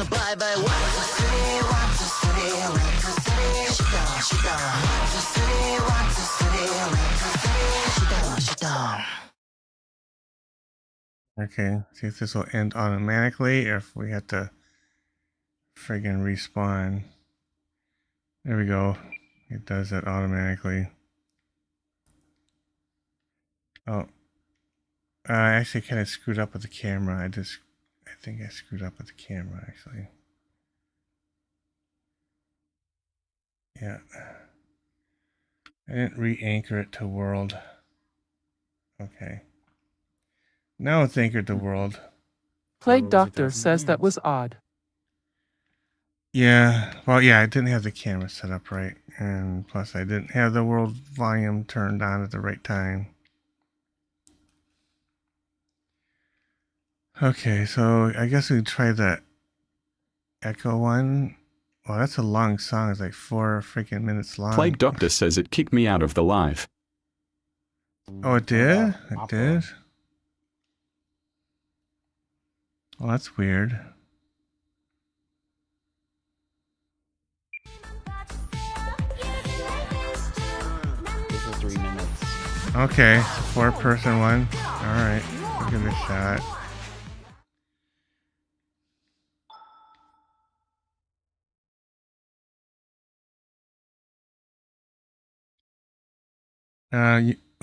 Bye bye 1 2 3 1 2 3 1 2 3 Shut down shut down 1 2 3 1 2 3 1 2 3 Shut down shut down. Okay, see if this will end automatically or if we have to friggin' respawn. There we go. It does that automatically. Oh. I actually kind of screwed up with the camera. I think I screwed up with the camera, actually. Yeah. I didn't re-anchor it to world. Okay. Now it's anchored to world. Plague Doctor says that was odd. Yeah. Well, yeah, I didn't have the camera set up right. And plus, I didn't have the world volume turned on at the right time. Okay, so I guess we try the Echo one. Well, that's a long song. It's like 4 freaking minutes long. Plague Doctor says it kicked me out of the live. Oh, it did? It did? Well, that's weird. This is 3 minutes. Okay, 4-person one. Alright, we'll give it a shot.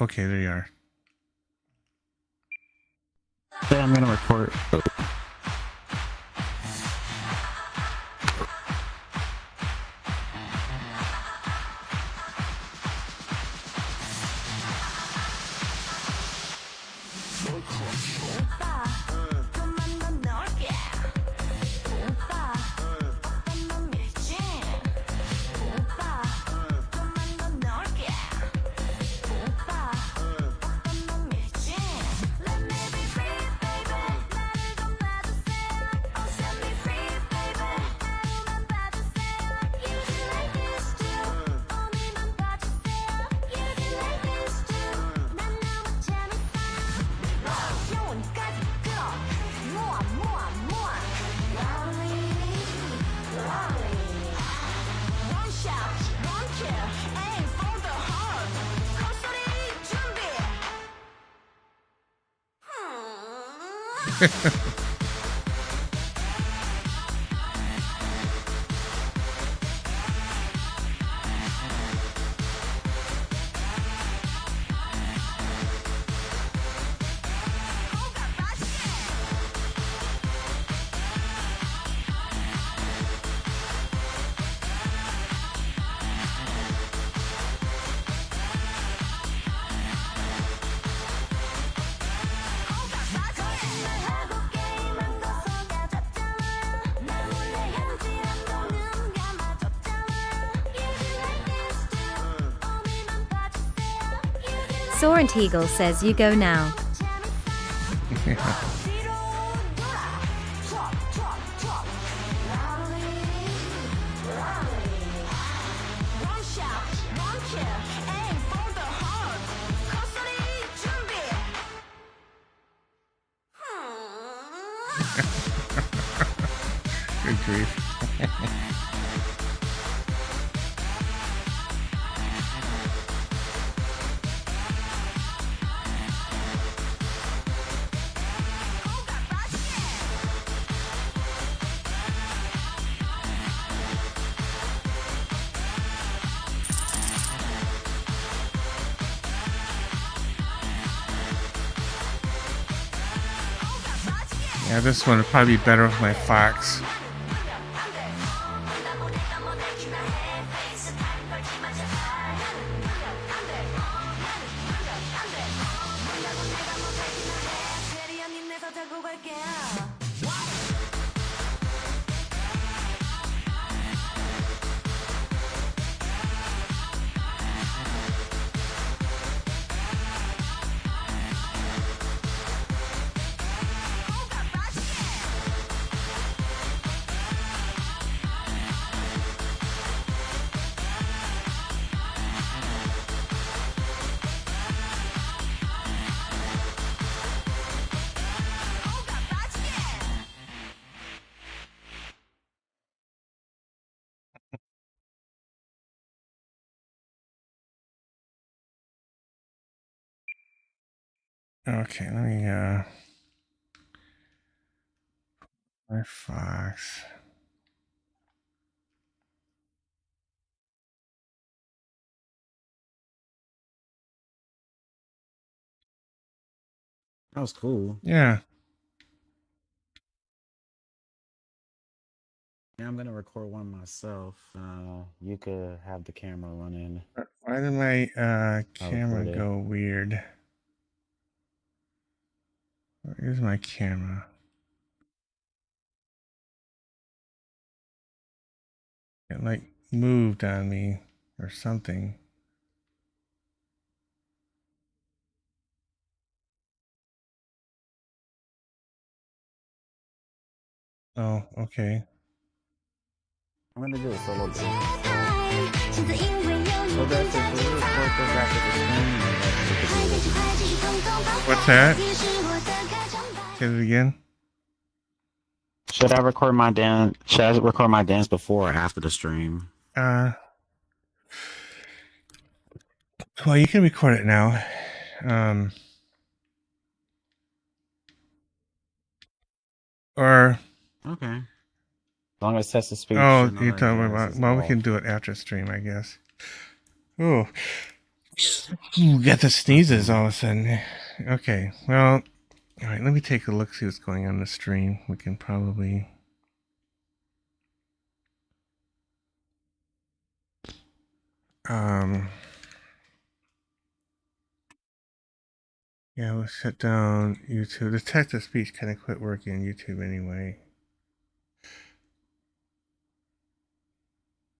Okay, there you are. Yeah, I'm gonna report. Sorrent Eagle says you go now. Good grief. Yeah, this one would probably be better with my Fox. Okay, let me my Fox. That was cool. Yeah. Yeah, I'm gonna record one myself. You could have the camera running. Why did my I'll camera record it. go weird? Where's my camera? It like moved on me or something. Oh, okay. I'm gonna do a solo bit. So that's it. Should we record this after the stream? What's that? Say it again. Should I record my dance? Should I record my dance before or after the stream? Well, you can record it now. Okay. As long as it sets the speech. Oh, you're talking about. Well, we can do it after stream, I guess. Oh, got the sneezes all of a sudden. Okay, well, all right. Let me take a look, see what's going on the stream. We can probably. Yeah, we'll shut down YouTube. The text to speech kind of quit working on YouTube anyway.